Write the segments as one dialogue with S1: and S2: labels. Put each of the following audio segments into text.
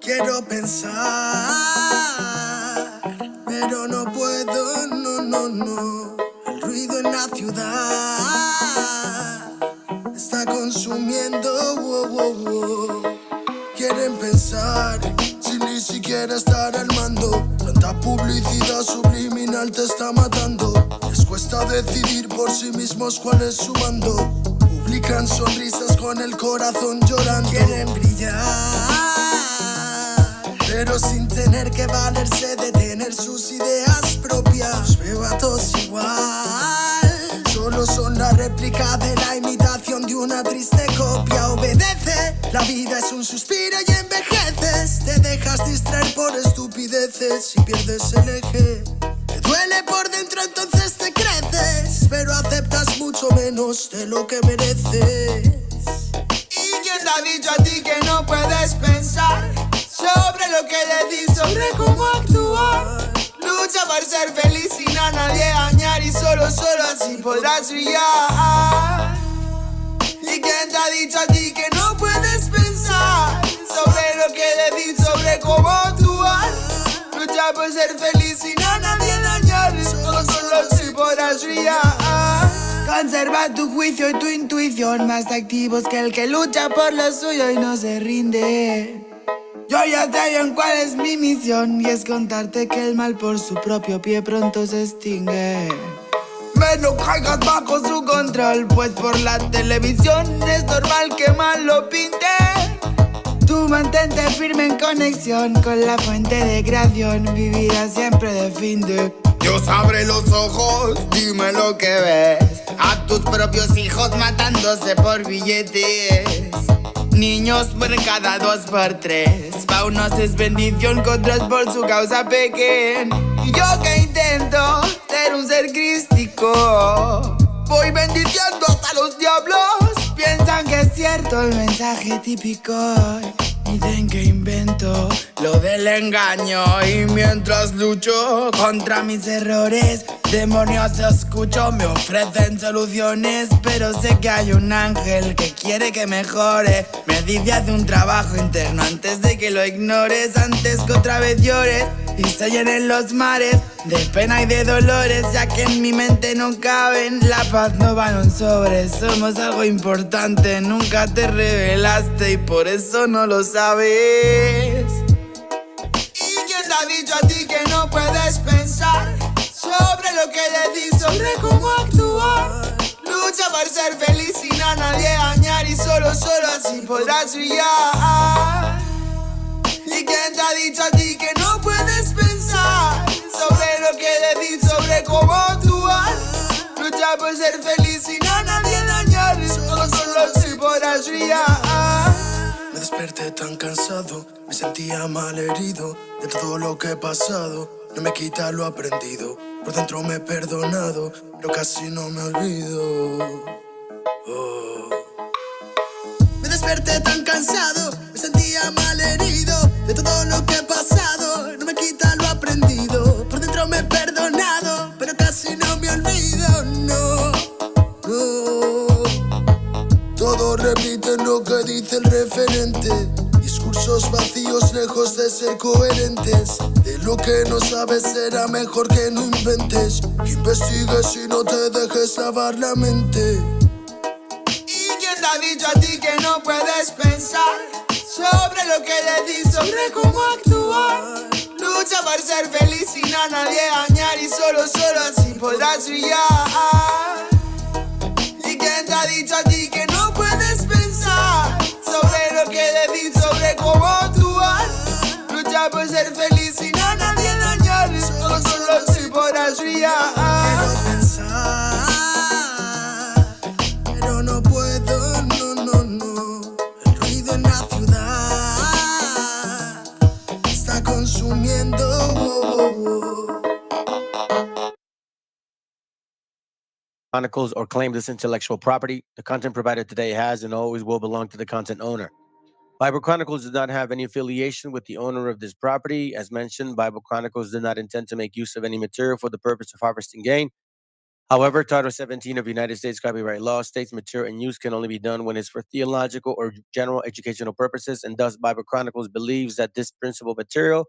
S1: Quiero pensar, pero no puedo, no. El ruido en la ciudad está consumiendo, wow. Quieren pensar sin ni siquiera estar al mando. Tanta publicidad subliminal te está matando. Les cuesta decidir por sí mismos cuál es su bando. Publican sonrisas con el corazón llorando. Quieren brillar, pero sin tener que valerse de tener sus ideas propias. Los veo a todos igual, solo son la réplica de la imitación de una triste copia. Obedece, la vida es un suspiro y envejeces. Te dejas distraer por estupideces y pierdes el eje. Te duele por dentro, entonces te creces, pero aceptas mucho menos de lo que mereces.
S2: ¿Y quién te ha dicho a ti que no puedes pensar sobre lo que decís, sobre cómo actuar? Lucha por ser feliz sin a nadie dañar y solo así podrás brillar. ¿Y quién te ha dicho a ti que no puedes pensar sobre lo que decís, sobre cómo actuar? Lucha por ser feliz sin a nadie dañar y solo así podrás brillar. Conserva tu juicio y tu intuición, más activos que el que lucha por lo suyo y no se rinde. Yo ya sé bien cuál es mi misión, y es contarte que el mal por su propio pie pronto se extingue. No caigas bajo su control, pues por la televisión es normal que mal lo pinten. Tú mantente firme en conexión con la fuente de creación, vivirás siempre de fin de. Dios abre los ojos, dime lo que ves. A tus propios hijos matándose por billetes. Niños por cada 2 por 3. Pa' unos es bendición, con otros por su causa pequen. Y yo que intento ser un ser crístico, voy bendiciendo hasta los diablos. Piensan que es cierto el mensaje típico. Dicen que invento lo del engaño, y mientras lucho contra mis errores, demonios escucho, me ofrecen soluciones. Pero sé que hay un ángel que quiere que mejore. Me dice haz un trabajo interno antes de que lo ignores, antes que otra vez llores y se llenen los mares de pena y de dolores, ya que en mi mente no caben. La paz no va en un sobre, somos algo importante. Nunca te revelaste y por eso no lo sabes. ¿Y quién te ha dicho a ti que no puedes pensar sobre lo que decís, sobre cómo actuar? Lucha por ser feliz sin a nadie dañar y solo así podrás brillar. ¿Y quién te ha dicho a ti que no puedes pensar sobre lo que decís, sobre cómo actuar? Lucha por ser feliz sin a nadie dañar y solo así podrás brillar.
S1: Me desperté tan cansado, me sentía mal herido de todo lo que he pasado. No me quita lo aprendido, por dentro me he perdonado, pero casi no me olvido. Me desperté tan cansado, me sentía mal herido de todo lo que he pasado. No me quita lo aprendido, por dentro me he perdonado, pero casi no me olvido, no. Todos repiten lo que dice el referente. Discursos vacíos lejos de ser coherentes. De lo que no sabes será mejor que no inventes. Que investigues y no te dejes lavar la mente.
S2: ¿Y quién te ha dicho a ti que no puedes pensar sobre lo que decís, sobre cómo actuar? Lucha por ser feliz sin a nadie dañar y solo así podrás brillar. ¿Y quién te ha dicho a ti que no puedes pensar sobre lo que decís, sobre cómo actuar? Lucha por ser feliz sin a nadie dañar y solo así podrás brillar.
S1: Quiero pensar, pero no puedo, no. El ruido en la ciudad está consumiendo,
S3: Chronicles or claim this intellectual property. The content provided today has and always will belong to the content owner. Bible Chronicles does not have any affiliation with the owner of this property. As mentioned, Bible Chronicles did not intend to make use of any material for the purpose of harvesting gain. However, Title 17 of United States copyright law states material in use can only be done when it's for theological or general educational purposes, and thus Bible Chronicles believes that this principal material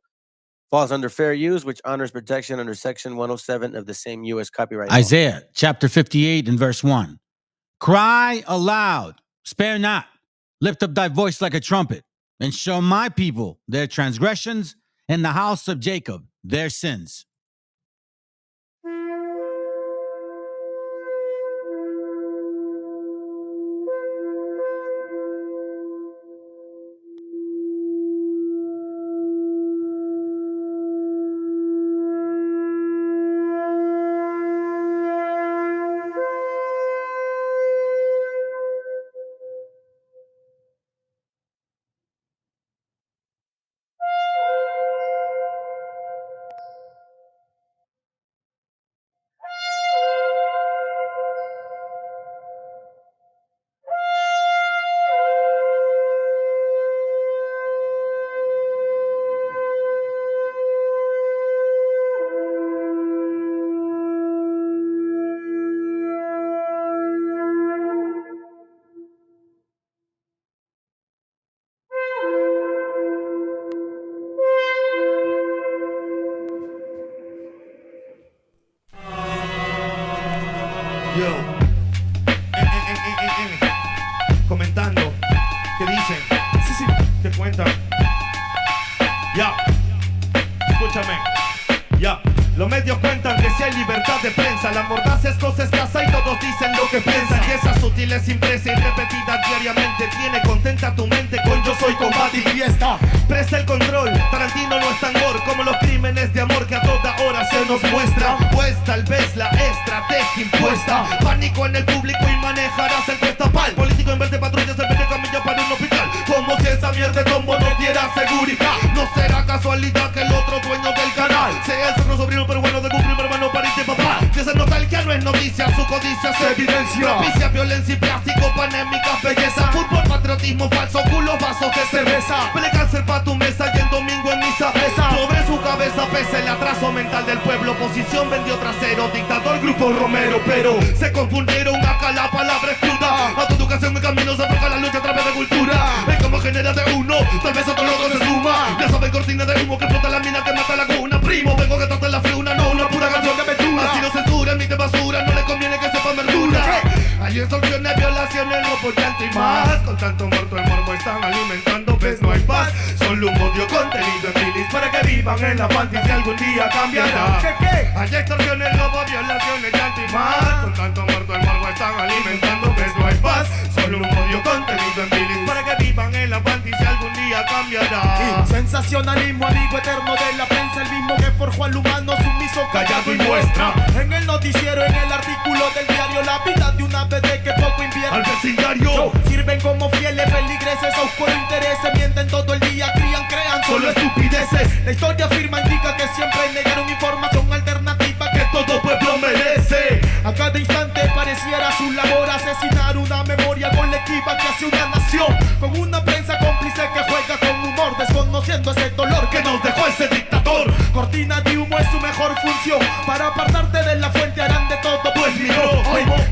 S3: falls under fair use, which honors protection under Section 107 of the same U.S. copyright law.
S4: Isaiah chapter 58 and verse 1. Cry aloud, spare not, lift up thy voice like a trumpet, and show my people their transgressions, and the house of Jacob their sins.
S5: Yo, comentando, ¿qué dicen? Sí, ¿qué cuentan? Ya, escúchame, ya. Los medios cuentan que si hay libertad de prensa, la mordaz es cosa escasa y todos dicen lo que piensan. Y esa sutil es impresa y repetida diariamente tiene contenta tu mente con yo soy combate y fiesta. Presta el control, Tarantino no es tan gore como los crímenes de amor que a toda hora se nos muestra. Pues tal vez la estrategia impuesta, pánico en el público y manejarás el pal. Político en vez de patrullas se vende camilla para un hospital, como si esa mierda de combo no diera seguridad. No será casualidad que el otro dueño del canal sea el cerro sobrino pero bueno de un primo hermano pariente papá. Que esa nostalgia no es noticia, su codicia se evidencia. Propicia violencia y plástico, panémicas, belleza. Fútbol, patriotismo, falso, culos, vasos de cerveza. Pele cáncer pa' tu mesa y el domingo en misa pesa. Sobre su cabeza pesa el atraso mental del pueblo. Oposición vendió trasero, dictador, grupo Romero. Pero se confundieron acá, la palabra es cruda. Autoeducación en camino se afloja la lucha a través de cultura. Es como genera de uno, tal vez otro loco se suma. Ya saben cortina de humo que explota la mina que mata la cuna. Primo, vengo que trate la friuna, no una pura canción de aventura. Así no censura, emite basura, no le conviene que sepa verdura. Hay extorsiones, violaciones, robo, llanto y más. Con tanto muerto el morbo están alimentando, ves no hay paz. Solo un odio contenido en bilis para que vivan en la fantasía algún día cambiará. Hay extorsiones, robo, violaciones, llanto y más. Con tanto muerto el morbo están alimentando, ves no hay paz. Solo un odio contenido en bilis para que vivan en la fantasía algún día cambiará.
S6: Sensacionalismo, amigo eterno de la prensa, el mismo que forjó al humano sumiso, callado y muestra. En el noticiero, en el artículo del diario, la vida de una PD que poco invierte
S5: al vecindario.
S6: Sirven como fieles feligreses a oscuro interés, mienten todo el día, crean solo estupideces. La historia afirma, indica que siempre negaron información alternativa que todo pueblo merece. A cada instante pareciera su labor asesinar una memoria colectiva que hace una nación, con una prensa cómplice que juega con humor, desconociendo ese dolor que nos dejó ese dictador. Cortina de humo es su mejor función, para apartarte de la fuente harán de todo, pues miró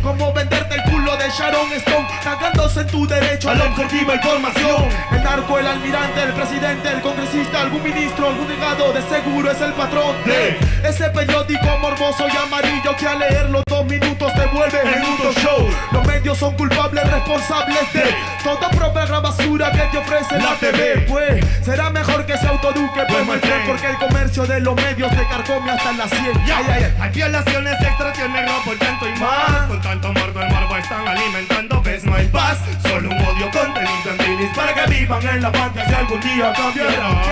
S6: como venderte el culo de Sharon Stone, cagándose en tu derecho a la objetiva información. El narco, el almirante, el presidente, el congresista, algún ministro, algún delegado, de seguro es el patrón de ese periódico morboso y amarillo que al leerlo 2 minutos te vuelve en un show. Los medios son culpables, responsables de toda propaganda basura que te ofrece la TV. Pues será mejor que se autoeduque, pues my friend, porque el comercio de los medios te carcome hasta las 100.
S5: Hay violaciones, extorsiones, robo, llanto y más. Con tanto muerto el morbo están alimentando, ves no hay paz. Solo un odio contenido en bilis para que vivan en la fantasía algún día cambiará.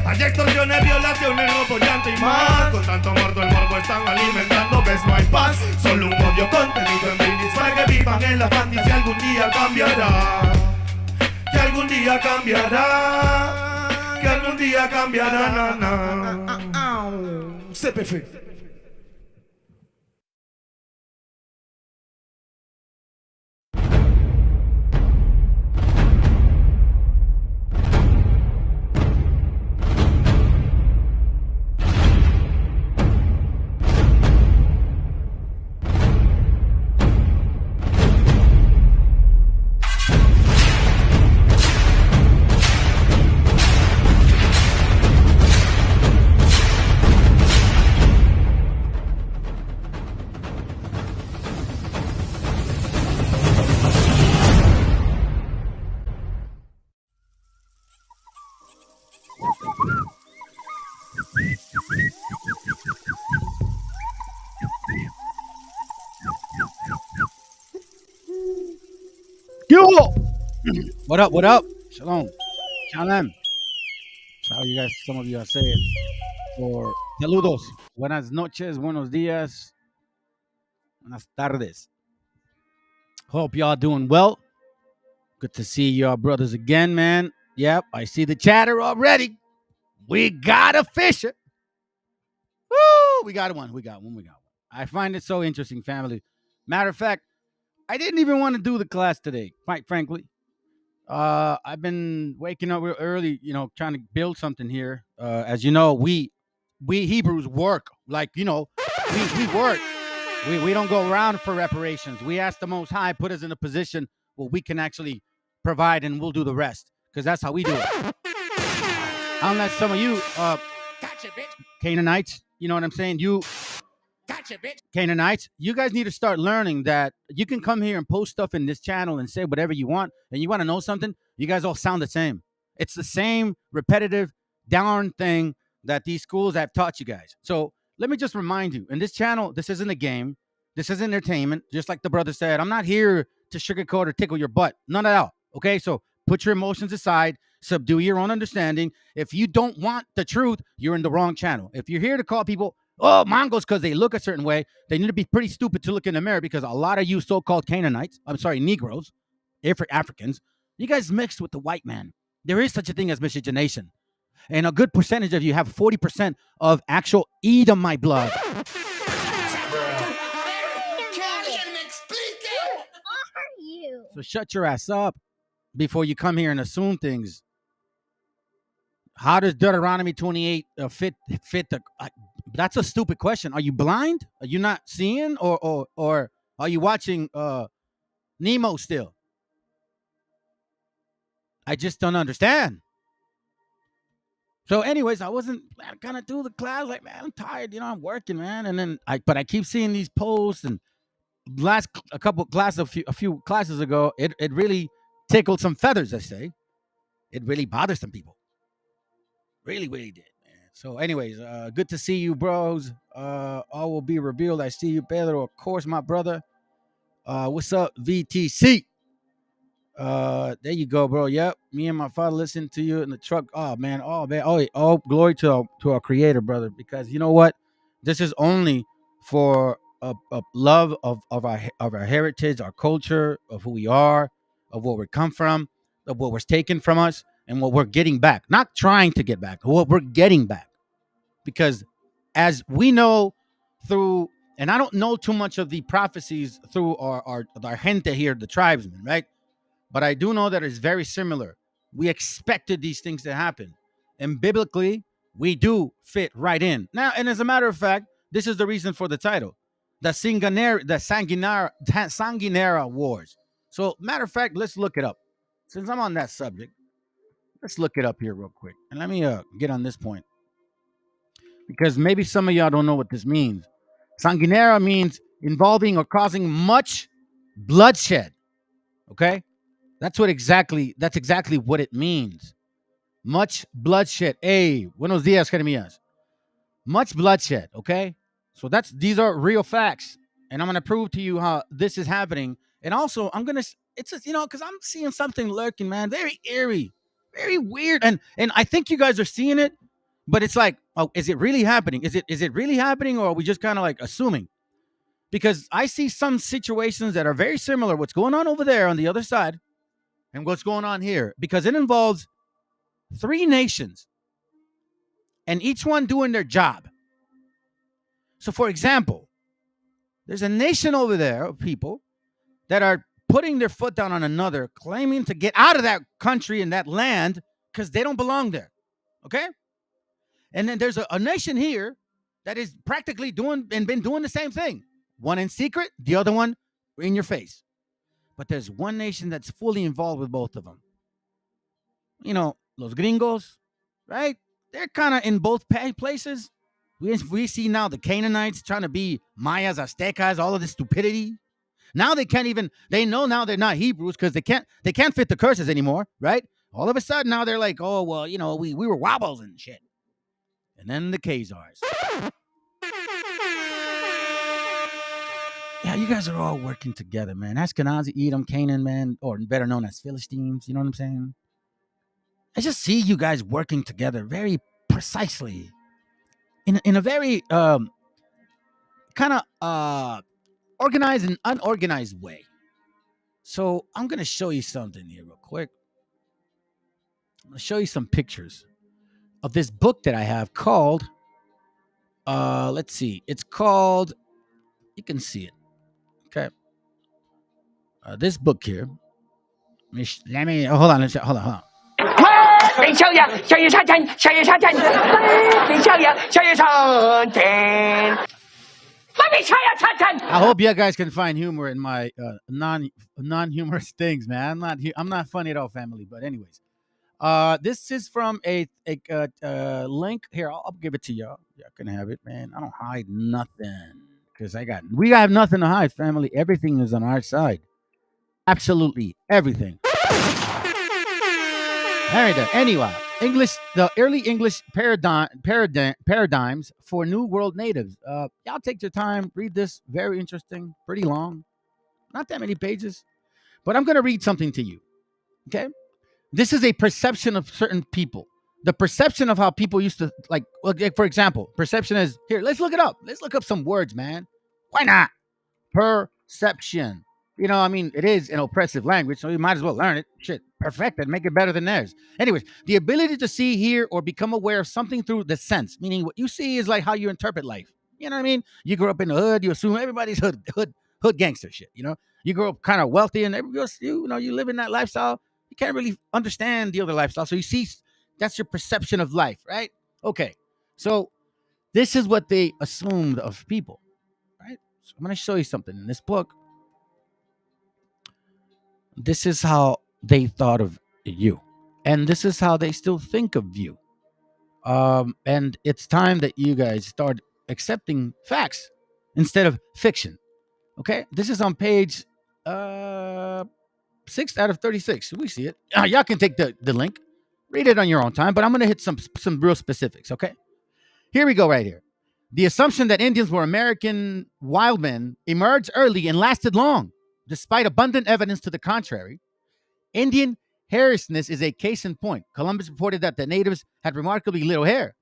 S5: Hay extorsiones, violaciones, robo, llanto y más. Con tanto muerto el morbo están alimentando, ves no hay paz. Solo un odio contenido en bilis para que vivan en la fantasía algún día cambiará. Que algún día cambiará. Que algún día cambiará.
S6: CPF.
S4: Yo! What up? What up? Shalom. Shalom. That's how you guys, some of you are saying. Or saludos. Buenas noches. Buenos días. Buenas tardes. Hope y'all doing well. Good to see y'all brothers again, man. Yep, I see the chatter already. We got a fisher. Woo! We got one. I find it so interesting, family. Matter of fact, I didn't even want to do the class today, quite frankly. I've been waking up real early, trying to build something here. As you know, we Hebrews work. Like, we work. We don't go around for reparations. We ask the Most High, put us in a position where we can actually provide, and we'll do the rest, because that's how we do it. Unless some of you gotcha, bitch. Canaanites, you know what I'm saying? You gotcha, bitch. Canaanites, you guys need to start learning that you can come here and post stuff in this channel and say whatever you want, and you want to know something, you guys all sound the same. It's the same repetitive down thing that these schools have taught you guys. So let me just remind you, in this channel, this isn't a game. This is entertainment. Just like the brother said, I'm not here to sugarcoat or tickle your butt. None at all. Okay, so put your emotions aside. Subdue your own understanding. If you don't want the truth, you're in the wrong channel. If you're here to call people, Mongols, because they look a certain way, they need to be pretty stupid to look in the mirror, because a lot of you so-called Canaanites, Negroes, Africans, you guys mixed with the white man. There is such a thing as miscegenation. And a good percentage of you have 40% of actual Edomite blood. So shut your ass up before you come here and assume things. How does Deuteronomy 28 fit the? That's a stupid question. Are you blind? Are you not seeing, or are you watching Nemo still? I just don't understand. So, anyways, I wasn't gonna do the class. Like, man, I'm tired. I'm working, man. And then but I keep seeing these posts, and a few classes ago, it really tickled some feathers. I say, it really bothers some people. Really, really did, man. So, anyways, good to see you, bros. All will be revealed. I see you, Pedro. Of course, my brother. What's up, VTC? There you go, bro. Yep, me and my father listened to you in the truck. Oh man, oh glory to our Creator, brother. Because you know what, this is only for a love of our heritage, our culture, of who we are, of where we come from, of what was taken from us, and what we're getting back. Not trying to get back, what we're getting back. Because as we know through, and I don't know too much of the prophecies through our gente here, the tribesmen, right? But I do know that it's very similar. We expected these things to happen. And biblically, we do fit right in. Now, and as a matter of fact, this is the reason for the title. The Sanguinara Wars. So, matter of fact, let's look it up. Since I'm on that subject, let's look it up here real quick. And let me get on this point. Because maybe some of y'all don't know what this means. Sanguinara means involving or causing much bloodshed. Okay? That's exactly what it means. Much bloodshed. Hey, buenos dias, Jeremias. Much bloodshed, okay? So these are real facts. And I'm going to prove to you how this is happening. And also, it's just, because I'm seeing something lurking, man. Very eerie, very weird. And I think you guys are seeing it, but it's like, oh, is it really happening? Is it really happening, or are we just kind of like assuming? Because I see some situations that are very similar. What's going on over there on the other side and what's going on here, because it involves 3 nations and each one doing their job. So, for example, there's a nation over there of people that are putting their foot down on another, claiming to get out of that country and that land because they don't belong there. Okay? And then there's a nation here that is practically doing and been doing the same thing. One in secret, the other one in your face. But there's one nation that's fully involved with both of them. Los gringos, right? They're kind of in both places. We see now the Canaanites trying to be Mayas, Aztecas, all of this stupidity. Now they know now they're not Hebrews because they can't fit the curses anymore, right? All of a sudden now they're like, oh, well, we were wobbles and shit. And then the Khazars. Yeah, you guys are all working together, man. Ashkenazi, Edom, Canaan, man, or better known as Philistines. You know what I'm saying? I just see you guys working together very precisely in a very kind of organized and unorganized way. So I'm going to show you something here real quick. I'm going to show you some pictures of this book that I have called, let's see. It's called, you can see it. Okay. This book here. Hold on.
S7: 林小阳，小叶长城，小叶长城，林小阳，小叶长城。
S4: I hope you guys can find humor in my non-humorous things, man. I'm not funny at all, family. But anyways, this is from a link here. I'll give it to y'all. Y'all can have it, man. I don't hide nothing because we have nothing to hide, family. Everything is on our side. Absolutely everything. All right, then. Anyway, the early English paradigms for New World natives. Y'all take your time, read this. Very interesting, pretty long, not that many pages, but I'm going to read something to you. Okay, this is a perception of certain people. The perception of how people used to like. For example, perception is here. Let's look it up. Let's look up some words, man. Why not? Perception. It is an oppressive language, so you might as well learn it. Shit, perfect it, make it better than theirs. Anyways, the ability to see, hear, or become aware of something through the sense, meaning what you see is like how you interpret life. You know what I mean? You grew up in the hood, you assume everybody's hood gangster shit. You grow up kind of wealthy, and you live in that lifestyle. You can't really understand the other lifestyle, so you see that's your perception of life, right? Okay, so this is what they assumed of people, right? So I'm going to show you something in this book. This is how they thought of you. And this is how they still think of you. And it's time that you guys start accepting facts instead of fiction. Okay? This is on page 6 out of 36. We see it. Y'all can take the link. Read it on your own time, but I'm going to hit some real specifics, okay? Here we go right here. The assumption that Indians were American wild men emerged early and lasted long. Despite abundant evidence to the contrary, Indian hairiness is a case in point. Columbus reported that the natives had remarkably little hair,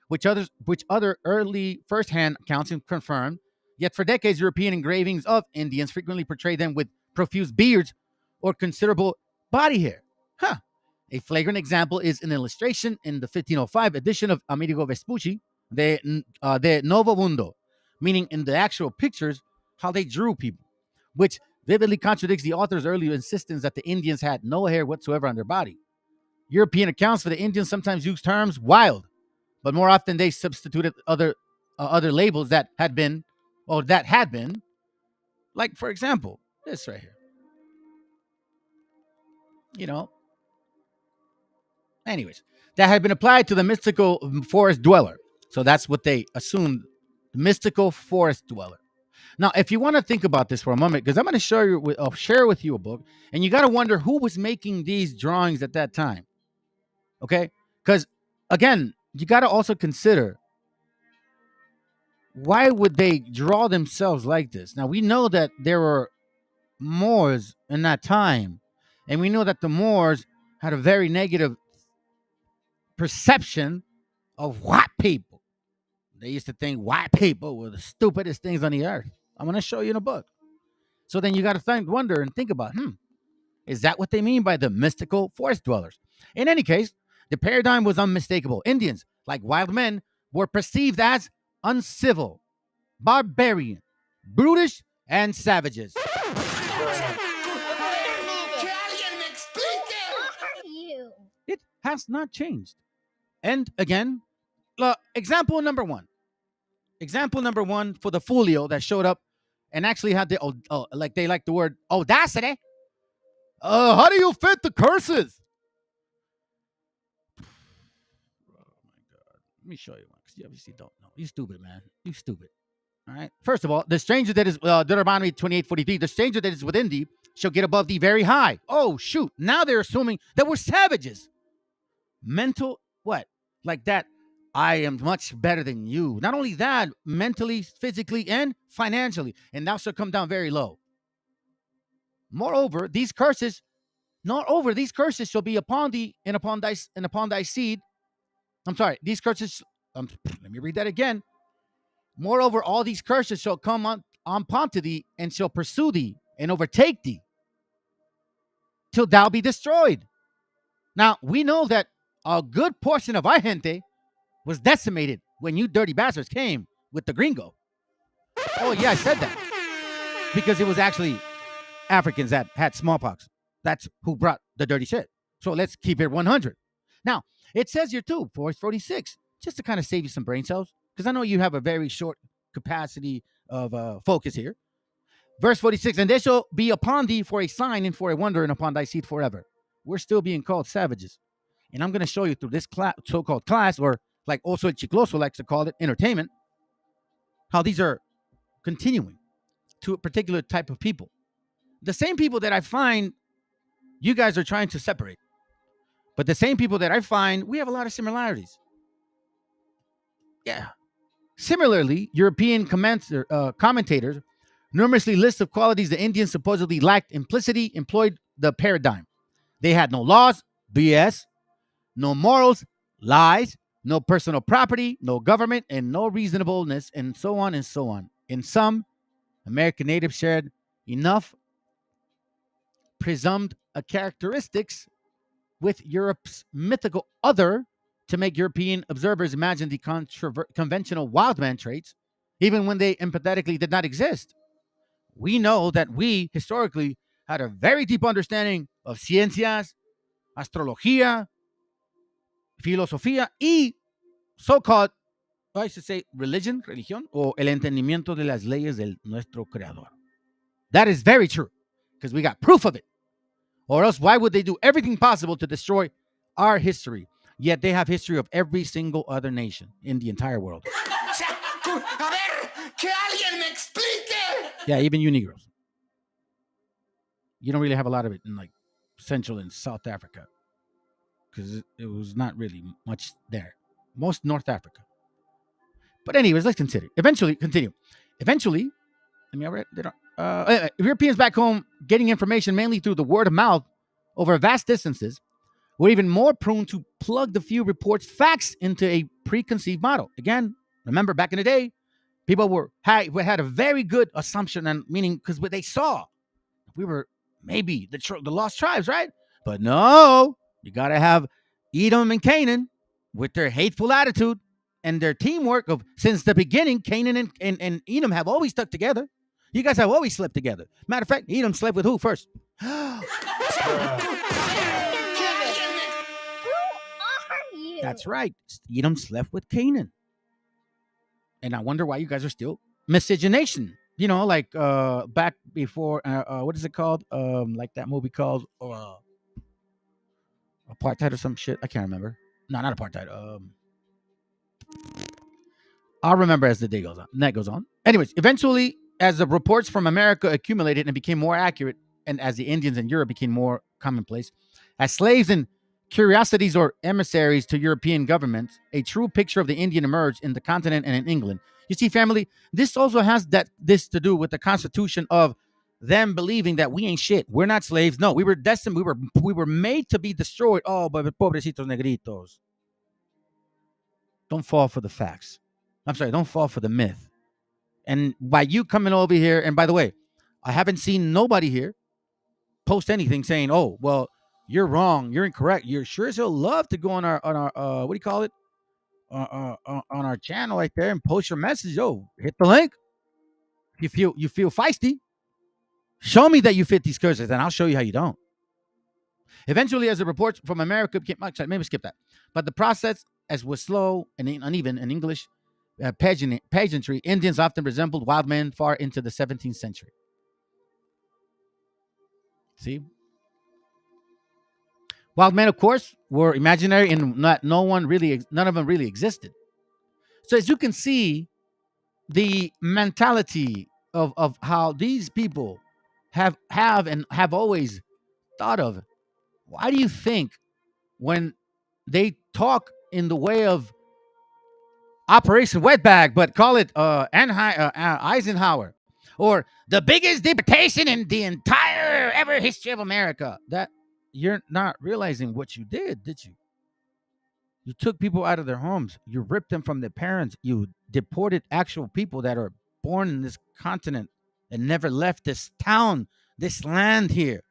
S4: which other early first-hand accounts confirmed. Yet for decades, European engravings of Indians frequently portrayed them with profuse beards or considerable body hair. A flagrant example is an illustration in the 1505 edition of Amerigo Vespucci, de Novo Mundo, meaning in the actual pictures, how they drew people, which vividly contradicts the author's earlier insistence that the Indians had no hair whatsoever on their body. European accounts for the Indians sometimes use terms wild, but more often they substituted other labels that had been, like, for example, this right here. Anyways, that had been applied to the mystical forest dweller. So that's what they assumed, the mystical forest dweller. Now, if you want to think about this for a moment, because I'm going to share with you a book, and you got to wonder who was making these drawings at that time. Okay? Because, again, you got to also consider, why would they draw themselves like this? Now, we know that there were Moors in that time, and we know that the Moors had a very negative perception of white people. They used to think white people were the stupidest things on the earth. I'm going to show you in a book. So then you got to wonder and think about, is that what they mean by the mystical forest dwellers? In any case, the paradigm was unmistakable. Indians, like wild men, were perceived as uncivil, barbarian, brutish, and savages. It has not changed. And again, example number one for the folio that showed up and actually had the they like the word audacity. How do you fit the curses? Oh my god! Let me show you one because you obviously don't know. You stupid, man. You stupid. All right. First of all, the stranger that is Deuteronomy 28:43, the stranger that is within thee shall get above thee very high. Oh, shoot. Now they're assuming that we're savages. Mental, what? Like that, I am much better than you. Not only that, mentally, physically, and financially. And thou shalt come down very low. Moreover, these curses shall be upon thee and upon thy seed. I'm sorry, these curses, let me read that again. Moreover, all these curses shall come on upon to thee and shall pursue thee and overtake thee till thou be destroyed. Now, we know that a good portion of our gente was decimated when you dirty bastards came with the gringo. Oh, yeah, I said that. Because it was actually Africans that had smallpox. That's who brought the dirty shit. So let's keep it 100. Now, it says here too, verse 46, just to kind of save you some brain cells, because I know you have a very short capacity of focus here. Verse 46, and they shall be upon thee for a sign and for a wonder and upon thy seed forever. We're still being called savages. And I'm going to show you through this so-called class, or like also El Chicloso likes to call it, entertainment, how these are continuing to a particular type of people. The same people that I find you guys are trying to separate. But the same people that I find, we have a lot of similarities. Yeah. Similarly, European commentators numerously list of qualities the Indians supposedly lacked implicitly employed the paradigm. They had no laws, BS, no morals, lies, no personal property, no government, and no reasonableness, and so on and so on. In some, American natives shared enough presumed characteristics with Europe's mythical other to make European observers imagine the conventional wild man traits, even when they empathetically did not exist. We know that we historically had a very deep understanding of ciencias, astrología, filosofía, y so-called, I should say, religion, o el entendimiento de las leyes de nuestro creador. That is very true, because we got proof of it. Or else, why would they do everything possible to destroy our history? Yet they have history of every single other nation in the entire world. Yeah, even you Negroes. You don't really have a lot of it in like Central and South Africa, because it was not really much there. Most North Africa. But anyways, let's continue. Eventually, Europeans back home getting information mainly through the word of mouth over vast distances were even more prone to plug the few reports facts into a preconceived model. Again, remember back in the day, people had a very good assumption, and meaning because what they saw, we were maybe the lost tribes, right? But no, you got to have Edom and Canaan with their hateful attitude and their teamwork of since the beginning. Canaan and Edom have always stuck together. You guys have always slept together. Matter of fact, Edom slept with who first?
S8: Who are you?
S4: That's right. Edom slept with Canaan. And I wonder why you guys are still miscegenation. You know, like back before, what is it called? Like that movie called Apartheid or some shit. I can't remember. No, not Apartheid. I'll remember as the day goes on. Night goes on. Anyways, eventually, as the reports from America accumulated and became more accurate, and as the Indians in Europe became more commonplace, as slaves and curiosities or emissaries to European governments, a true picture of the Indian emerged in the continent and in England. You see, family, this also has this to do with the constitution of them believing that we ain't shit. We're not slaves. No, we were destined. We were made to be destroyed. Oh, but pobrecitos negritos. Don't fall for the facts. I'm sorry, don't fall for the myth. And by you coming over here, and by the way, I haven't seen nobody here post anything saying, "Oh, well, you're wrong, you're incorrect." You're sure as hell love to go on our what do you call it? On our channel right there and post your message. Oh, hit the link. If you feel feisty, show me that you fit these curses, and I'll show you how you don't. Eventually, as the reports from America became, maybe skip that. But the process, as was slow and uneven in English pageantry, Indians often resembled wild men far into the 17th century. See? Wild men, of course, were imaginary and none of them really existed. So as you can see, the mentality of how these people have and have always thought of. Why do you think when they talk in the way of Operation Wetbag, but call it Eisenhower, or the biggest deportation in the entire ever history of America, that you're not realizing what you did you? You took people out of their homes. You ripped them from their parents. You deported actual people that are born in this continent and never left this town, this land here.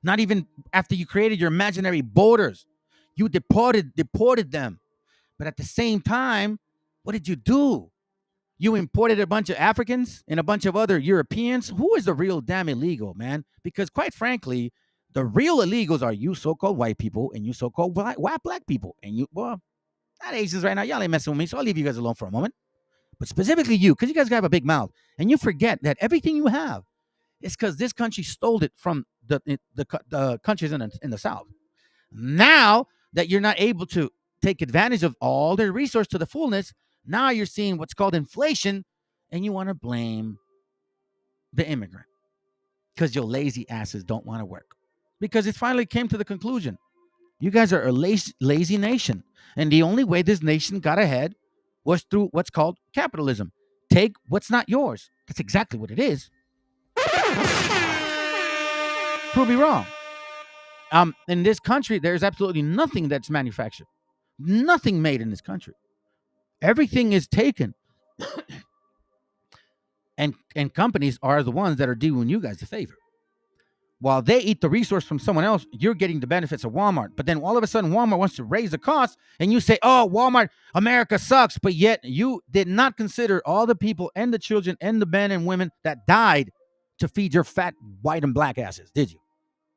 S4: Not even after you created your imaginary borders. You deported them. But at the same time, what did you do? You imported a bunch of Africans and a bunch of other Europeans. Who is the real damn illegal, man? Because quite frankly, the real illegals are you so-called white people and you so-called white black people. And you, well, not Asians right now. Y'all ain't messing with me, so I'll leave you guys alone for a moment. But specifically you, because you guys have a big mouth. And you forget that everything you have is because this country stole it from the countries in the South. Now that you're not able to take advantage of all their resource to the fullness, now you're seeing what's called inflation, and you want to blame the immigrant because your lazy asses don't want to work. Because it finally came to the conclusion. You guys are a lazy nation. And the only way this nation got ahead was through what's called capitalism. Take what's not yours. That's exactly what it is. Prove me wrong. In this country, there's absolutely nothing that's manufactured. Nothing made in this country. Everything is taken. and companies are the ones that are doing you guys a favor. While they eat the resource from someone else, you're getting the benefits of Walmart. But then all of a sudden, Walmart wants to raise the cost, and you say, oh, Walmart, America sucks. But yet you did not consider all the people and the children and the men and women that died to feed your fat white and black asses, did you?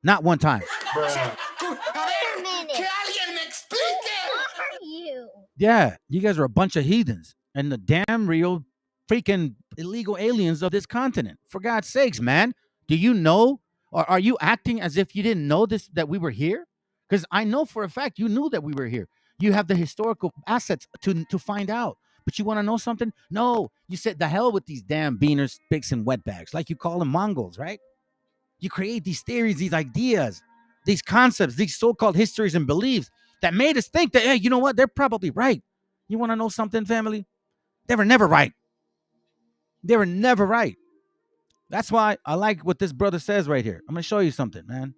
S4: Not one time.
S8: Wait a minute. Who are you?
S4: Yeah, you guys are a bunch of heathens and the damn real freaking illegal aliens of this continent. For God's sakes, man. Do you know, or are you acting as if you didn't know this, that we were here? Because I know for a fact you knew that we were here. You have the historical assets to find out. But you want to know something? No, you said the hell with these damn beaners, pigs, and wetbags, like you call them Mongols, right? You create these theories, these ideas, these concepts, these so-called histories and beliefs that made us think that, hey, you know what? They're probably right. You want to know something, family? They were never right. They were never right. That's why I like what this brother says right here. I'm going to show you something, man.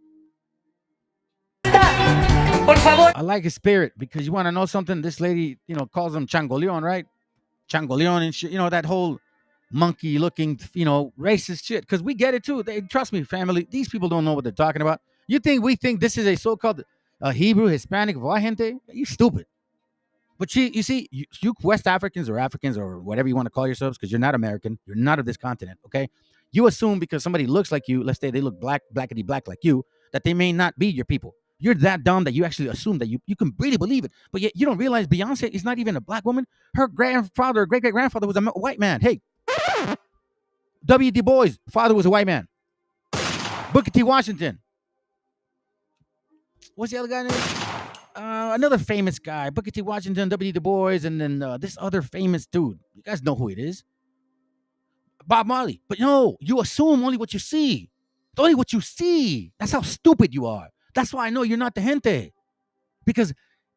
S4: I like his spirit because you want to know something? This lady, calls him Changoleon, right? Changoleon and shit, that whole monkey looking, racist shit. Because we get it too. Trust me, family. These people don't know what they're talking about. You think we think this is a so-called Hebrew, Hispanic, gente? You stupid. But you see, you West Africans or whatever you want to call yourselves, because you're not American, you're not of this continent, okay? You assume because somebody looks like you, let's say they look blackety black like you, that they may not be your people. You're that dumb that you actually assume that you can really believe it. But yet you don't realize Beyonce is not even a black woman. Her grandfather, or great-great-grandfather was a white man. Hey, W. Du Bois, father was a white man. Booker T. Washington. What's the other guy name? Another famous guy. Booker T. Washington, W. Du Bois, and then this other famous dude. You guys know who it is. Bob Marley. But no, you assume only what you see. Only what you see. That's how stupid you are. That's why I know you're not the gente. Because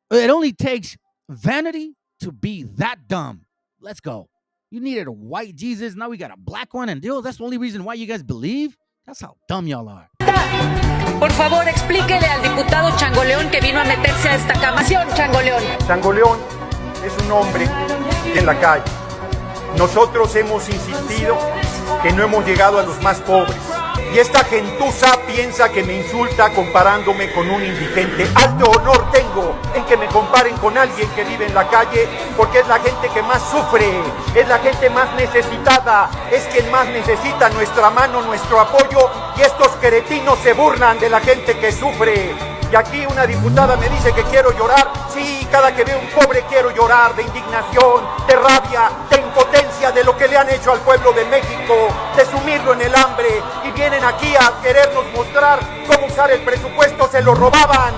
S4: it only takes vanity to be that dumb. Let's go. You needed a white Jesus. Now we got a black one. And that's the only reason why you guys believe? That's how dumb y'all are.
S9: Por favor, explíquele al diputado Changoleón que vino a meterse a esta cama. Changoleón.
S10: Changoleón es un hombre en la calle. Nosotros hemos insistido que no hemos llegado a los más pobres. Y esta gentuza piensa que me insulta comparándome con un indigente. Alto honor tengo en que me comparen con alguien que vive en la calle, porque es la gente que más sufre, es la gente más necesitada, es quien más necesita nuestra mano, nuestro apoyo, y estos cretinos se burlan de la gente que sufre. Y aquí una diputada me dice que quiero llorar. Sí, cada que veo un pobre quiero llorar de indignación, de rabia, de impotencia de lo que le han hecho al pueblo de México, de sumirlo en el hambre. Y vienen aquí a querernos mostrar cómo usar el presupuesto. Se lo robaban.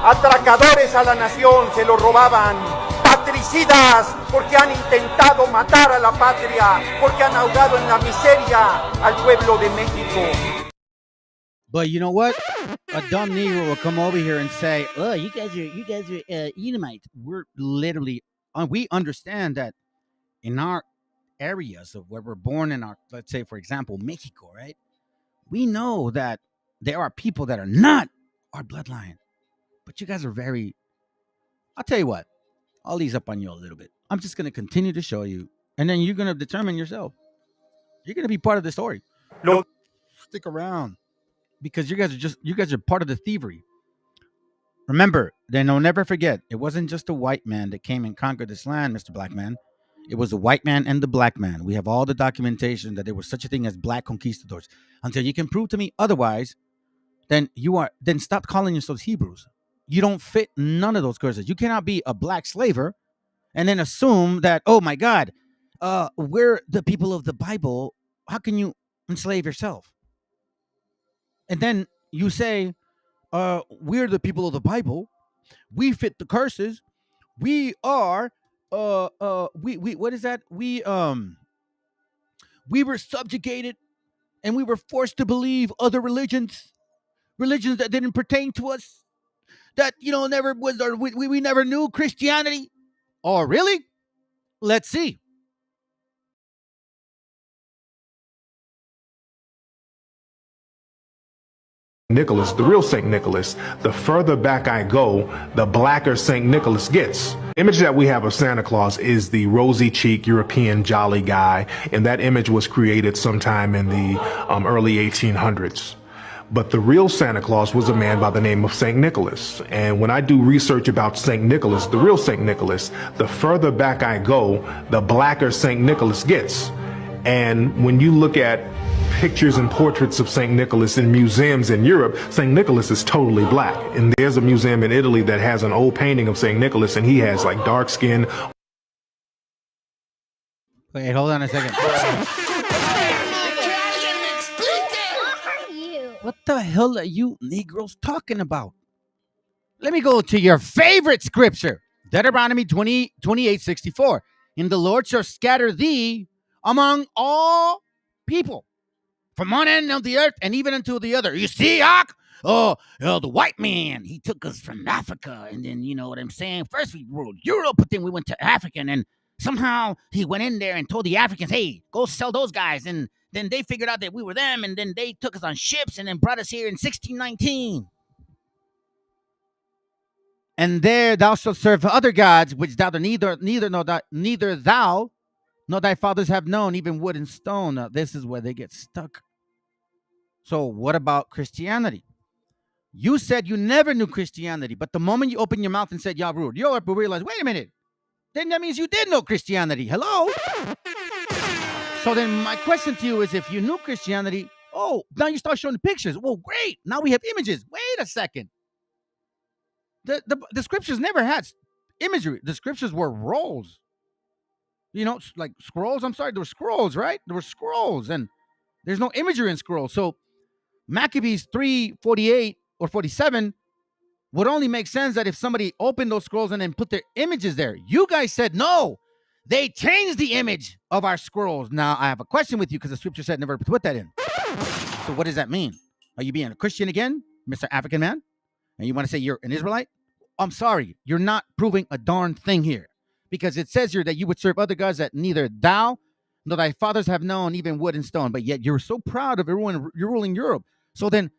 S10: Atracadores a la nación, se lo robaban. patricidas, porque han intentado matar a la patria, porque han ahogado en la miseria al pueblo de México.
S4: But you know what? A dumb Negro will come over here and say, "Oh, you guys are Edomites." We're literally, we understand that in our areas of where we're born in our, let's say, for example, Mexico, right? We know that there are people that are not our bloodline, but you guys are very. I'll tell you what. I'll ease up on you a little bit. I'm just going to continue to show you, and then you're going to determine yourself. You're going to be part of the story.
S10: Lo-
S4: Stick around because you guys are part of the thievery. Remember, then don't never forget, it wasn't just a white man that came and conquered this land, Mr. Black Man. It was the white man and the black man. We have all the documentation that there was such a thing as black conquistadors. Until you can prove to me otherwise, then stop calling yourselves Hebrews. You don't fit none of those curses. You cannot be a black slaver and then assume that, oh my God, we're the people of the Bible. How can you enslave yourself? And then you say, we're the people of the Bible. We fit the curses. We are, we what is that? We were subjugated and we were forced to believe other religions that didn't pertain to us, that, never was, or we never knew Christianity. Oh, really? Let's see.
S11: Nicholas, the real St. Nicholas, the further back I go, the blacker St. Nicholas gets. Image that we have of Santa Claus is the rosy cheek European jolly guy, and that image was created sometime in the early 1800s. But the real Santa Claus was a man by the name of St. Nicholas. And when I do research about St. Nicholas, the real St. Nicholas, the further back I go, the blacker St. Nicholas gets. And when you look at pictures and portraits of St. Nicholas in museums in Europe, St. Nicholas is totally black. And there's a museum in Italy that has an old painting of St. Nicholas, and he has like dark skin.
S4: Wait, hold on a second. What the hell are you Negroes talking about? Let me go to your favorite scripture, Deuteronomy 28:64. And the Lord shall scatter thee among all people, from one end of the earth and even unto the other. You see, the white man, he took us from Africa. And then, you know what I'm saying? First we ruled Europe, but then we went to Africa. And then somehow he went in there and told the Africans, hey, go sell those guys. And then they figured out that we were them. And then they took us on ships and then brought us here in 1619. And there thou shalt serve other gods, which thou neither thou nor thy fathers have known, even wood and stone. Now, this is where they get stuck. So what about Christianity? You said you never knew Christianity, but the moment you open your mouth and said, Europe, we realized, wait a minute, then that means you did know Christianity. Hello? So then my question to you is, if you knew Christianity, now you start showing the pictures. Well, great. Now we have images. Wait a second. The scriptures never had imagery. The scriptures were rolls. Like scrolls. I'm sorry. There were scrolls, right? There were scrolls, and there's no imagery in scrolls. So Maccabees 3:48 or 47 would only make sense that if somebody opened those scrolls and then put their images there. You guys said no. They changed the image of our scrolls. Now I have a question with you, because the scripture said never put that in. So what does that mean? Are you being a Christian again, Mr. African man? And you want to say you're an Israelite? I'm sorry. You're not proving a darn thing here. Because it says here that you would serve other gods that neither thou nor thy fathers have known, even wood and stone. But yet you're so proud of everyone. You're ruling Europe. So then,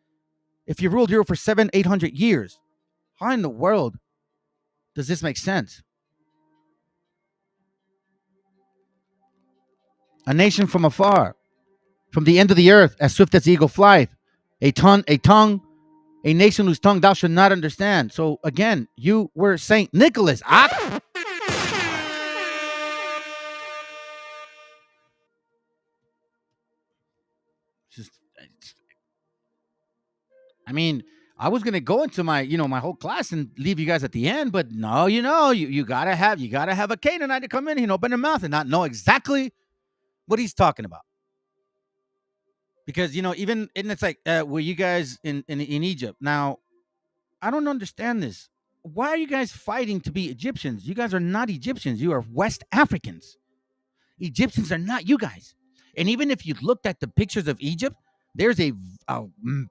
S4: if you ruled Europe for 700-800 years, how in the world does this make sense? A nation from afar, from the end of the earth, as swift as the eagle flieth, a tongue, a nation whose tongue thou should not understand. So again, you were Saint Nicholas. I was gonna go into my, my whole class and leave you guys at the end, but no, you gotta have a Canaanite to come in and open their mouth and not know exactly what he's talking about. Because even, and it's like, were you guys in Egypt? Now, I don't understand this. why are you guys fighting to be Egyptians? You guys are not Egyptians. You are West Africans. Egyptians are not you guys. And even if you looked at the pictures of Egypt, there's a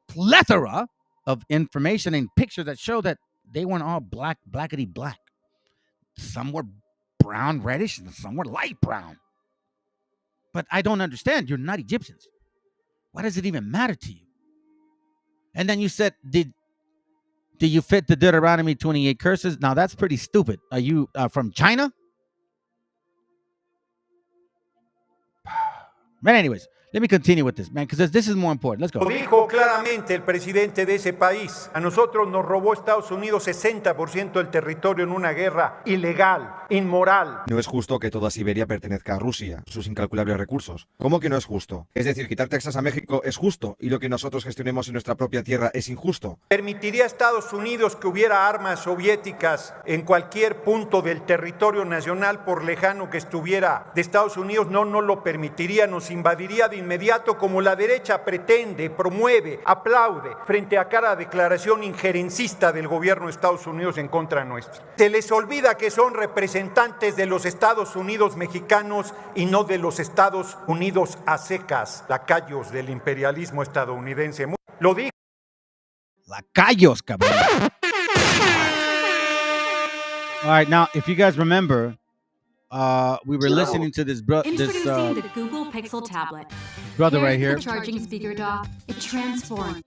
S4: plethora of information and pictures that show that they weren't all blackety black. Some were brown, reddish, and some were light brown. But I don't understand. You're not Egyptians. Why does it even matter to you? And then you said, did you fit the Deuteronomy 28 curses? Now that's pretty stupid. Are you from China? But anyways, let me continue with this, man, because this is more important. Let's go.
S10: Lo dijo claramente el presidente de ese país. A nosotros nos robó Estados Unidos 60% del territorio en una guerra ilegal, inmoral.
S12: No es justo que toda Siberia pertenezca a Rusia, sus incalculables recursos. ¿Cómo que no es justo? Es decir, quitar Texas a México es justo y lo que nosotros gestionemos en nuestra propia tierra es injusto.
S10: ¿Permitiría a Estados Unidos que hubiera armas soviéticas en cualquier punto del territorio nacional, por lejano que estuviera de Estados Unidos? No, no lo permitiría, nos invadiría de inmediato, como la derecha pretende, promueve, aplaude frente a cada declaración injerencista del gobierno de Estados Unidos en contra nuestra. Se les olvida que son representantes de los Estados Unidos mexicanos y no de los Estados Unidos a secas, lacayos del imperialismo estadounidense. Lo digo.
S4: Lacayos, cabrón. All right, now, if you guys remember, we were listening to this
S13: Introducing the Google Pixel tablet.
S4: Brother right here.
S13: The charging speaker dock. It transforms.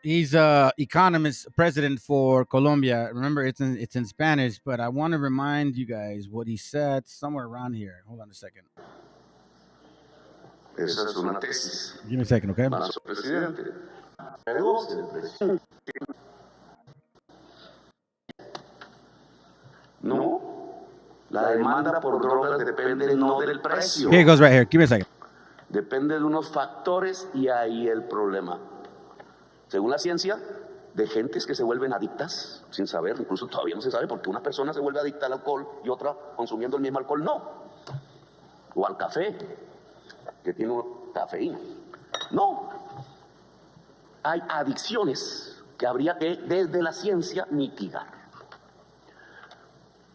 S4: He's economist president for Colombia. Remember, it's in Spanish, but I want to remind you guys what he said somewhere around here. Hold on a second.
S14: Esa es una tesis.
S4: Give me a second, okay?
S14: Para su presidente. No. La demanda por drogas depende no del precio.
S4: Here it goes right here. Give me a second.
S14: Depende de unos factores y ahí el problema. Según la ciencia, de gentes que se vuelven adictas sin saber, incluso todavía no se sabe por qué una persona se vuelve adicta al alcohol y otra consumiendo el mismo alcohol no. O al café, que tiene cafeína. No. Hay adicciones que habría que desde la ciencia mitigar.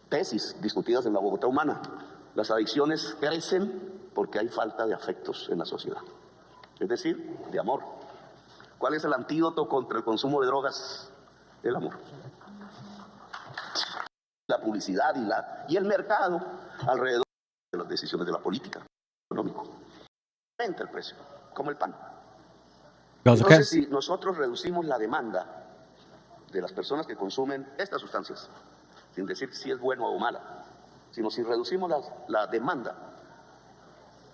S14: Tesis discutidas en la Bogotá humana. Las adicciones crecen porque hay falta de afectos en la sociedad. Es decir, de amor. ¿Cuál es el antídoto contra el consumo de drogas? El amor. La publicidad y el mercado alrededor de las decisiones de la política económica. Aumenta el precio, como el pan. Entonces, si nosotros reducimos la demanda de las personas que consumen estas sustancias, sin decir si es bueno o mala, sino si reducimos la demanda,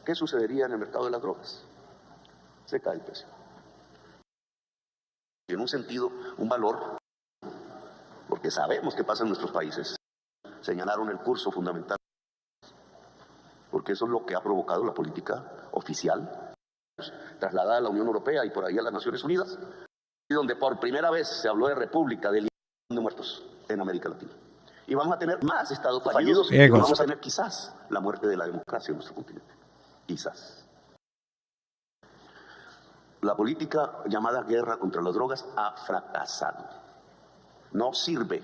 S14: ¿qué sucedería en el mercado de las drogas? Se cae el precio. Y en un sentido, un valor, porque sabemos qué pasa en nuestros países. Señalaron el curso fundamental, porque eso es lo que ha provocado la política oficial, trasladada a la Unión Europea y por ahí a las Naciones Unidas, y donde por primera vez se habló de república, de muertos en América Latina. Y vamos a tener más estados fallidos y vamos a tener quizás la muerte de la democracia en nuestro continente. Quizás. La política llamada guerra contra las drogas ha fracasado. No sirve.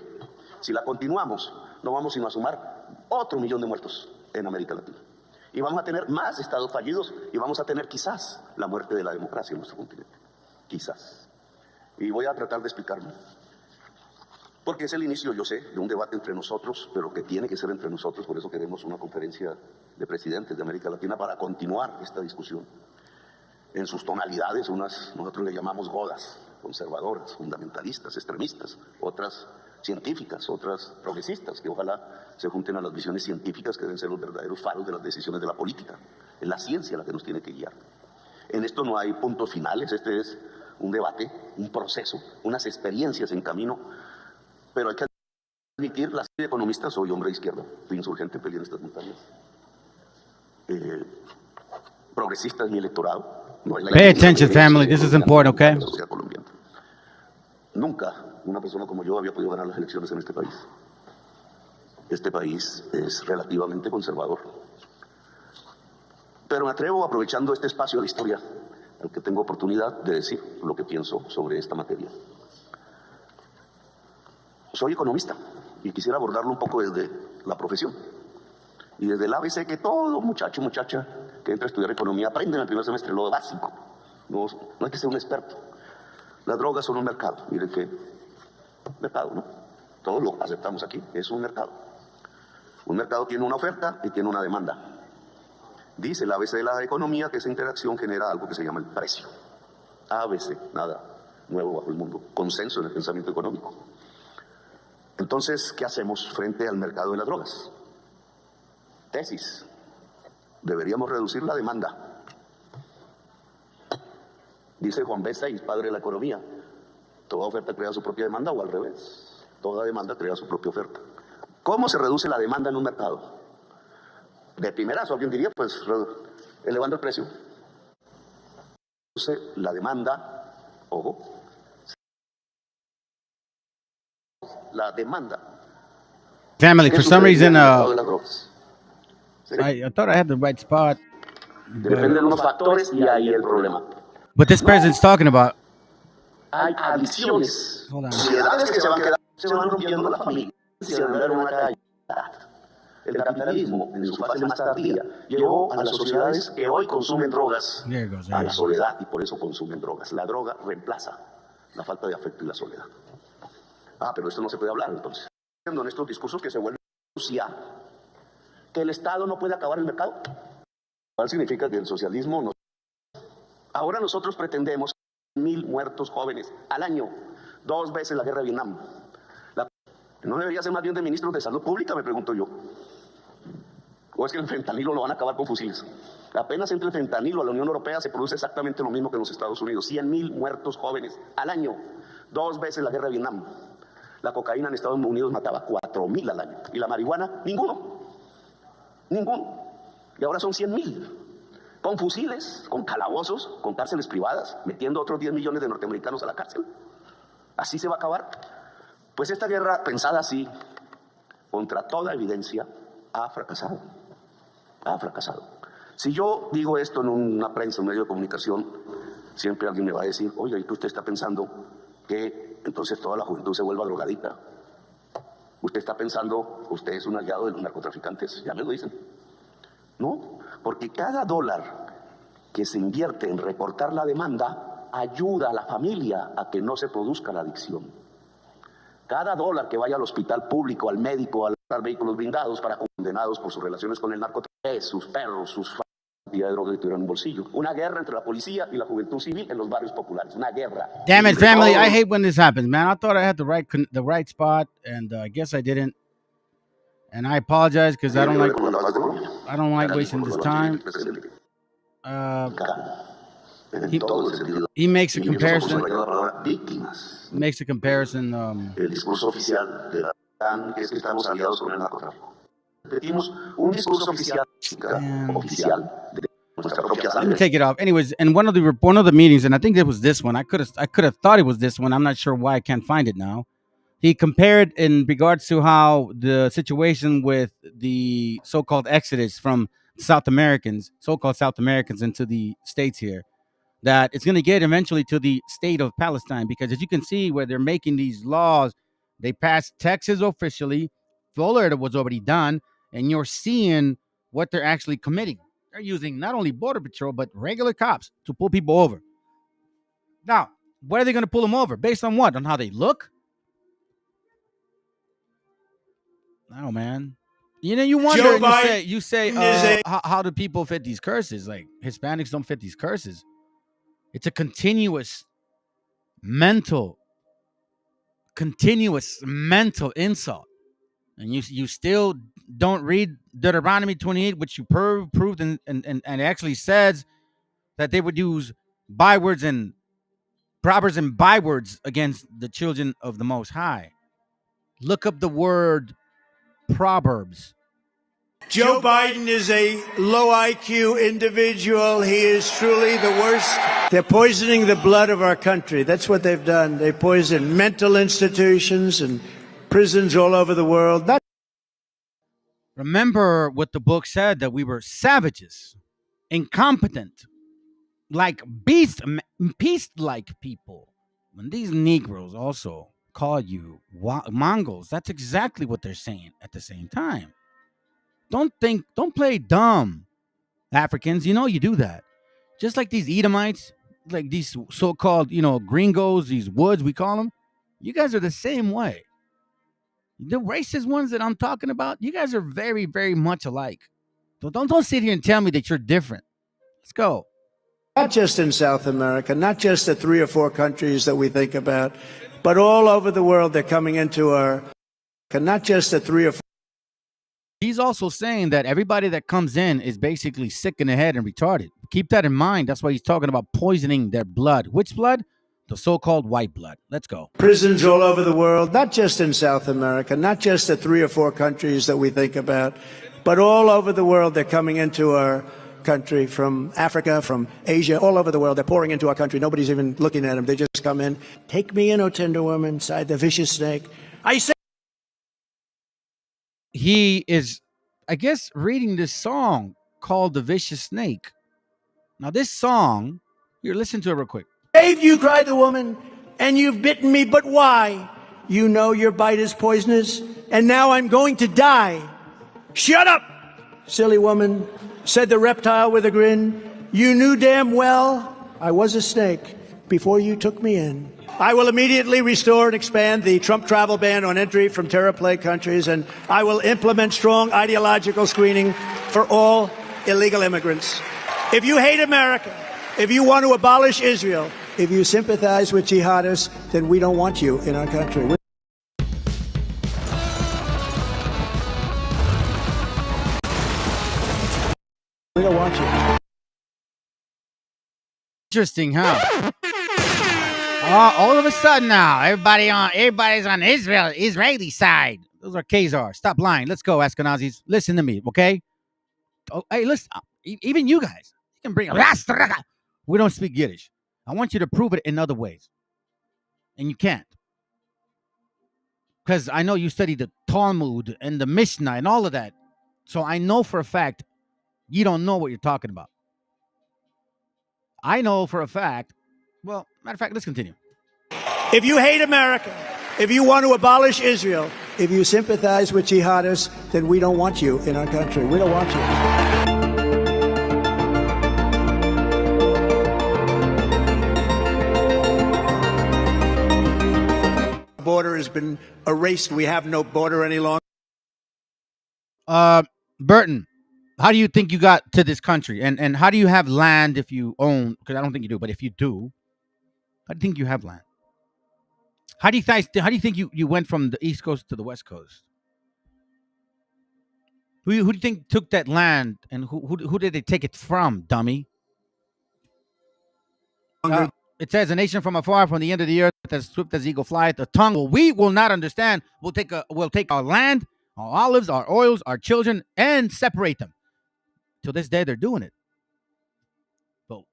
S14: Si la continuamos, no vamos sino a sumar otro 1 millón de muertos en América Latina. Y vamos a tener más estados fallidos y vamos a tener quizás la muerte de la democracia en nuestro continente. Quizás. Y voy a tratar de explicarme. Porque es el inicio, yo sé, de un debate entre nosotros, pero que tiene que ser entre nosotros, por eso queremos una conferencia de presidentes de América Latina para continuar esta discusión. En sus tonalidades, unas nosotros le llamamos godas, conservadoras, fundamentalistas, extremistas, otras científicas, otras progresistas, que ojalá se junten a las visiones científicas que deben ser los verdaderos faros de las decisiones de la política. Es la ciencia la que nos tiene que guiar. En esto no hay puntos finales, este es un debate, un proceso, unas experiencias en camino. Pero hay que admitir, la serie de economistas, soy hombre de izquierda, fui insurgente, peleé en estas montañas. Progresista es mi electorado. No es
S4: Pay attention, family. This is important, okay?
S14: Nunca una persona como yo había podido ganar las elecciones en este país. Este país es relativamente conservador. Pero me atrevo, aprovechando este espacio de la historia, al que tengo oportunidad de decir lo que pienso sobre esta materia. Soy economista y quisiera abordarlo un poco desde la profesión. Y desde el ABC que todo muchacho, muchacha que entra a estudiar economía aprende en el primer semestre lo básico. No hay que ser un experto. Las drogas son un mercado. Miren qué mercado, ¿no? Todos lo aceptamos aquí. Es un mercado. Un mercado tiene una oferta y tiene una demanda. Dice el ABC de la economía que esa interacción genera algo que se llama el precio. ABC, nada nuevo bajo el mundo. Consenso en el pensamiento económico. Entonces, ¿qué hacemos frente al mercado de las drogas? Tesis. Deberíamos reducir la demanda. Dice Juan B. 6, padre de la economía. Toda oferta crea su propia demanda o al revés. Toda demanda crea su propia oferta. ¿Cómo se reduce la demanda en un mercado? De primerazo, alguien diría, pues, elevando el precio. Reduce la demanda, ojo, la demanda.
S4: Family, for some reason,
S14: I
S4: thought I had the right spot.
S14: Dependen de unos factores y ahí el problema.
S4: But this person's talking about.
S14: Hay adicciones,
S4: Hold on.
S14: sociedades que se van quedando, se van rompiendo la familia. El capitalismo, en su fase más tardía, llevó a las sociedades que hoy consumen drogas a la soledad y por eso consumen drogas. La droga reemplaza la falta de afecto y la soledad. Pero esto no se puede hablar entonces. En estos discursos que se vuelven que el Estado no puede acabar el mercado. ¿Cuál significa que el socialismo no? Ahora nosotros pretendemos 1,000 muertos jóvenes al año, 2 veces la guerra de Vietnam. ¿No debería ser más bien de ministros de salud pública, me pregunto yo? ¿O es que el fentanilo lo van a acabar con fusiles? Apenas entre el fentanilo a la Unión Europea se produce exactamente lo mismo que en los Estados Unidos. 100,000 muertos jóvenes al año, 2 veces la guerra de Vietnam. La cocaína en Estados Unidos mataba 4,000 al año. Y la marihuana, ninguno. Ninguno. Y ahora son 100,000. Con fusiles, con calabozos, con cárceles privadas, metiendo otros 10 millones de norteamericanos a la cárcel. ¿Así se va a acabar? Pues esta guerra, pensada así, contra toda evidencia, ha fracasado. Ha fracasado. Si yo digo esto en una prensa, un medio de comunicación, siempre alguien me va a decir, oye, ¿y qué usted está pensando? Que entonces toda la juventud se vuelva drogadicta. Usted está pensando, usted es un aliado de los narcotraficantes, ya me lo dicen. No, porque cada dólar que se invierte en recortar la demanda ayuda a la familia a que no se produzca la adicción. Cada dólar que vaya al hospital público, al médico, a los vehículos blindados para condenados por sus relaciones con el narcotráfico, sus perros, sus cantidad de droga que tuvieron en un bolsillo. Una guerra entre la policía y la juventud civil en los barrios populares. Una guerra.
S4: Damn it, family! I hate when this happens, man. I thought I had the right spot, and I guess I didn't. And I apologize because I don't like wasting this time. He makes a comparison. Makes a comparison.
S14: El discurso oficial de la OTAN es que estamos aliados con el narcotráfico. Repetimos, un discurso oficial de nuestra propia
S4: Let me take it off. Anyways, and one of the meetings, and I think it was this one. I could have thought it was this one. I'm not sure why I can't find it now. He compared in regards to how the situation with the so-called exodus from so-called South Americans into the states here, that it's going to get eventually to the state of Palestine, because as you can see where they're making these laws, they passed Texas officially, Florida was already done, and you're seeing what they're actually committing. They're using not only Border Patrol, but regular cops to pull people over. Now, what are they going to pull them over? Based on what? On how they look? No, man. You know, you wonder, you say how do people fit these curses? Like, Hispanics don't fit these curses. It's a continuous mental insult. And you still don't read Deuteronomy 28, which you proved and actually says that they would use bywords and proverbs and bywords against the children of the Most High. Look up the word Proverbs.
S15: Joe Biden is a low IQ individual. He is truly the worst. They're poisoning the blood of our country. That's what they've done. They poison mental institutions and prisons all over the world.
S4: Remember what the book said, that we were savages, incompetent, like beast-like people. And these Negroes also call you Mongols. That's exactly what they're saying at the same time. Don't play dumb, Africans. You know you do that. Just like these Edomites, like these so-called, gringos, these woods, we call them. You guys are the same way. The racist ones that I'm talking about, you guys are very, very much alike. So don't sit here and tell me that you're different. Let's go.
S15: Not just in South America, not just the 3 or 4 countries that we think about, but all over the world they're coming into our, not just the 3 or 4.
S4: He's also saying that everybody that comes in is basically sick in the head and retarded. Keep that in mind. That's why he's talking about poisoning their blood. Which blood? The so-called white blood. Let's go.
S15: Prisons all over the world, not just in South America, not just the 3 or 4 countries that we think about, but all over the world they're coming into our country, from Africa, from Asia, all over the world. They're pouring into our country. Nobody's even looking at them. They just come in. Take me in, O tender woman, sighed the vicious snake. I say.
S4: He is, I guess, reading this song called The Vicious Snake. Now, this song, here, listen to it real quick.
S15: Save you, cried the woman, and you've bitten me, but why? You know your bite is poisonous, and now I'm going to die. Shut up, silly woman, said the reptile with a grin. You knew damn well I was a snake before you took me in. I will immediately restore and expand the Trump travel ban on entry from terror-plagued countries, and I will implement strong ideological screening for all illegal immigrants. If you hate America, if you want to abolish Israel, if you sympathize with jihadists, then we don't want you in our country. We don't want you.
S4: Interesting, huh? All of a sudden now, everybody's on Israeli side. Those are Khazars. Stop lying. Let's go, Ashkenazis. Listen to me, okay? Oh, hey, listen. Even you guys, you can bring. We don't speak Yiddish. I want you to prove it in other ways, and you can't, because I know you studied the Talmud and the Mishnah and all of that. So I know for a fact you don't know what you're talking about. I know for a fact. Well, matter of fact, let's continue.
S15: If you hate America, if you want to abolish Israel, if you sympathize with jihadists, then we don't want you in our country. We don't want you. The border has been erased. We have no border any longer.
S4: Burton, how do you think you got to this country? And how do you have land if you own? Because I don't think you do, but if you do, how do you think you have land? How do you think you went from the East Coast to the West Coast? Who do you think took that land, and who did they take it from, dummy? It says, a nation from afar, from the end of the earth, as swift as eagle flieth, a tongue we will not understand. We'll take our land, our olives, our oils, our children, and separate them. To this day, they're doing it.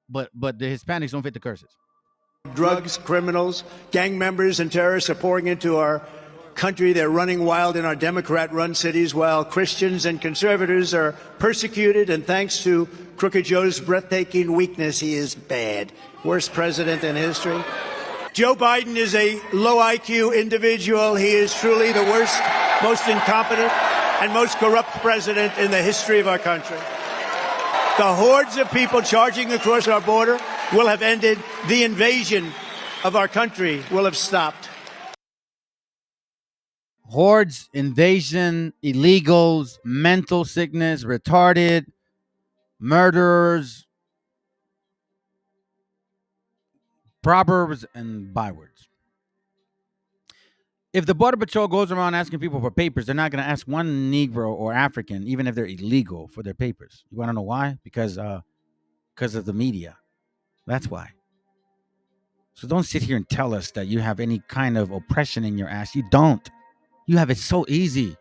S4: But the Hispanics don't fit the curses.
S15: Drugs, criminals, gang members, and terrorists are pouring into our country. They're running wild in our Democrat-run cities, while Christians and conservatives are persecuted. And thanks to Crooked Joe's breathtaking weakness, he is bad. Worst president in history. Joe Biden is a low IQ individual. He is truly the worst, most incompetent, and most corrupt president in the history of our country. The hordes of people charging across our border will have ended. The invasion of our country will have stopped.
S4: Hordes, invasion, illegals, mental sickness, retarded, murderers, proverbs, and bywords. If the Border Patrol goes around asking people for papers, they're not going to ask one Negro or African, even if they're illegal, for their papers. You want to know why? Because of the media. That's why. So don't sit here and tell us that you have any kind of oppression in your ass. You don't. You have it so easy.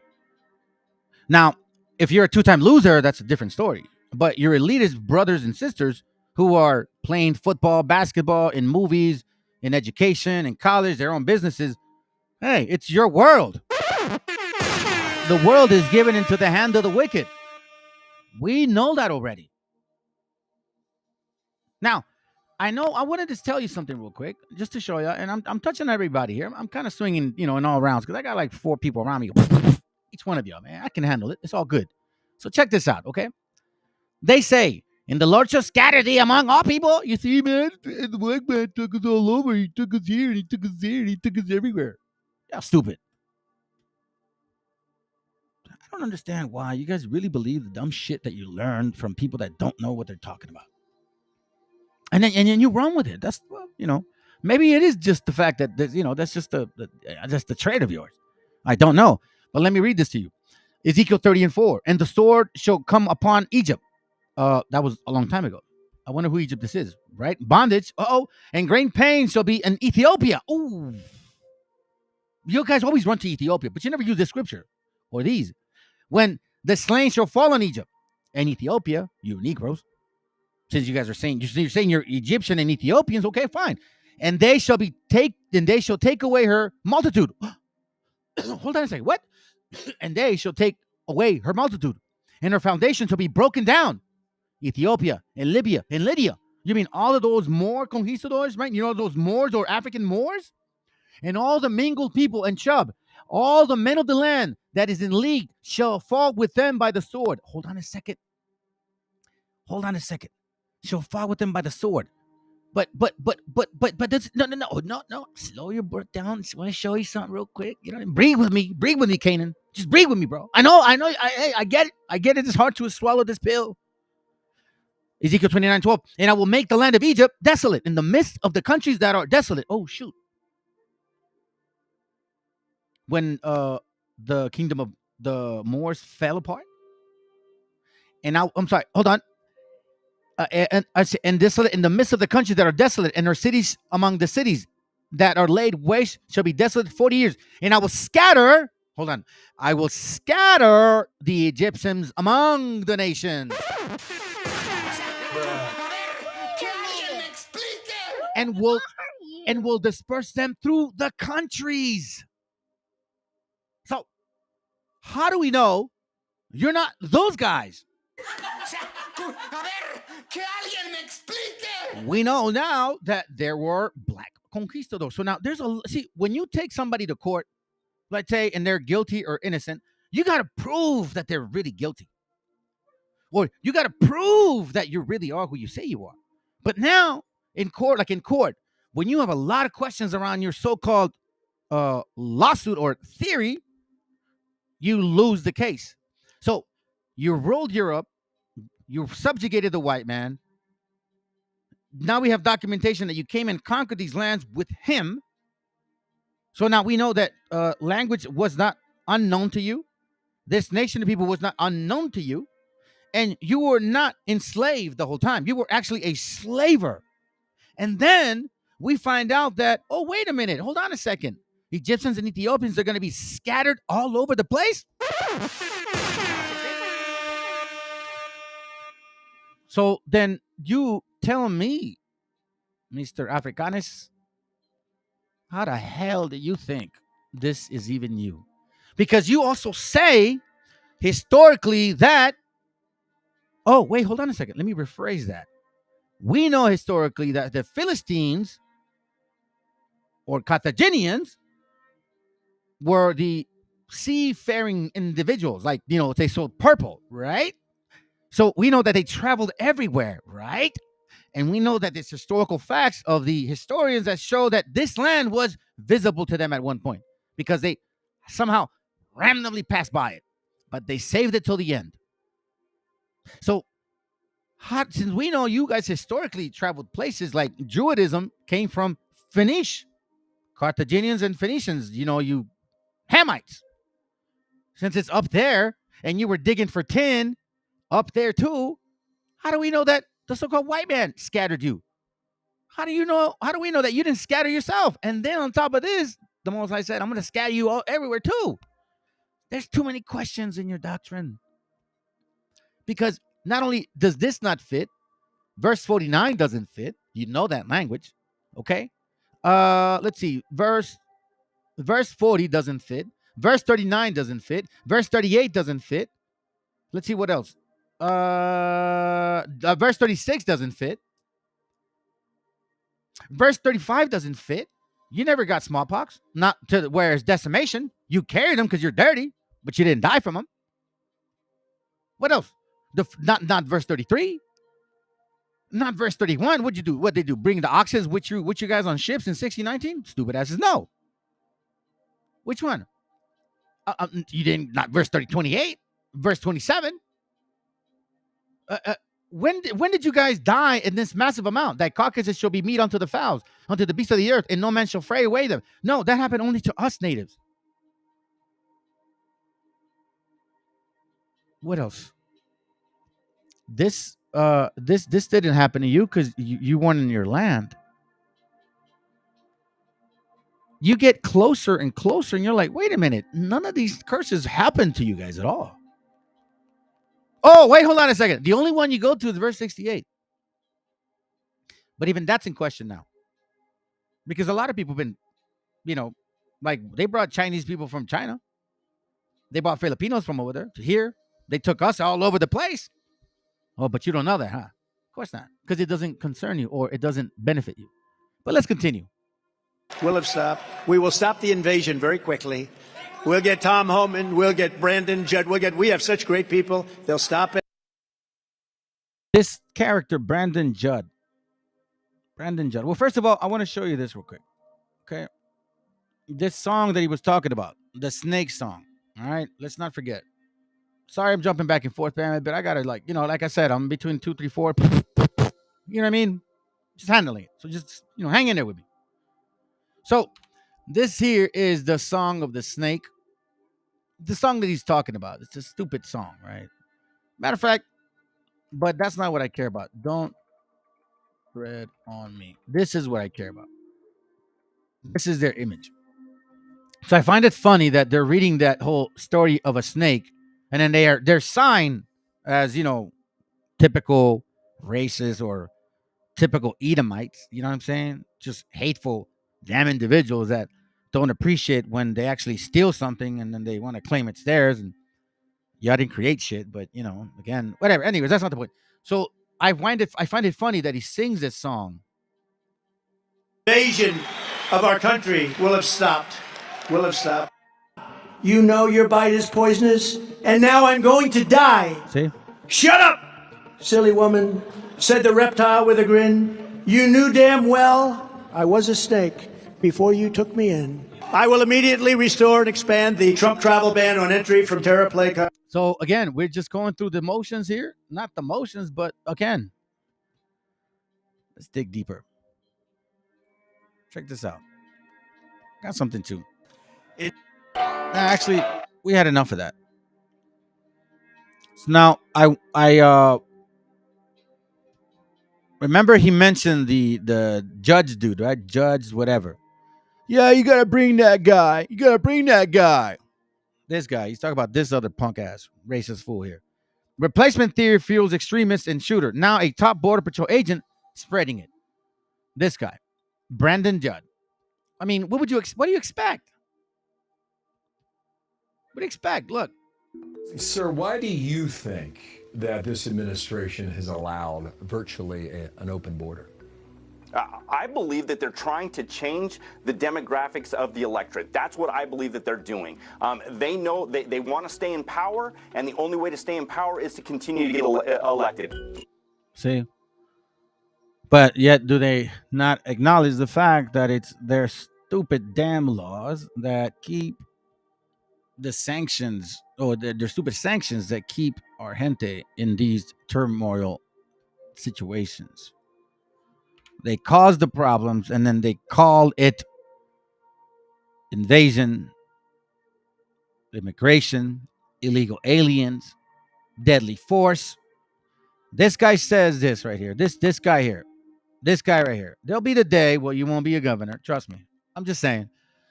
S4: Now, if you're a two-time loser, that's a different story. But your elitist brothers and sisters who are playing football, basketball, in movies, in education, in college, their own businesses, hey, it's your world. The world is given into the hand of the wicked. We know that already. Now, I know. I wanted to tell you something real quick, just to show you. And I'm touching everybody here. I'm kind of swinging, in all rounds because I got like 4 people around me. Each one of y'all, man. I can handle it. It's all good. So check this out, okay? They say, and the Lord shall scatter thee among all people. You see, man, the white man took us all over. He took us here, and he took us there, and he took us everywhere. Yeah, stupid. I don't understand why you guys really believe the dumb shit that you learned from people that don't know what they're talking about. And then you run with it. That's, maybe it is just the fact that, that's just the trait of yours. I don't know. But let me read this to you. Ezekiel 30:4. And the sword shall come upon Egypt. That was a long time ago. I wonder who Egypt this is, right? Bondage. And great pain shall be in Ethiopia. Ooh. You guys always run to Ethiopia, but you never use this scripture or these. When the slain shall fall on Egypt and Ethiopia, you Negroes. Since you guys are saying you're Egyptian and Ethiopians, okay, fine. And they shall take away her multitude. Hold on a second. What? And they shall take away her multitude, and her foundation shall be broken down. Ethiopia and Libya and Lydia. You mean all of those Moor conquistadors, right? You know those Moors or African Moors? And all the mingled people and Chub, all the men of the land that is in league shall fall with them by the sword. Hold on a second. Shall fall with them by the sword. But this, no. Slow your birth down. I want to show you something real quick. Breathe with me, Canaan. Just breathe with me, bro. I know. I get it. It's hard to swallow this pill. Ezekiel 29:12. And I will make the land of Egypt desolate in the midst of the countries that are desolate. Oh, shoot. When the kingdom of the Moors fell apart. And now, I'm sorry, hold on. And desolate in the midst of the countries that are desolate, and her cities among the cities that are laid waste shall be desolate 40 years. And I will scatter the Egyptians among the nations. And will disperse them through the countries. So, how do we know you're not those guys? We know now that there were black conquistadors. So now when you take somebody to court, let's say, and they're guilty or innocent, you got to prove that they're really guilty. Or you got to prove that you really are who you say you are. But now in court, when you have a lot of questions around your so-called lawsuit or theory, you lose the case. So you ruled Europe, you subjugated the white man. Now we have documentation that you came and conquered these lands with him. So now we know that language was not unknown to you. This nation of people was not unknown to you. And you were not enslaved the whole time. You were actually a slaver. And then we find out that, oh, wait a minute. Hold on a second. Egyptians and Ethiopians are going to be scattered all over the place. So then you tell me, Mr. Africanus, how the hell do you think this is even you? Because you also say historically that, oh, wait, hold on a second. Let me rephrase that. We know historically that the Philistines or Carthaginians were the seafaring individuals, like, they sold purple, right? So we know that they traveled everywhere, right? And we know that there's historical facts of the historians that show that this land was visible to them at one point because they somehow randomly passed by it, but they saved it till the end. So since we know you guys historically traveled places, like Druidism came from Phoenicia, Carthaginians and Phoenicians, you Hamites. Since it's up there and you were digging for tin up there too, how do we know that the so-called white man scattered you? How do we know that you didn't scatter yourself? And then on top of this, the Most High said, I'm going to scatter you all everywhere too. There's too many questions in your doctrine. Because not only does this not fit, verse 49 doesn't fit. You know that language. Okay? Let's see. Verse 40 doesn't fit. Verse 39 doesn't fit. Verse 38 doesn't fit. Let's see what else. Verse 36 doesn't fit. Verse 35 doesn't fit. You never got smallpox, not to where it's decimation. You carried them because you're dirty, but you didn't die from them. What else? Not verse 33. Not verse 31. What'd you do? What they do? Bring the oxes with you guys on ships in 1619? Stupid asses. No. Which one? You didn't. Not verse 28. Verse 27. When did you guys die in this massive amount? That carcasses shall be meat unto the fowls, unto the beasts of the earth, and no man shall fray away them. No, that happened only to us natives. What else? This didn't happen to you because you weren't in your land. You get closer and closer, and you're like, wait a minute, none of these curses happened to you guys at all. Oh, wait, hold on a second. The only one you go to is verse 68. But even that's in question now. Because a lot of people have been, like they brought Chinese people from China. They brought Filipinos from over there to here. They took us all over the place. Oh, but you don't know that, huh? Of course not. Because it doesn't concern you or it doesn't benefit you. But let's continue.
S15: We'll have stopped. We will stop the invasion very quickly. We'll get Tom Homan. We'll get Brandon Judd. We have such great people. They'll stop it.
S4: This character, Brandon Judd. Well, first of all, I want to show you this real quick. Okay. This song that he was talking about, the snake song. All right. Let's not forget. Sorry, I'm jumping back and forth, man, but I got to like I said, I'm between 2, 3, 4. You know what I mean? Just handling it. So just, hang in there with me. So this here is the song of the snake. The song that he's talking about. It's a stupid song, right? Matter of fact, but that's not what I care about. Don't tread on me. This is what I care about. This is their image. So I find it funny that they're reading that whole story of a snake, and then they're signed as typical racists or typical Edomites. You know what I'm saying? Just hateful, damn individuals that don't appreciate when they actually steal something and then they want to claim it's theirs. And y'all didn't create shit, but again, whatever. Anyways, that's not the point. So I find it funny that he sings this song.
S15: Invasion of our country will have stopped. You know your bite is poisonous, and now I'm going to die.
S4: See?
S15: Shut up, silly woman, said the reptile with a grin. You knew damn well I was a snake before you took me in. I will immediately restore and expand the Trump travel ban on entry from Terra Play.
S4: So again, we're just going through the motions here. Not the motions, but again, let's dig deeper. Check this out. Got something too. Actually, we had enough of that. So now I remember he mentioned the judge dude, right? Judge whatever. Yeah, you gotta bring that guy. This guy. He's talking about this other punk ass racist fool here. Replacement theory fuels extremists and shooter. Now a top border patrol agent spreading it. This guy, Brandon Judd. I mean, what do you expect? What do you expect? Look.
S16: Sir, why do you think that this administration has allowed virtually an open border?
S17: I believe that they're trying to change the demographics of the electorate. That's what I believe that they're doing. They know they want to stay in power, and the only way to stay in power is to continue to get elected.
S4: See? But yet, do they not acknowledge the fact that it's their stupid damn laws that keep the sanctions, or their stupid sanctions that keep our gente in these turmoil situations? They cause the problems, and then they call it invasion, immigration, illegal aliens, deadly force. This guy says this right here. This guy right here. There'll be the day where you won't be a governor. Trust me. I'm just saying.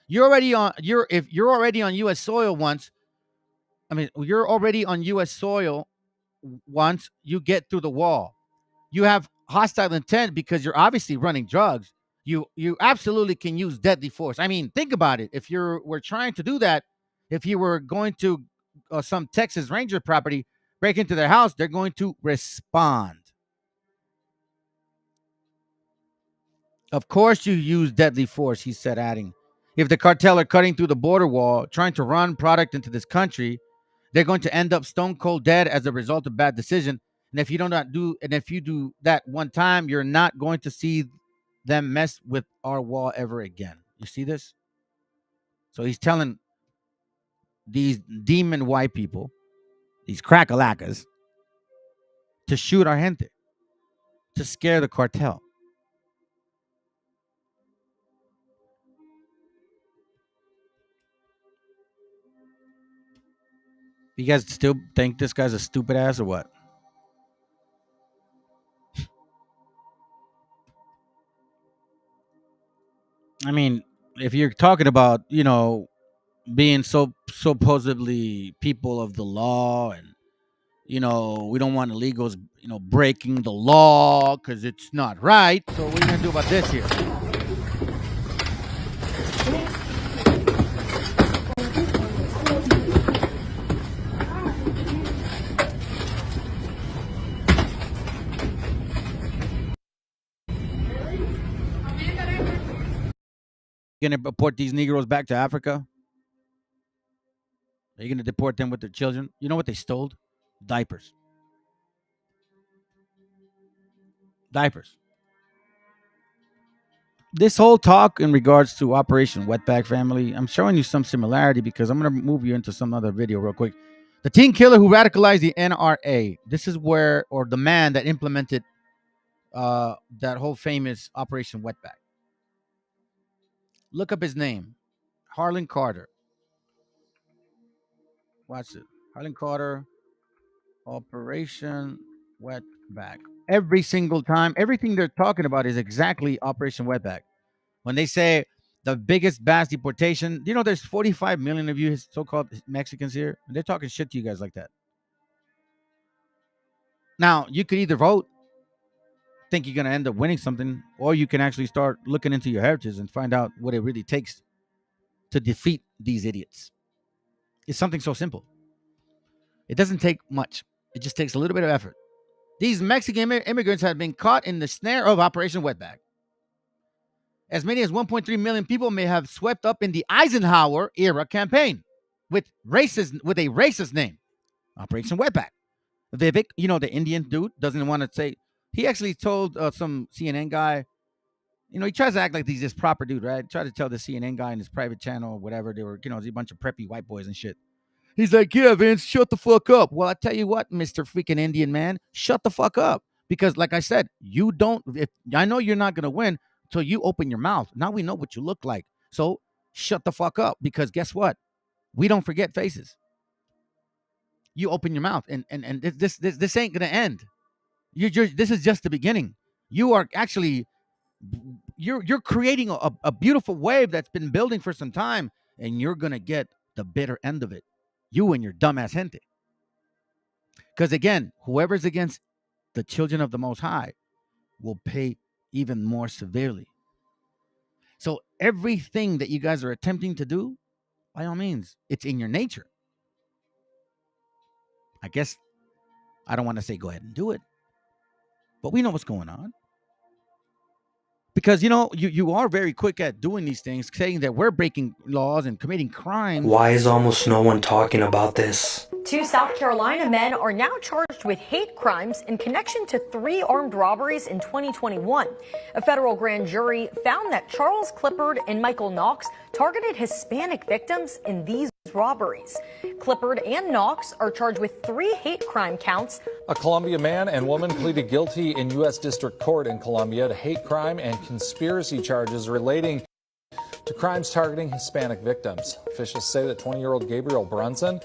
S4: If you're already on U.S. soil once. You're already on U.S. soil once you get through the wall. You have hostile intent because you're obviously running drugs. You absolutely can use deadly force. I mean, think about it. If we're trying to do that, if you were going to some Texas Ranger property, break into their house, they're going to respond. Of course you use deadly force, he said, adding, if the cartel are cutting through the border wall, trying to run product into this country, they're going to end up stone cold dead as a result of bad decision. And if you do that one time, you're not going to see them mess with our wall ever again. You see this? So he's telling these demon white people, these crack-a-lackas, to shoot our gente, to scare the cartel. You guys still think this guy's a stupid ass or what? I mean, if you're talking about, being so supposedly people of the law, and we don't want illegals, breaking the law because it's not right. So what are you gonna do about this here? Gonna deport these Negroes back to Africa? Are you gonna deport them with their children? You know what they stole? Diapers. This whole talk in regards to Operation Wetback, family, I'm showing you some similarity because I'm going to move you into some other video real quick. The teen killer who radicalized the NRA. This is where, or the man that implemented that whole famous Operation Wetback. Look up his name. Harlan Carter. Watch it. Harlan Carter, Operation Wetback. Every single time, everything they're talking about is exactly Operation Wetback. When they say the biggest mass deportation, there's 45 million of you so-called Mexicans here, and they're talking shit to you guys like that. Now, you could either vote, think you're going to end up winning something, or you can actually start looking into your heritage and find out what it really takes to defeat these idiots. It's something so simple. It doesn't take much. It just takes a little bit of effort. These Mexican immigrants have been caught in the snare of Operation Wetback. As many as 1.3 million people may have swept up in the Eisenhower era campaign with a racist name, Operation Wetback. Vivek, the Indian dude, doesn't want to say. He actually told some CNN guy, he tries to act like he's this proper dude, right? Tried to tell the CNN guy in his private channel or whatever, they were, a bunch of preppy white boys and shit. He's like, yeah, Vince, shut the fuck up. Well, I tell you what, Mr. freaking Indian man, shut the fuck up. Because like I said, I know you're not going to win till you open your mouth. Now we know what you look like. So shut the fuck up, because guess what? We don't forget faces. You open your mouth, and this ain't going to end. This is just the beginning. You are actually, you're creating a beautiful wave that's been building for some time, and you're going to get the bitter end of it. You and your dumbass gente. Because again, whoever's against the children of the Most High will pay even more severely. So everything that you guys are attempting to do, by all means, it's in your nature. I guess I don't want to say go ahead and do it, but we know what's going on. Because, you are very quick at doing these things, saying that we're breaking laws and committing crimes.
S18: Why is almost no one talking about this?
S19: 2 South Carolina men are now charged with hate crimes in connection to 3 armed robberies in 2021. A federal grand jury found that Charles Clippard and Michael Knox targeted Hispanic victims in these robberies. Clippard and Knox are charged with 3 hate crime counts.
S20: A Columbia man and woman pleaded guilty in U.S. District Court in Columbia to hate crime and conspiracy charges relating to crimes targeting Hispanic victims. Officials say that 20-year-old Gabriel Brunson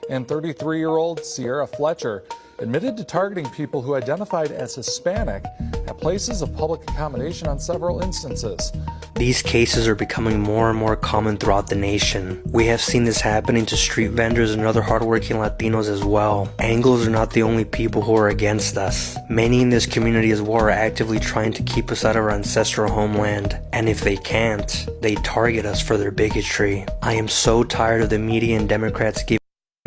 S20: and 33-year-old Sierra Fletcher admitted to targeting people who identified as Hispanic at places of public accommodation on several instances.
S18: These cases are becoming more and more common throughout the nation. We have seen this happening to street vendors and other hardworking Latinos as well. Anglos are not the only people who are against us. Many in this community as well are actively trying to keep us out of our ancestral homeland. And if they can't, they target us for their bigotry. I am so tired of the media and Democrats giving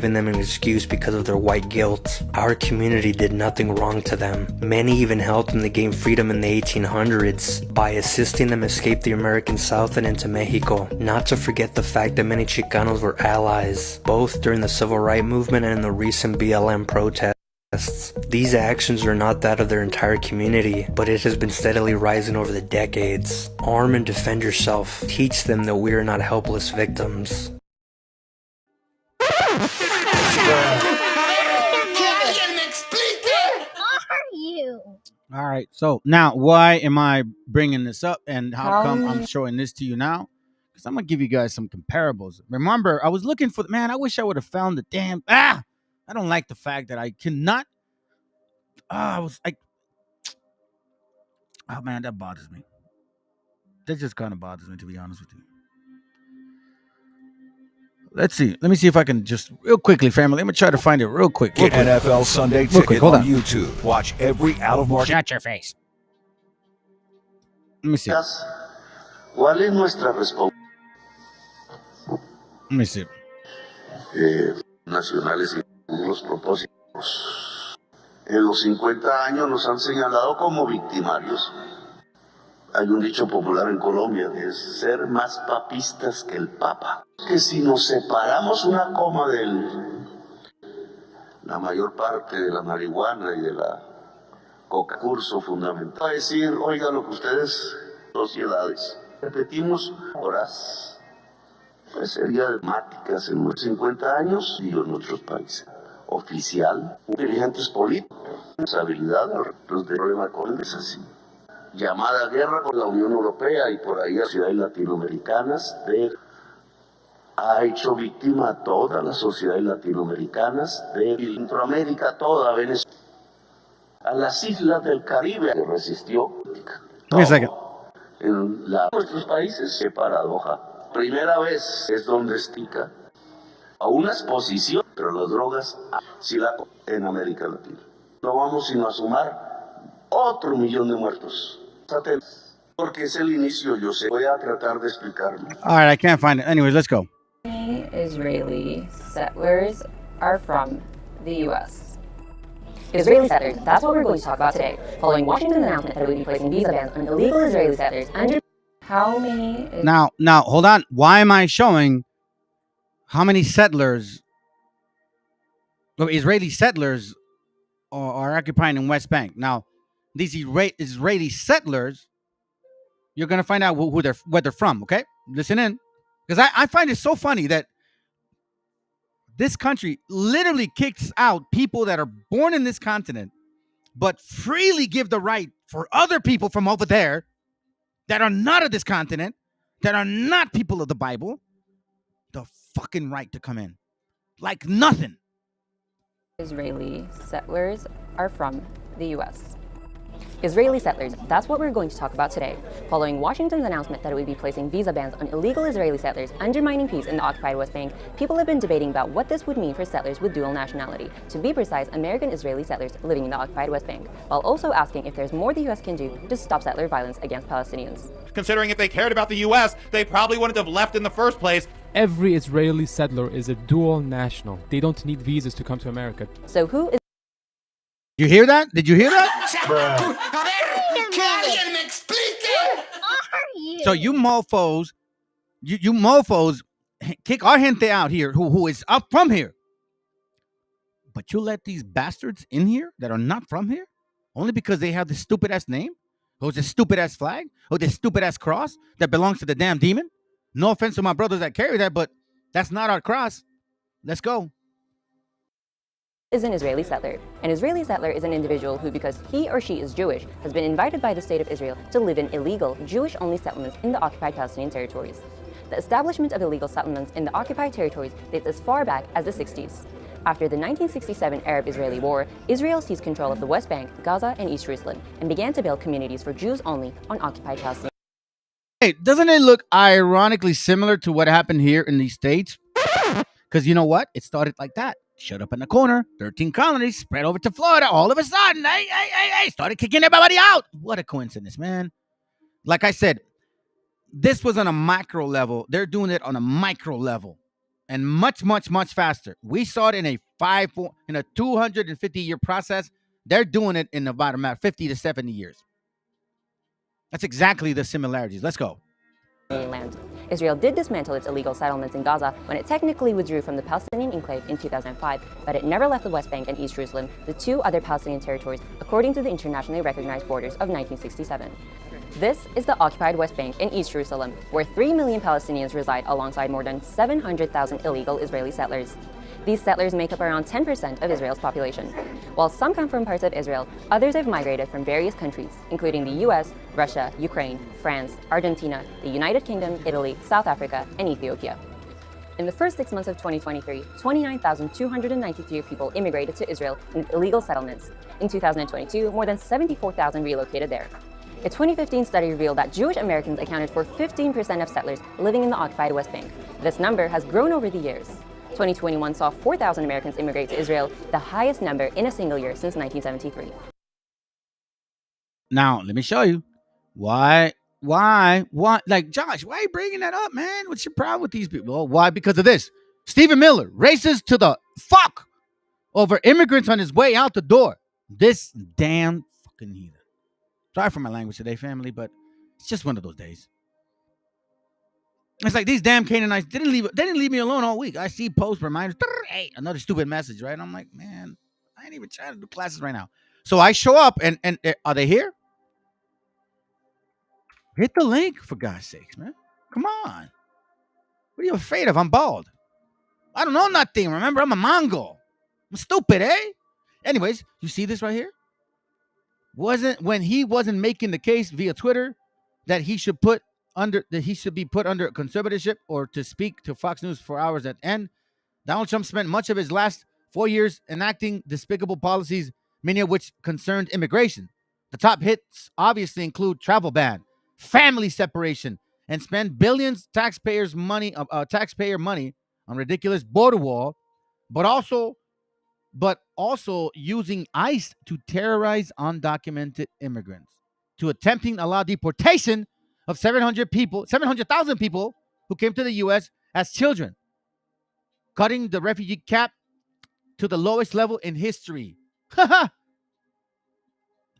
S18: giving them an excuse because of their white guilt. Our community did nothing wrong to them. Many even helped them to gain freedom in the 1800s by assisting them escape the American South and into Mexico. Not to forget the fact that many Chicanos were allies, both during the Civil Rights Movement and in the recent BLM protests. These actions are not that of their entire community, but it has been steadily rising over the decades. Arm and defend yourself. Teach them that we are not helpless victims.
S4: All right. So now, why am I bringing this up, and how come I'm showing this to you now? Because I'm gonna give you guys some comparables. Remember, I was looking for I wish I would have found the damn. I don't like the fact that I cannot. I was like, oh man, that bothers me. That just kind of bothers me, to be honest with you. Let's see. Let me see if I can just real quickly, family. Let me try to find it real quick.
S21: Get NFL Sunday Ticket on YouTube. Watch every out-of-market.
S4: Shut your face. Let me see.
S14: ¿Cuál es nuestra respuesta?
S4: Let me see.
S14: Nacionales y los propósitos. En los 50 años nos han señalado como victimarios. Hay un dicho popular en Colombia que es ser más papistas que el Papa. Que si nos separamos una coma de la mayor parte de la marihuana y de la coca, curso fundamental, a decir, oiga, lo que ustedes, sociedades, repetimos horas, pues sería dramáticas en los 50 años y en nuestros países. Oficial, dirigentes políticos, responsabilidad, los de problema con es así. Llamada guerra con la Unión Europea y por ahí a ciudades latinoamericanas, ha hecho víctima a todas las sociedades latinoamericanas, de Centroamérica, toda Venezuela, a las islas del Caribe que resistió. En nuestros países, qué paradoja. Primera vez es donde estica a una exposición, pero las drogas en América Latina. No vamos sino a sumar otro 1,000,000 de muertos. Porque es el inicio, yo sé. Voy a tratar de explicarlo.
S4: All right, I can't find it. Anyways, let's go.
S22: Israeli settlers are from the U.S. Israeli settlers, that's what we're going to talk about today. Following Washington's announcement that it would be placing visa bans on illegal Israeli settlers, how many...
S4: Now, hold on. Why am I showing how many settlers, Israeli settlers, are occupying in West Bank? Now, these Israeli settlers, you're going to find out where they're from, okay? Listen in. Because I find it so funny that this country literally kicks out people that are born in this continent, but freely give the right for other people from over there that are not of this continent, that are not people of the Bible, the fucking right to come in. Like nothing.
S22: Israeli settlers are from the U.S. Israeli settlers, that's what we're going to talk about today. Following Washington's announcement that it would be placing visa bans on illegal Israeli settlers undermining peace in the occupied West Bank, people have been debating about what this would mean for settlers with dual nationality. To be precise, American Israeli settlers living in the occupied West Bank, while also asking if there's more the U.S. can do to stop settler violence against Palestinians.
S6: Considering if they cared about the U.S., they probably wouldn't have left in the first place.
S23: Every Israeli settler is a dual national. They don't need visas to come to America.
S22: So who is...
S4: You hear that? Did you hear that? So you mofos, you mofos kick our gente out here who is up from here. But you let these bastards in here that are not from here only because they have this stupid ass name, or this stupid ass flag, or this stupid ass cross that belongs to the damn demon. No offense to my brothers that carry that, but that's not our cross. Let's go.
S22: Is an Israeli settler. An Israeli settler is an individual who, because he or she is Jewish, has been invited by the state of Israel to live in illegal Jewish-only settlements in the occupied Palestinian territories. The establishment of illegal settlements in the occupied territories dates as far back as the 60s. After the 1967 Arab-Israeli War, Israel seized control of the West Bank, Gaza, and East Jerusalem, and began to build communities for Jews only on occupied Palestinian.
S4: Hey, doesn't it look ironically similar to what happened here in these states? Because you know what? It started like that. Shut up in the corner, 13 colonies, spread over to Florida. All of a sudden, started kicking everybody out. What a coincidence, man. Like I said, this was on a macro level. They're doing it on a micro level. and much, much, much faster. We saw it in a 250-year process. They're doing it in about 50 to 70 years. That's exactly the similarities. Let's go.
S22: Land. Israel did dismantle its illegal settlements in Gaza when it technically withdrew from the Palestinian enclave in 2005, but it never left the West Bank and East Jerusalem, the two other Palestinian territories, according to the internationally recognized borders of 1967. This is the occupied West Bank and East Jerusalem, where 3 million Palestinians reside alongside more than 700,000 illegal Israeli settlers. These settlers make up around 10% of Israel's population. While some come from parts of Israel, others have migrated from various countries, including the US, Russia, Ukraine, France, Argentina, the United Kingdom, Italy, South Africa, and Ethiopia. In the first 6 months of 2023, 29,293 people immigrated to Israel in illegal settlements. In 2022, more than 74,000 relocated there. A 2015 study revealed that Jewish Americans accounted for 15% of settlers living in the occupied West Bank. This number has grown over the years. 2021 saw 4,000 Americans immigrate to Israel, the highest number in a single year since 1973.
S4: Now, let me show you why. Like, Josh, why are you bringing that up, man? What's your problem with these people? Well, why? Because of this. Stephen Miller races to the fuck over immigrants on his way out the door. This damn fucking heathen. Sorry for my language today, family, but it's just one of those days. It's like these damn Canaanites didn't leave me alone all week. I see post reminders. Hey, another stupid message, right? I'm like, man, I ain't even trying to do classes right now. So I show up and are they here? Hit the link, for God's sakes, man. Come on. What are you afraid of? I'm bald. I don't know nothing. Remember, I'm a Mongol. I'm stupid, eh? Anyways, you see this right here? When he wasn't making the case via Twitter that he should be put under conservatorship or to speak to Fox News for hours at end, Donald Trump spent much of his last 4 years enacting despicable policies, many of which concerned immigration. The top hits obviously include travel ban, family separation, and spend billions taxpayer money on ridiculous border wall, but also using ICE to terrorize undocumented immigrants, to attempting to allow deportation of 700,000 people who came to the U.S. as children, cutting the refugee cap to the lowest level in history.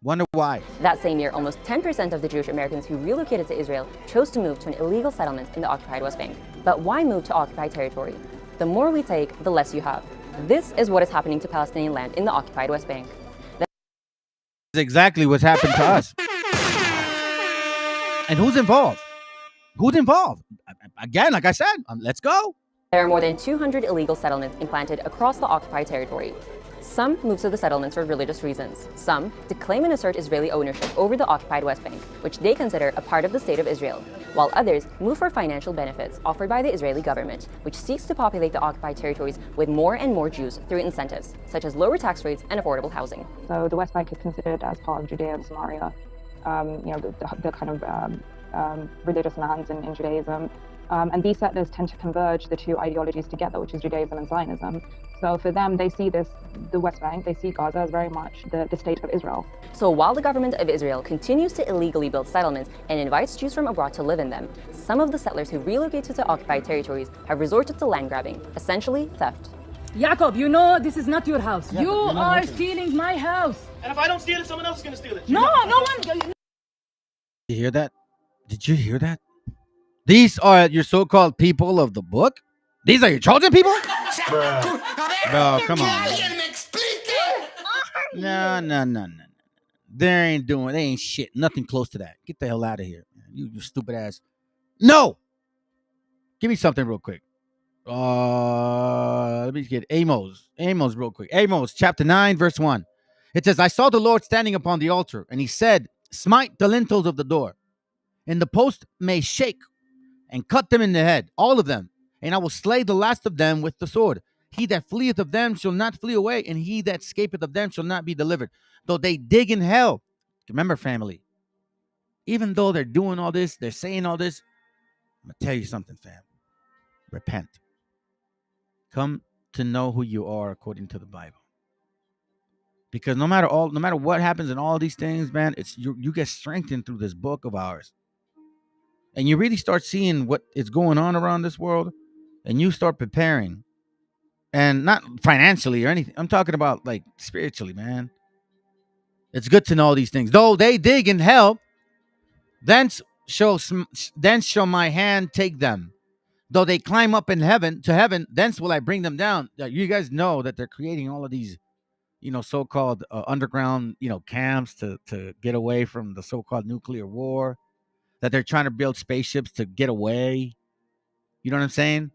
S4: Wonder why.
S22: That same year, almost 10% of the Jewish Americans who relocated to Israel chose to move to an illegal settlement in the occupied West Bank. But why move to occupied territory? The more we take, the less you have. This is what is happening to Palestinian land in the occupied West Bank.
S4: That's exactly what's happened to us. And who's involved? Again, like I said, let's go.
S22: There are more than 200 illegal settlements implanted across the occupied territory. Some move to the settlements for religious reasons. Some to claim and assert Israeli ownership over the occupied West Bank, which they consider a part of the state of Israel, while others move for financial benefits offered by the Israeli government, which seeks to populate the occupied territories with more and more Jews through incentives, such as lower tax rates and affordable housing.
S1: So the West Bank is considered as part of Judea and Samaria, the kind of religious lands in Judaism. And these settlers tend to converge the two ideologies together, which is Judaism and Zionism. So for them, they see the West Bank, they see Gaza as very much the state of Israel.
S22: So while the government of Israel continues to illegally build settlements and invites Jews from abroad to live in them, some of the settlers who relocated to occupied territories have resorted to land grabbing, essentially theft.
S2: Jacob, you know this is not your house. You are stealing my house.
S6: And if I don't steal it, someone else is going to steal it.
S2: No one.
S4: Did you hear that? Did you hear that? These are your so-called people of the book? These are your chosen people? Bro, come on. No. They ain't shit. Nothing close to that. Get the hell out of here. You stupid ass. No! Give me something real quick. Let me get Amos real quick. Amos, chapter 9, verse 1. It says, I saw the Lord standing upon the altar, and he said, smite the lintels of the door, and the post may shake, and cut them in the head, all of them, and I will slay the last of them with the sword. He that fleeth of them shall not flee away, and he that escapeth of them shall not be delivered. Though they dig in hell. Remember, family, even though they're doing all this, they're saying all this, I'm going to tell you something, fam. Repent. Come to know who you are according to the Bible. Because no matter what happens in all these things, man, it's you get strengthened through this book of ours. And you really start seeing what is going on around this world, and you start preparing, and not financially or anything, I'm talking about like spiritually, man. It's good to know these things. Though they dig in hell, thence shall my hand take them. Though they climb up in heaven to heaven, thence will I bring them down. You guys know that they're creating all of these, so-called underground, camps to get away from the so-called nuclear war. That they're trying to build spaceships to get away. You know what I'm saying?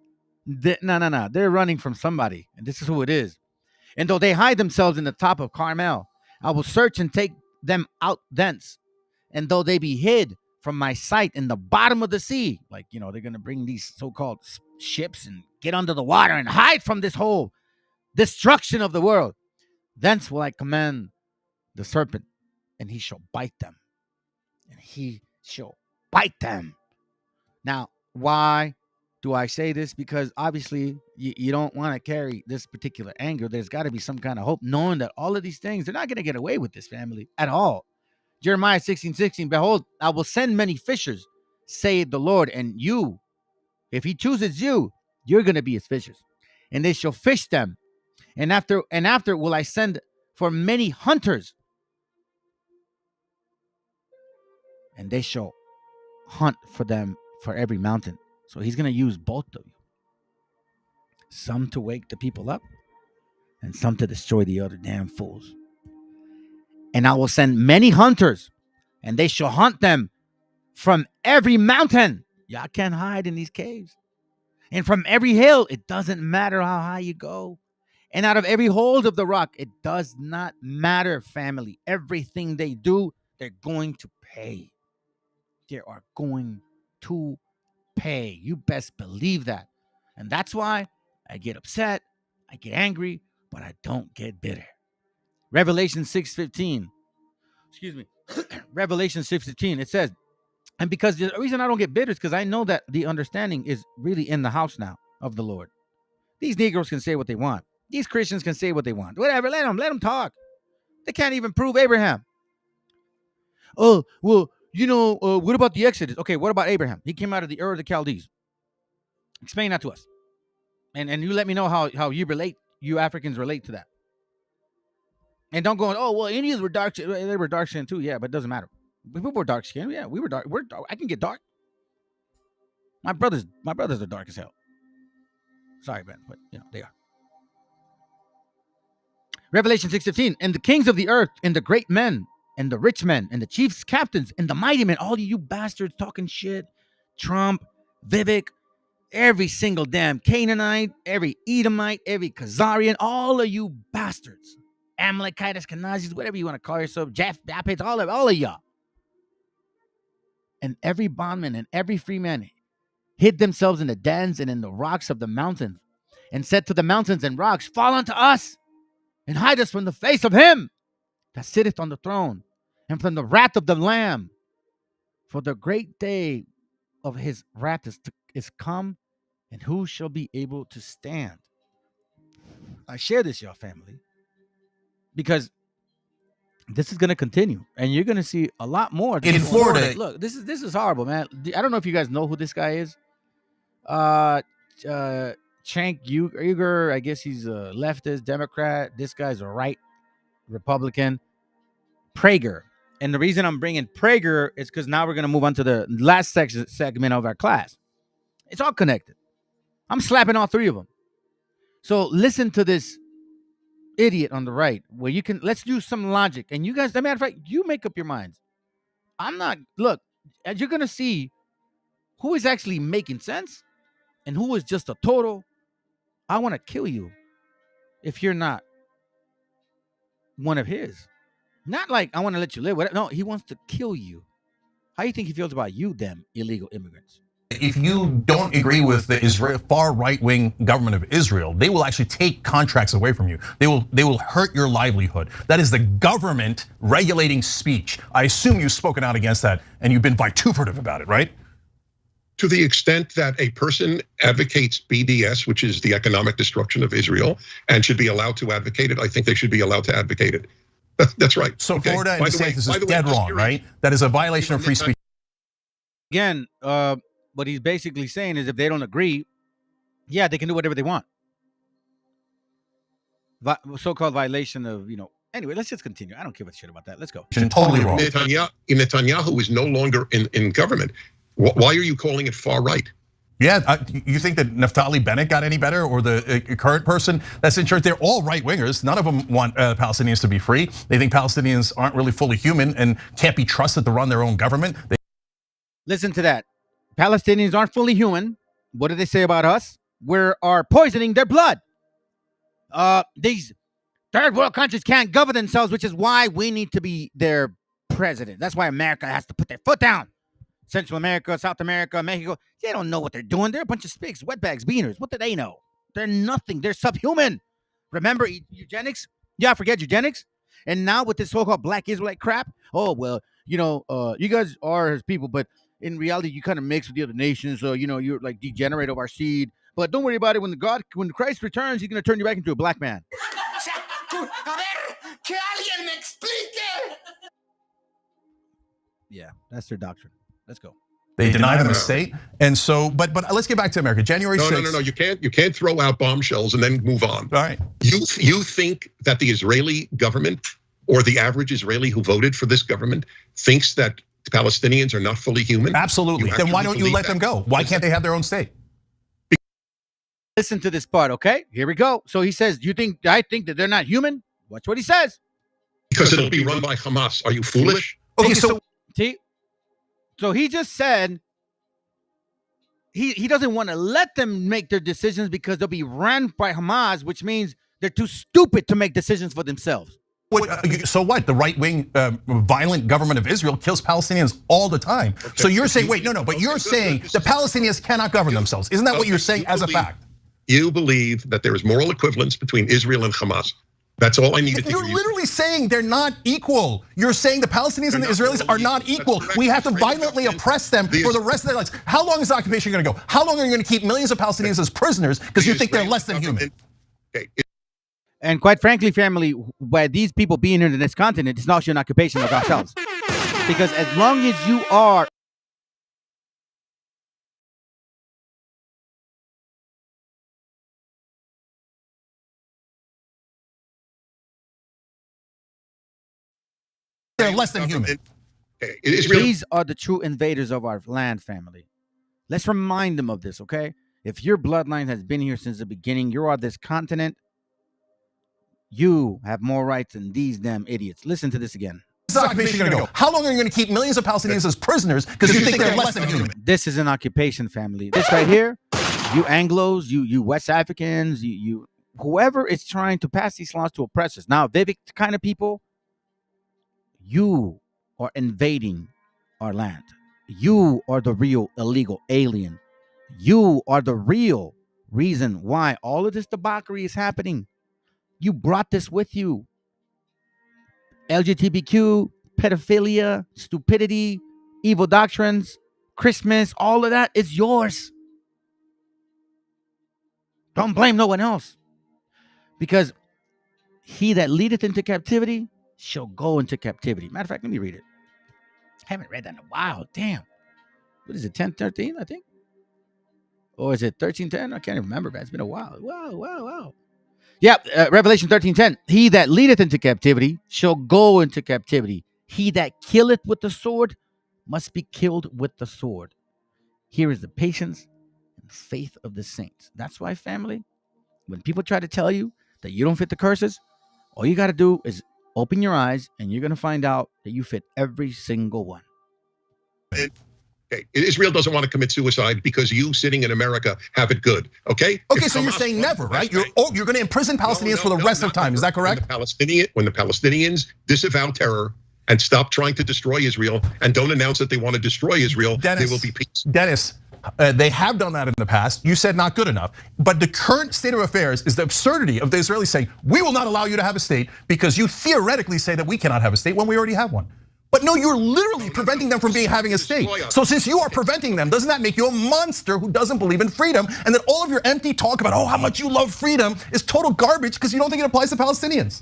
S4: No. They're running from somebody, and this is who it is. And though they hide themselves in the top of Carmel, I will search and take them out thence. And though they be hid from my sight in the bottom of the sea, like, they're going to bring these so-called ships and get under the water and hide from this whole destruction of the world. Thence will I command the serpent, and he shall bite them. And he shall bite them. Now, why do I say this? Because obviously you don't want to carry this particular anger. There's got to be some kind of hope, knowing that all of these things, they're not going to get away with this, family, at all. Jeremiah 16:16, behold, I will send many fishers, saith the Lord, and you, if he chooses you, you're going to be his fishers. And they shall fish them. And after will I send for many hunters, and they shall hunt for them for every mountain. So he's going to use both of you. Some to wake the people up, and some to destroy the other damn fools. And I will send many hunters, and they shall hunt them from every mountain. Y'all can't hide in these caves. And from every hill, it doesn't matter how high you go. And out of every hold of the rock, it does not matter, family. Everything they do, they're going to pay. They are going to pay. You best believe that. And that's why I get upset, I get angry, but I don't get bitter. Revelation 6:15. Excuse me. Revelation 6:15. It says, and because the reason I don't get bitter is because I know that the understanding is really in the house now of the Lord. These Negroes can say what they want. These Christians can say what they want. Whatever, let them talk. They can't even prove Abraham. Oh, well, what about the Exodus? Okay, what about Abraham? He came out of the Ur of the Chaldees. Explain that to us. And you let me know how you Africans relate to that. And don't go, oh, well, Indians were dark. They were dark skinned too. Yeah, but it doesn't matter. People were dark skinned. Yeah, we were dark. We're dark. I can get dark. My brothers are dark as hell. Sorry, man, but they are. Revelation 6:15. And the kings of the earth, and the great men, and the rich men, and the chiefs, captains, and the mighty men, all of you bastards talking shit, Trump, Vivek, every single damn Canaanite, every Edomite, every Khazarian, all of you bastards, Amalekites, Kenazis, whatever you want to call yourself, Jeff, Baptist, all of y'all. And every bondman and every free man hid themselves in the dens and in the rocks of the mountains, and said to the mountains and rocks, fall unto us, and hide us from the face of him that sitteth on the throne, and from the wrath of the Lamb. For the great day of his wrath is come, and who shall be able to stand? I share this, y'all, family, because this is going to continue, and you're going to see a lot more
S3: in Florida.
S4: Look, this is horrible, man. I don't know if you guys know who this guy is. Cenk Uygur, I guess he's a leftist Democrat. This guy's a right Republican. Prager. And the reason I'm bringing Prager is because now we're going to move on to the last segment of our class. It's all connected. I'm slapping all three of them. So listen to this idiot on the right, where let's use some logic. And you guys, as a matter of fact, you make up your minds. Look, as you're going to see who is actually making sense and who is just a total, I want to kill you if you're not one of his. Not like I want to let you live. No, he wants to kill you. How do you think he feels about you, them illegal immigrants?
S3: If you don't agree with the far right-wing government of Israel, they will actually take contracts away from you. They will hurt your livelihood. That is the government regulating speech. I assume you've spoken out against that, and you've been vituperative about it, right?
S5: To the extent that a person advocates BDS, which is the economic destruction of Israel, and should be allowed to advocate it, I think they should be allowed to advocate it. That's right.
S3: So okay. Florida and DeSantis is dead wrong, right? That is a violation of free speech.
S4: Again, what he's basically saying is if they don't agree, Yeah, they can do whatever they want. So-called violation of, Anyway, let's just continue. I don't give a shit about that. Let's go.
S3: Totally wrong.
S5: Netanyahu is no longer in government. Why are you calling it far right?
S3: Yeah, you think that Naftali Bennett got any better, or the current person that's in charge? They're all right-wingers. None of them want Palestinians to be free. They think Palestinians aren't really fully human and can't be trusted to run their own government.
S4: Listen to that. Palestinians aren't fully human. What do they say about us? We are poisoning their blood. These third world countries can't govern themselves, which is why we need to be their president. That's why America has to put their foot down. Central America, South America, Mexico, they don't know what they're doing. They're a bunch of spigs, wetbags, beaners. What do they know? They're nothing. They're subhuman. Remember eugenics? Yeah, forget eugenics. And now with this so-called black Israelite crap, oh, well, you guys are his people, but in reality, you kind of mix with the other nations. So, you're like degenerate of our seed. But don't worry about it. When Christ returns, he's going to turn you back into a black man. Yeah, that's their doctrine. Let's go.
S3: They deny them a state, and so, but let's get back to America. January 6th.
S5: No. You can't throw out bombshells and then move on.
S3: All right.
S5: You think that the Israeli government or the average Israeli who voted for this government thinks that Palestinians are not fully human?
S3: Absolutely. Then why don't you let them go? Why can't they have their own state?
S4: Listen to this part, okay? Here we go. So he says, I think that they're not human? Watch what he says.
S5: Because it'll be run by Hamas. Are you foolish?
S3: Okay, so
S4: he just said he doesn't want to let them make their decisions because they'll be run by Hamas, which means they're too stupid to make decisions for themselves.
S3: So what? The right-wing violent government of Israel kills Palestinians all the time. Okay. So you're saying, wait, no, but you're saying the Palestinians cannot govern themselves. Isn't that what you're saying as a fact?
S5: You believe that there is moral equivalence between Israel and Hamas. That's all I needed to hear.
S3: You're literally saying they're not equal. You're saying the Palestinians and the Israelis are not equal. We have to violently oppress them for the rest of their lives. How long is the occupation going to go? How long are you going to keep millions of Palestinians as prisoners because you think they're less than human?
S4: And quite frankly, family, by these people being in this continent, it's not an occupation of ourselves. Because as long as you are
S3: they're less than human.
S4: These are the true invaders of our land, family. Let's remind them of this, okay? If your bloodline has been here since the beginning, you're on this continent, you have more rights than these damn idiots. Listen to this again.
S3: This occupation going to go? How long are you going to keep millions of Palestinians as prisoners because you think they're less than human?
S4: This is an occupation, family. This right here, you Anglos, you West Africans, you whoever is trying to pass these laws to oppress us. Now, Vivek kind of people, you are invading our land. You are the real illegal alien. You are the real reason why all of this debauchery is happening. You brought this with you. LGBTQ, pedophilia, stupidity, evil doctrines, Christmas, all of that is yours. Don't blame no one else. Because he that leadeth into captivity shall go into captivity. Matter of fact, let me read it. I haven't read that in a while. Damn. What is it, 10:13, I think? Or is it 13:10? I can't remember, man. It's been a while. Wow. Yeah, Revelation 13:10. He that leadeth into captivity shall go into captivity. He that killeth with the sword must be killed with the sword. Here is the patience and faith of the saints. That's why, family, when people try to tell you that you don't fit the curses, all you got to do is open your eyes and you're going to find out that you fit every single one.
S5: Okay. Israel doesn't want to commit suicide because you sitting in America have it good. Okay.
S3: Okay, so you're saying never, right? You're going to imprison Palestinians for the rest of time. Is that correct?
S5: When the Palestinians disavow terror and stop trying to destroy Israel and don't announce that they want to destroy Israel, there will be peace.
S3: Dennis, they have done that in the past. You said not good enough. But the current state of affairs is the absurdity of the Israelis saying, we will not allow you to have a state because you theoretically say that we cannot have a state when we already have one. But no, you're literally preventing them from having a state. So since you are preventing them, doesn't that make you a monster who doesn't believe in freedom? And that all of your empty talk about, how much you love freedom is total garbage because you don't think it applies to Palestinians?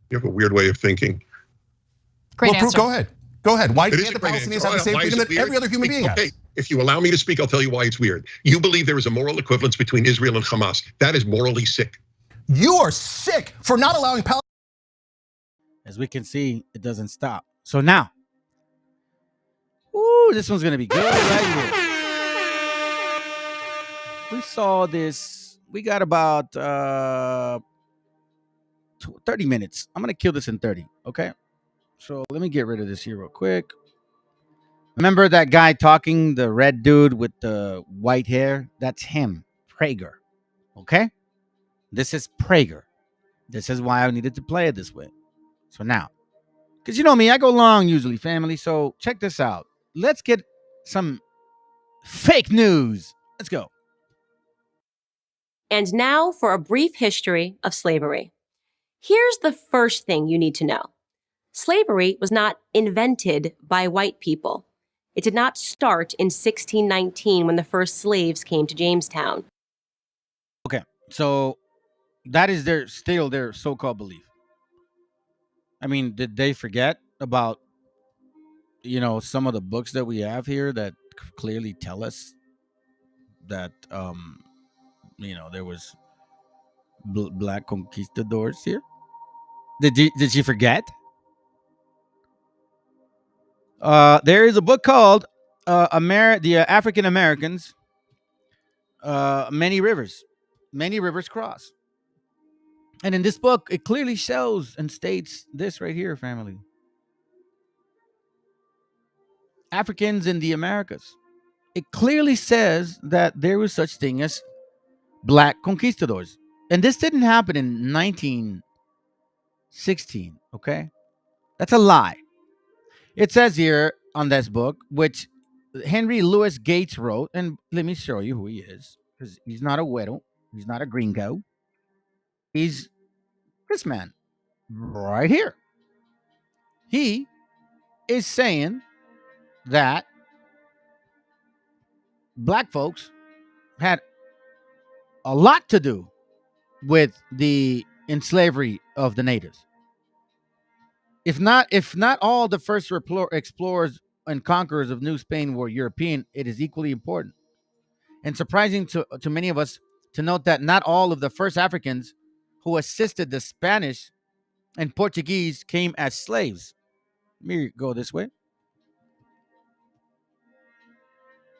S5: You have a weird way of thinking.
S3: Great answer. Go ahead. Why can't the Palestinians have the same freedom that every other human being has?
S5: If you allow me to speak, I'll tell you why it's weird. You believe there is a moral equivalence between Israel and Hamas. That is morally sick.
S3: You are sick for not allowing Palestine.
S4: As we can see, it doesn't stop. So now, ooh, this one's gonna be good right here. We saw this. We got about 30 minutes. I'm gonna kill this in 30. Okay. So let me get rid of this here real quick. Remember that guy talking, the red dude with the white hair? That's him, Prager. Okay? This is Prager. This is why I needed to play it this way. So now, because you know me, I go long usually, family. So check this out. Let's get some fake news. Let's go.
S7: And now for a brief history of slavery. Here's the first thing you need to know. Slavery was not invented by white people. It did not start in 1619 when the first slaves came to Jamestown.
S4: Okay, so that is still their so-called belief. I mean, did they forget about, some of the books that we have here that clearly tell us that, there was black conquistadors here? Did she forget? There is a book called the African Americans, Many Rivers Cross. And in this book, it clearly shows and states this right here, family. Africans in the Americas. It clearly says that there was such thing as black conquistadors. And this didn't happen in 1916, okay? That's a lie. It says here on this book, which Henry Louis Gates wrote, and let me show you who he is, because he's not a widow, he's not a gringo. He's this man right here. He is saying that black folks had a lot to do with the enslavery of the natives. If not all the first explorers and conquerors of New Spain were European, it is equally important and surprising to many of us to note that not all of the first Africans who assisted the Spanish and Portuguese came as slaves. Let me go this way.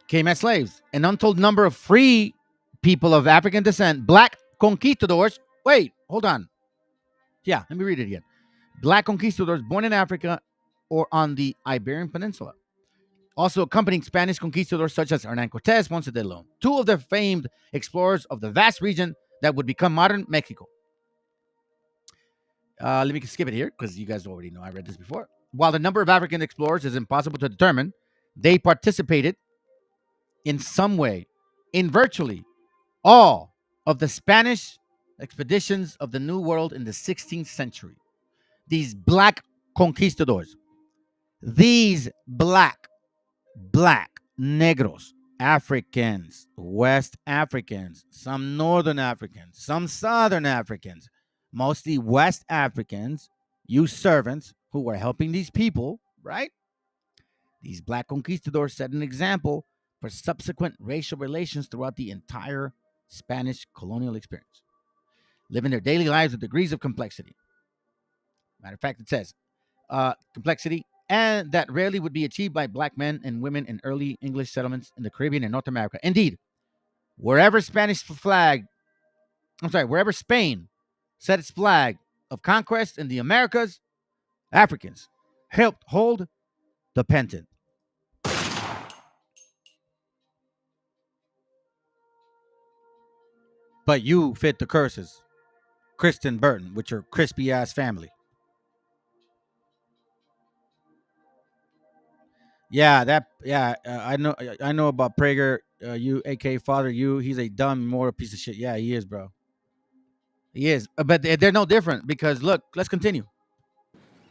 S4: Came as slaves. An untold number of free people of African descent, black conquistadors. Wait, hold on. Yeah, let me read it again. Black conquistadors born in Africa or on the Iberian Peninsula. Also accompanying Spanish conquistadors such as Hernán Cortés, Ponce de León, two of the famed explorers of the vast region that would become modern Mexico. Let me skip it here because you guys already know I read this before. While the number of African explorers is impossible to determine, they participated in some way in virtually all of the Spanish expeditions of the New World in the 16th century. These black conquistadors, these black, negros, Africans, West Africans, some Northern Africans, some Southern Africans, mostly West Africans, you servants who were helping these people, right? These black conquistadors set an example for subsequent racial relations throughout the entire Spanish colonial experience, living their daily lives with degrees of complexity. Matter of fact, it says complexity, and that rarely would be achieved by black men and women in early English settlements in the Caribbean and North America. Indeed, wherever Spain set its flag of conquest in the Americas, Africans helped hold the pendant. But you fit the curses, Kristen Burton, with your crispy ass family. Yeah, I know about Prager. You, aka Father, he's a dumb moral piece of shit. Yeah, he is, bro. He is, but they're no different because look, let's continue.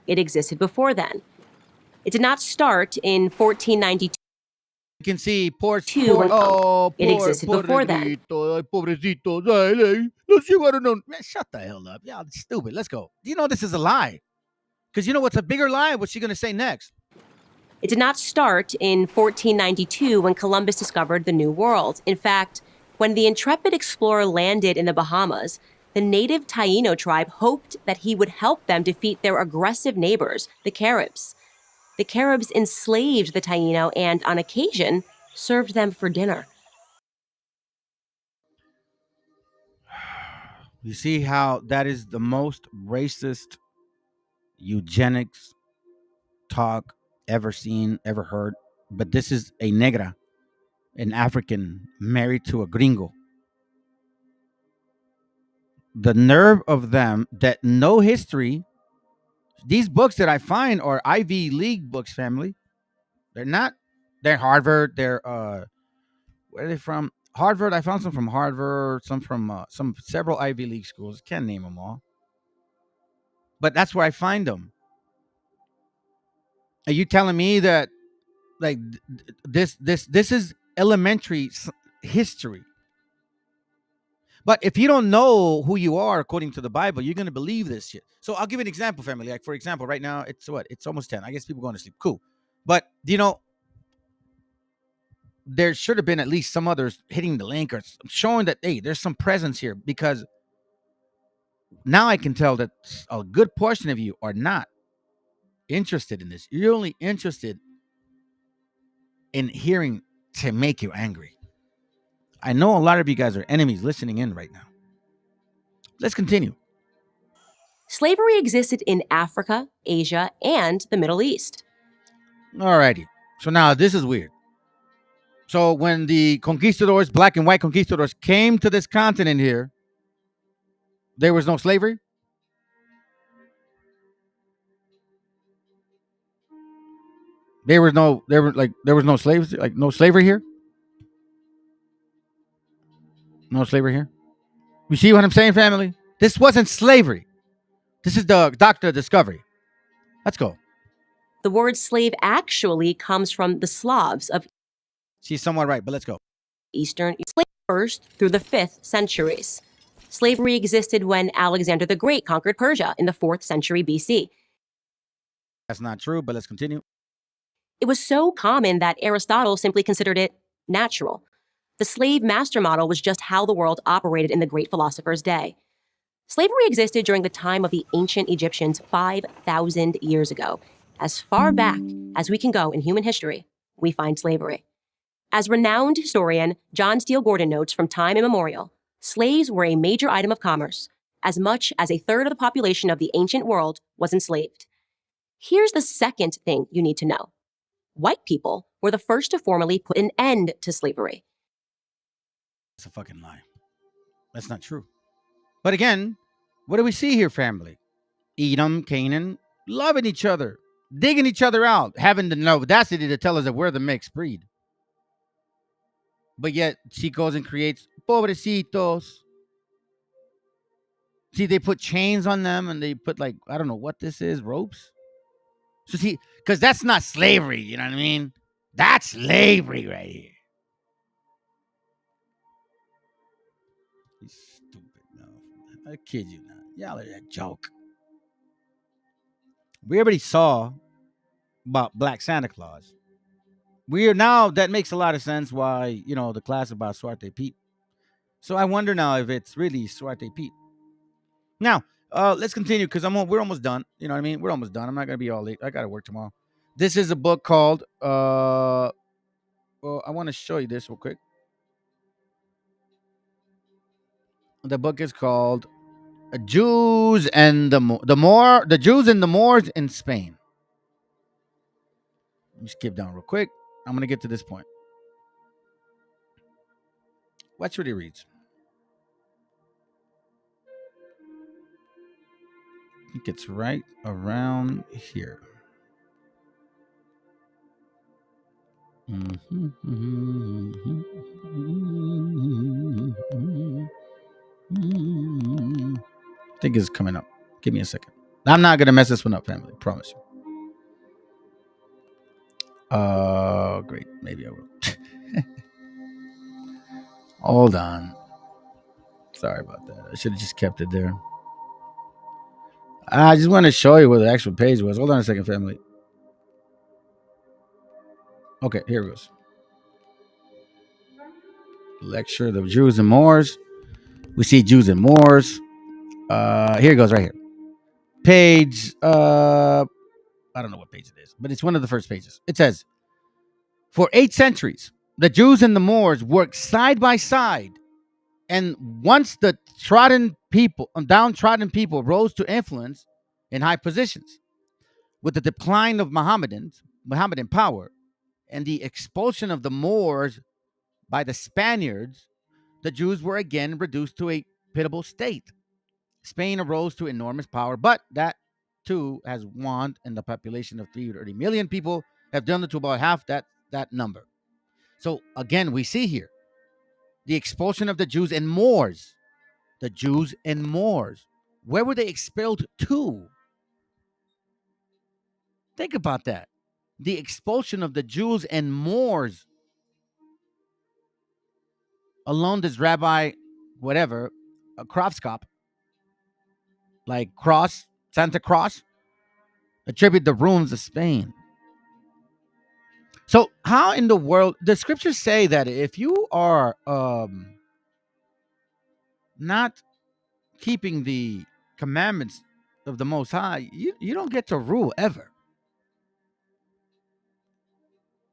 S7: It existed before then. It did not start in 1492.
S4: You can see
S7: it existed before then.
S4: Pobrecito, man, shut the hell up. Yeah, it's stupid. Let's go. You know this is a lie. Because you know what's a bigger lie? What's she going to say next?
S7: It did not start in 1492 when Columbus discovered the New World. In fact, when the intrepid explorer landed in the Bahamas, the native Taino tribe hoped that he would help them defeat their aggressive neighbors, the Caribs. The Caribs enslaved the Taino and, on occasion, served them for dinner.
S4: You see how that is the most racist eugenics talk ever seen, ever heard? But this is a negra, an African married to a gringo. The nerve of them that know history. These books that I find are Ivy League books, family. They're Harvard. They're where are they from? Harvard. I found some from Harvard, some from several Ivy League schools. Can't name them all, but that's where I find them. Are you telling me that like this is elementary history? But if you don't know who you are according to the Bible, you're gonna believe this shit. So I'll give you an example, family. Like for example, right now it's what? It's almost 10. I guess people going to sleep. Cool, but there should have been at least some others hitting the link or showing that, hey, there's some presence here, because now I can tell that a good portion of you are not interested in this. You're only interested in hearing to make you angry. I know a lot of you guys are enemies listening in right now. Let's continue.
S7: Slavery existed in Africa, Asia, and the Middle East.
S4: Alrighty. So now this is weird. So when the conquistadors, black and white conquistadors, came to this continent here, there was no slavery? There was no slaves, like no slavery here? No slavery here? You see what I'm saying, family? This wasn't slavery. This is the doctrine of discovery. Let's go.
S7: The word slave actually comes from the Slavs of
S4: She's somewhat right, but let's go.
S7: Eastern first through the 5th centuries. Slavery existed when Alexander the Great conquered Persia in the 4th century BC.
S4: That's not true, but let's continue.
S7: It was so common that Aristotle simply considered it natural. The slave master model was just how the world operated in the great philosopher's day. Slavery existed during the time of the ancient Egyptians 5,000 years ago. As far back as we can go in human history, we find slavery. As renowned historian John Steele Gordon notes from time immemorial, slaves were a major item of commerce. As much as a third of the population of the ancient world was enslaved. Here's the second thing you need to know. White people were the first to formally put an end to slavery.
S4: That's a fucking lie. That's not true. But again, what do we see here, family? Edom, Canaan, loving each other, digging each other out, having the audacity to tell us that we're the mixed breed. But yet, she goes and creates pobrecitos. See, they put chains on them and they put, like, I don't know what this is, ropes. So see, because that's not slavery, you know what I mean? That's slavery right here. You stupid, no. I kid you not. Y'all are a joke. We already saw about Black Santa Claus. That makes a lot of sense why, the class about Suarte Pete. So I wonder now if it's really Suarte Pete. Now, let's continue because we're almost done. You know what I mean? We're almost done. I'm not going to be all late. I got to work tomorrow. This is a book called, I want to show you this real quick. The book is called Jews and the Jews and the Moors in Spain. Let me skip down real quick. I'm going to get to this point. Watch what he reads. I think it's right around here. I think it's coming up. Give me a second. I'm not going to mess this one up, family. Promise you. Great. Maybe I will. Hold on. Sorry about that. I should have just kept it there. I just want to show you where the actual page was. Hold on a second, family. Okay, here it goes. Lecture of the Jews and Moors. We see Jews and Moors. Here it goes right here. Page, I don't know what page it is, but it's one of the first pages. It says, for 8 centuries, the Jews and the Moors worked side by side. And once the downtrodden people rose to influence in high positions, with the decline of Mohammedan power and the expulsion of the Moors by the Spaniards, the Jews were again reduced to a pitiable state. Spain arose to enormous power, but that too has waned, and the population of 330 million people have done it to about half that number. So again, we see here the expulsion of the Jews and Moors. The Jews and Moors. Where were they expelled to? Think about that. The expulsion of the Jews and Moors. Alone, this Rabbi, whatever, a Kravskop, like Santa Cross, attribute the ruins of Spain. So how in the world, the scriptures say that if you are not keeping the commandments of the Most High, you don't get to rule ever.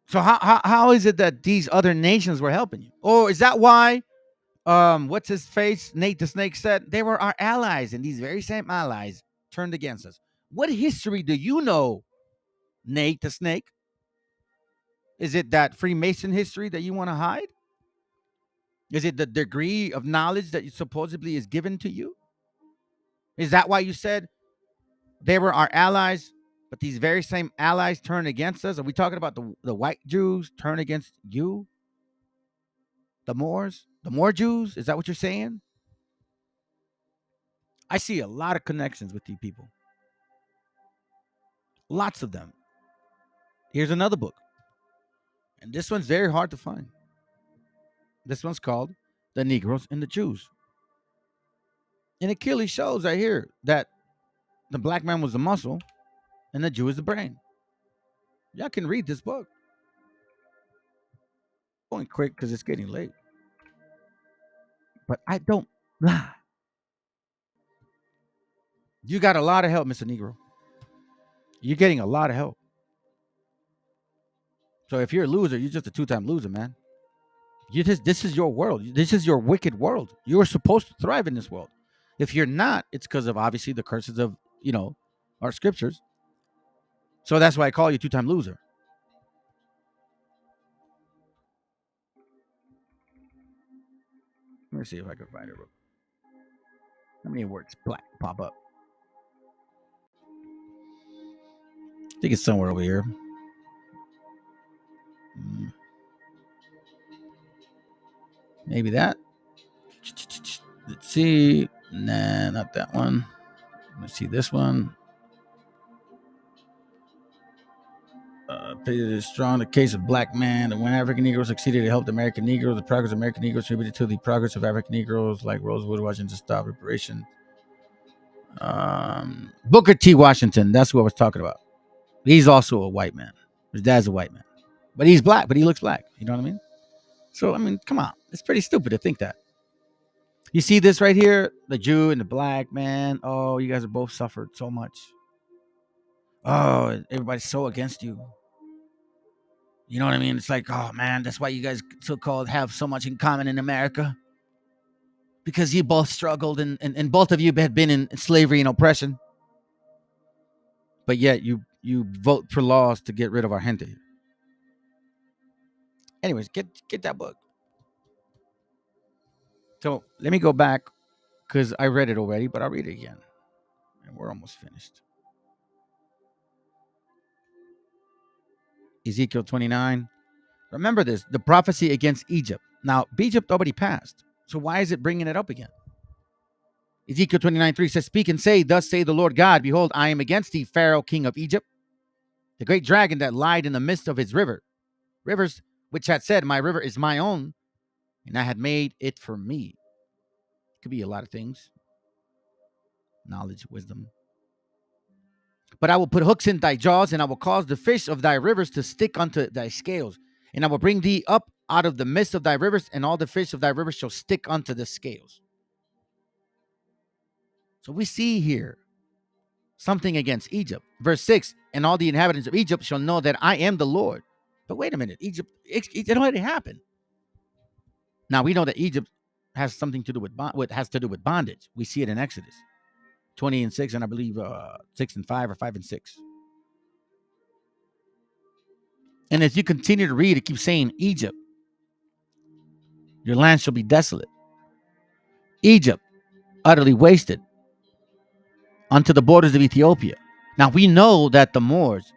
S4: So how is it that these other nations were helping you? Or is that why what's his face, Nate the Snake, said they were our allies, and these very same allies turned against us? What history do you know, Nate the Snake? Is it that Freemason history that you want to hide? Is it the degree of knowledge that you supposedly is given to you? Is that why you said they were our allies, but these very same allies turned against us? Are we talking about the white Jews turn against you? The Moors? The Moor Jews? Is that what you're saying? I see a lot of connections with you people. Lots of them. Here's another book. And this one's very hard to find. This one's called The Negroes and the Jews. And it clearly shows right here that the black man was the muscle and the Jew is the brain. Y'all can read this book. Going quick because it's getting late. But I don't lie. You got a lot of help, Mr. Negro. You're getting a lot of help. So if you're a loser, you're just a 2-time loser, man. This is your world. This is your wicked world. You're supposed to thrive in this world. If you're not, it's because of obviously the curses of, our scriptures. So that's why I call you 2-time loser. Let me see if I can find it. How many words black pop up? I think it's somewhere over here. Maybe that. Let's see. Nah, not that one. Let's see this one. Strong the case of black man. And when African Negroes succeeded to help the American Negroes, the progress of American Negroes contributed to the progress of African Negroes, like Rosewood Washington to stop reparation. Booker T. Washington. That's what I was talking about. He's also a white man. His dad's a white man. But he's black, but he looks black. You know what I mean? So, come on. It's pretty stupid to think that. You see this right here? The Jew and the black man. Oh, you guys have both suffered so much. Oh, everybody's so against you. You know what I mean? It's like, oh, man, that's why you guys so-called have so much in common in America. Because you both struggled and both of you had been in slavery and oppression. But yet you vote for laws to get rid of our gente. Anyways, get that book. So let me go back because I read it already, but I'll read it again. And we're almost finished. Ezekiel 29. Remember this, the prophecy against Egypt. Now, Egypt already passed. So why is it bringing it up again? Ezekiel 29:3 says, speak and say, thus say the Lord God, behold, I am against thee, Pharaoh, king of Egypt, the great dragon that lied in the midst of his rivers, which had said, my river is my own, and I had made it for me. It could be a lot of things. Knowledge, wisdom. But I will put hooks in thy jaws, and I will cause the fish of thy rivers to stick unto thy scales. And I will bring thee up out of the midst of thy rivers, and all the fish of thy rivers shall stick unto the scales. So we see here something against Egypt. Verse 6, and all the inhabitants of Egypt shall know that I am the Lord. But wait a minute, Egypt, it already happened. Now we know that Egypt has something to do with has to do with bondage. We see it in Exodus 20 and 6, and I believe 6 and 5 or 5 and 6. And as you continue to read, it keeps saying, Egypt, your land shall be desolate. Egypt, utterly wasted, unto the borders of Ethiopia. Now we know that the Moors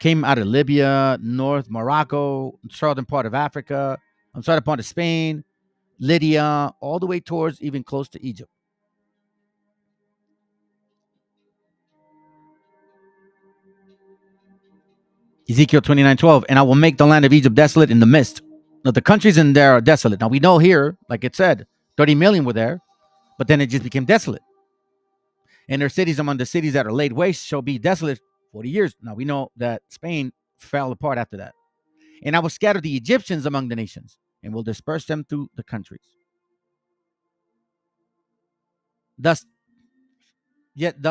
S4: came out of Libya, North Morocco, southern part of Africa, southern part of Spain, Lydia, all the way towards even close to Egypt. Ezekiel 29:12, and I will make the land of Egypt desolate in the midst. Now the countries in there are desolate. Now we know here, like it said, 30 million were there, but then it just became desolate. And their cities among the cities that are laid waste shall be desolate 40 years. Now we know that Spain fell apart after that. And I will scatter the Egyptians among the nations, and will disperse them through the countries. Thus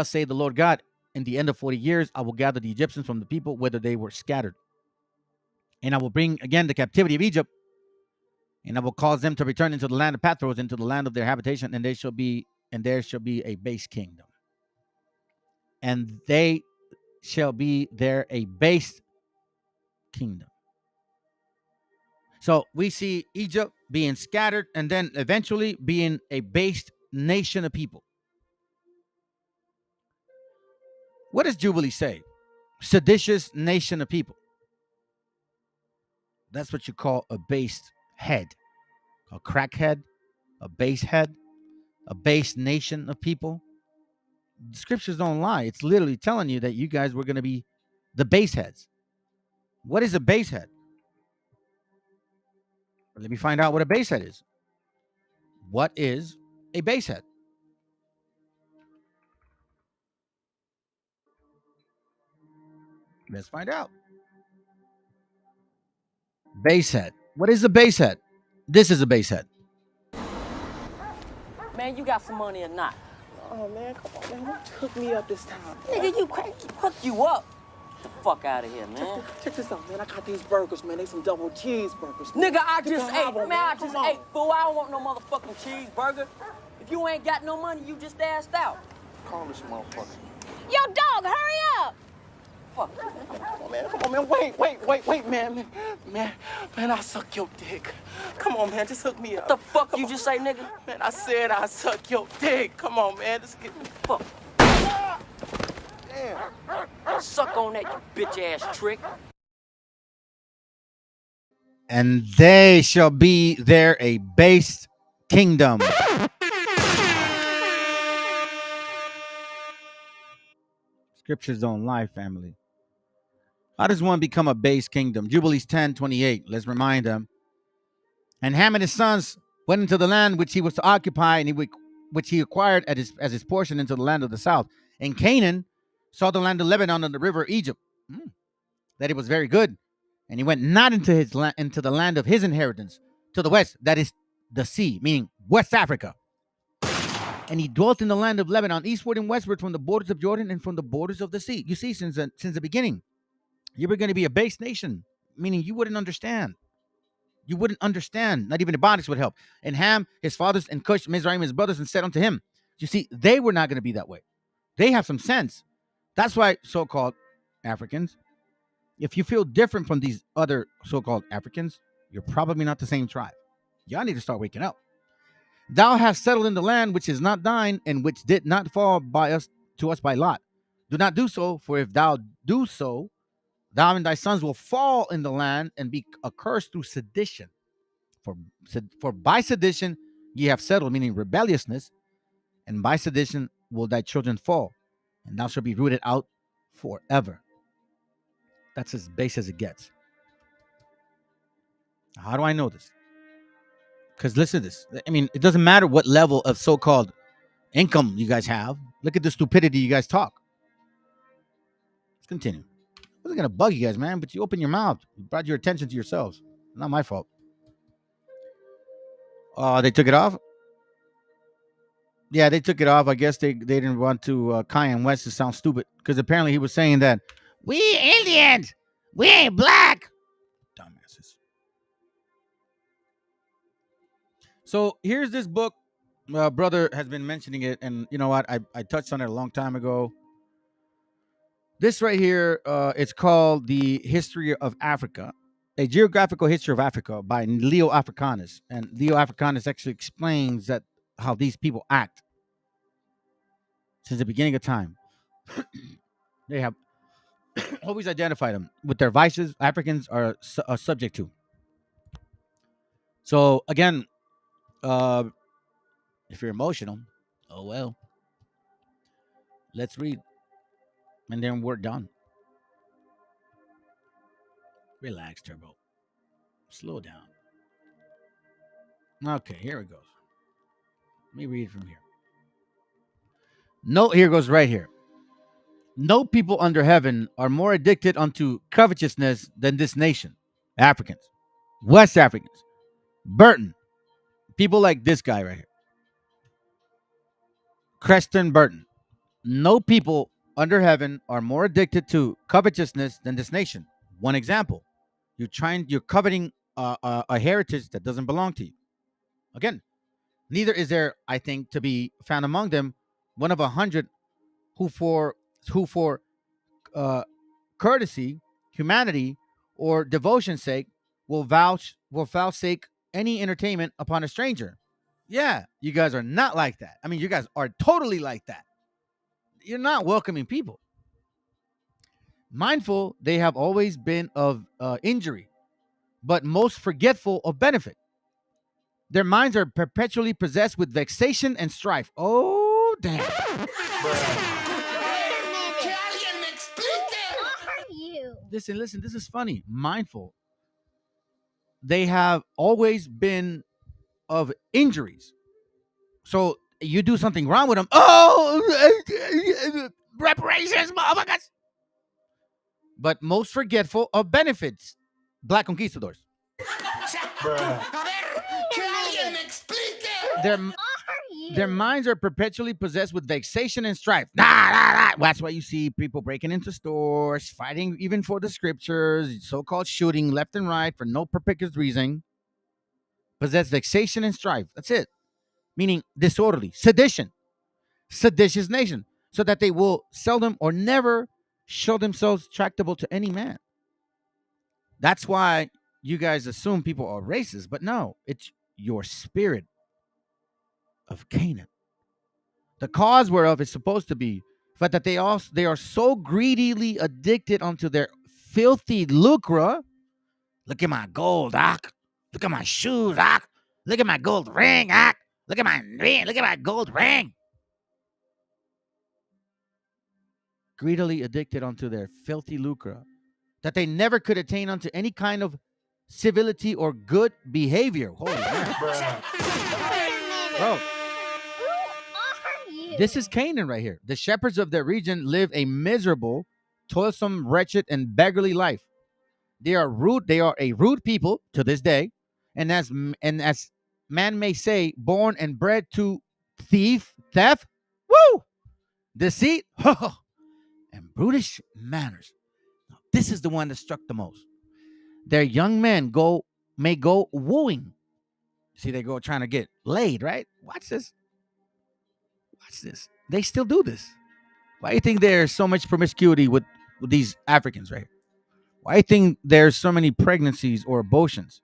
S4: say the Lord God, in the end of 40 years, I will gather the Egyptians from the people, whether they were scattered. And I will bring again the captivity of Egypt, and I will cause them to return into the land of Pathros, into the land of their habitation, and there shall be a base kingdom. And they shall be there a base kingdom. So we see Egypt being scattered, and then eventually being a based nation of people. What does Jubilee say? Seditious nation of people. That's what you call a based head, a crackhead, a base head, a base nation of people. The scriptures don't lie. It's literally telling you that you guys were going to be the base heads. What is a base head? Let me find out what a base head is. What is a base head? Let's find out. Base head. What is a base head? This is a base head.
S8: Man, you got some money or not?
S9: Oh, man, come on, man. Don't hook me up this time.
S8: Nigga, you crazy. Hook you up. Get the fuck out of here, man.
S9: Check this out, man. I got these burgers, man. They some double cheeseburgers.
S8: Nigga, I just ate. Man, I just ate, fool. I don't want no motherfucking cheeseburger. If you ain't got no money, you just asked out.
S9: Call this motherfucker.
S8: Yo, dog, hurry up. Fuck.
S9: Come on, man. Wait, man. Man, I suck your dick. Come on, man. Just hook me up.
S8: What the fuck you just say, nigga?
S9: Man, I said I suck your dick. Come on, man. Just get me.
S8: Fuck. Damn. Suck on that, you bitch-ass trick.
S4: And they shall be there a base kingdom. Scriptures don't lie, family. How does one become a base kingdom? Jubilees 10:28. Let's remind them. And Ham and his sons went into the land which he was to occupy, and which he acquired as his portion into the land of the south. And Canaan saw the land of Lebanon and the river Egypt, that it was very good. And he went not into the land of his inheritance, to the west, that is the sea, meaning West Africa. And he dwelt in the land of Lebanon, eastward and westward, from the borders of Jordan and from the borders of the sea. You see, since the beginning, you were going to be a base nation, meaning you wouldn't understand. You wouldn't understand. Not even the bondage would help. And Ham, his fathers, and Cush, Mizraim, his brothers, and said unto him. You see, they were not going to be that way. They have some sense. That's why so-called Africans, if you feel different from these other so-called Africans, you're probably not the same tribe. Y'all need to start waking up. Thou hast settled in the land which is not thine, and which did not fall to us by lot. Do not do so, for if thou do so, thou and thy sons will fall in the land and be accursed through sedition. For by sedition ye have settled, meaning rebelliousness, and by sedition will thy children fall, and thou shalt be rooted out forever. That's as base as it gets. How do I know this? Because listen to this. I mean, it doesn't matter what level of so-called income you guys have. Look at the stupidity you guys talk. Let's continue. I wasn't gonna bug you guys, man, but you opened your mouth. You brought your attention to yourselves. Not my fault. They took it off. Yeah, they took it off. I guess they didn't want to Kanye West to sound stupid because apparently he was saying that we Indians, we ain't black. Dumbasses. So here's this book. Brother has been mentioning it, and you know what? I touched on it a long time ago. This right here, it's called The History of Africa, a geographical history of Africa by Leo Africanus. And Leo Africanus actually explains that how these people act since the beginning of time. They have always identified them with their vices. Africans are subject to. So again, if you're emotional, oh well. Let's read, and then we're done. Relax, Turbo. Slow down. Okay, here it goes. Let me read from here. No, here goes right here. No people under heaven are more addicted unto covetousness than this nation. Africans, West Africans, Burton, people like this guy right here, Creston Burton. No people under heaven are more addicted to covetousness than this nation. One example: you're coveting a heritage that doesn't belong to you. Again, neither is there, I think, to be found among them one of 100 who for courtesy, humanity, or devotion's sake will vouchsafe any entertainment upon a stranger. Yeah, you guys are not like that. I mean, you guys are totally like that. You're not welcoming people. Mindful, they have always been of injury, but most forgetful of benefit. Their minds are perpetually possessed with vexation and strife. Oh, damn. Listen, this is funny. Mindful. They have always been of injuries. So you do something wrong with them. Oh, reparations, motherfuckers. But most forgetful of benefits. Black conquistadors. Their minds are perpetually possessed with vexation and strife. That's why you see people breaking into stores, fighting even for the scriptures, so-called shooting left and right for no purpose reason. Possess vexation and strife. That's it. Meaning disorderly, sedition, seditious nation, so that they will seldom or never show themselves tractable to any man. That's why you guys assume people are racist, but no, it's your spirit of Canaan, the cause whereof is supposed to be, but that they are so greedily addicted unto their filthy lucre. Look at my gold, Doc. Look at my shoes, Doc. Look at my gold ring, Doc. Look at my ring. Look at my gold ring. Greedily addicted unto their filthy lucre, that they never could attain unto any kind of civility or good behavior. Holy man. Bro. This is Canaan right here. The shepherds of their region live a miserable, toilsome, wretched, and beggarly life. They are rude. They are a rude people to this day, and as man may say, born and bred to theft, woo, deceit, and brutish manners. Now, this is the one that struck the most. Their young men may go wooing. See, they go trying to get laid, right? Watch this. Watch this. They still do this. Why do you think there's so much promiscuity with these Africans right here? Why do you think there's so many pregnancies or abortions?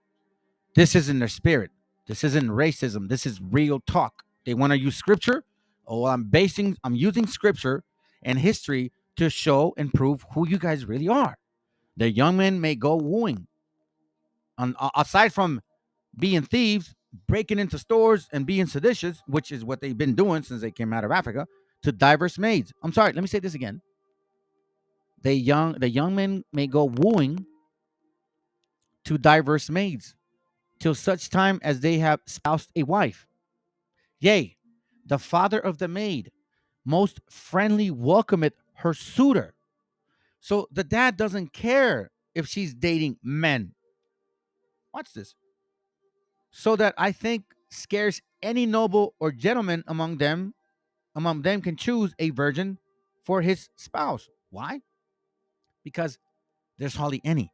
S4: This isn't their spirit. This isn't racism. This is real talk. They want to use scripture. Oh, I'm using scripture and history to show and prove who you guys really are. The young men may go wooing. Aside from being thieves, breaking into stores, and being seditious, which is what they've been doing since they came out of Africa, to diverse maids. I'm sorry, let me say this again. The young men may go wooing to diverse maids till such time as they have spoused a wife. Yea, the father of the maid most friendly welcometh her suitor. So the dad doesn't care if she's dating men. Watch this. So that I think scarce any noble or gentleman among them can choose a virgin for his spouse. Why? Because there's hardly any.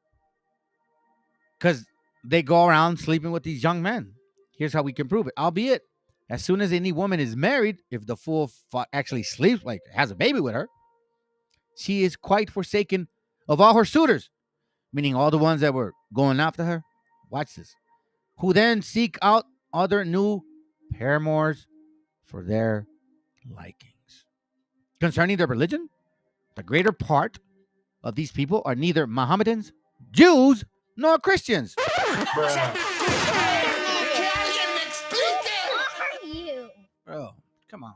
S4: Because they go around sleeping with these young men. Here's how we can prove it. Albeit, as soon as any woman is married, if the fool actually sleeps, like has a baby with her, she is quite forsaken of all her suitors, meaning all the ones that were going after her. Watch this. Who then seek out other new paramours for their likings. Concerning their religion, the greater part of these people are neither Mohammedans, Jews, nor Christians. Bro, come on.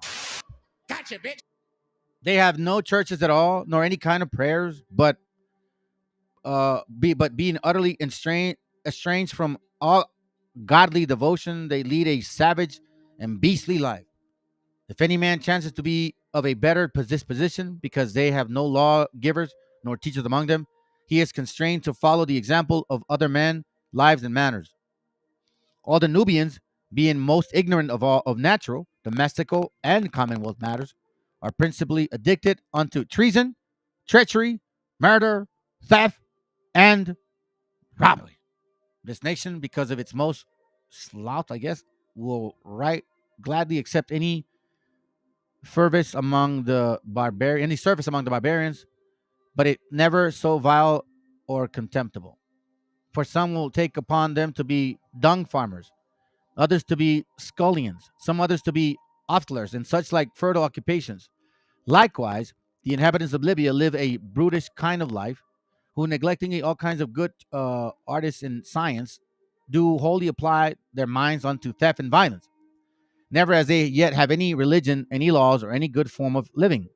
S4: Gotcha, bitch. They have no churches at all, nor any kind of prayers, but being utterly estranged from all godly devotion, they lead a savage and beastly life. If any man chances to be of a better disposition, because they have no lawgivers nor teachers among them, he is constrained to follow the example of other men, lives, and manners. All the Nubians, being most ignorant of natural, domestical, and commonwealth matters, are principally addicted unto treason, treachery, murder, theft, and robbery. This nation, because of its most sloth, I guess, will gladly accept any service among the barbarians, but it never so vile or contemptible. For some will take upon them to be dung farmers, others to be scullions, some others to be ostlers, and such like fertile occupations. Likewise, the inhabitants of Libya live a brutish kind of life, who, neglecting all kinds of good artists in science, do wholly apply their minds unto theft and violence. Never as they yet have any religion, any laws, or any good form of living.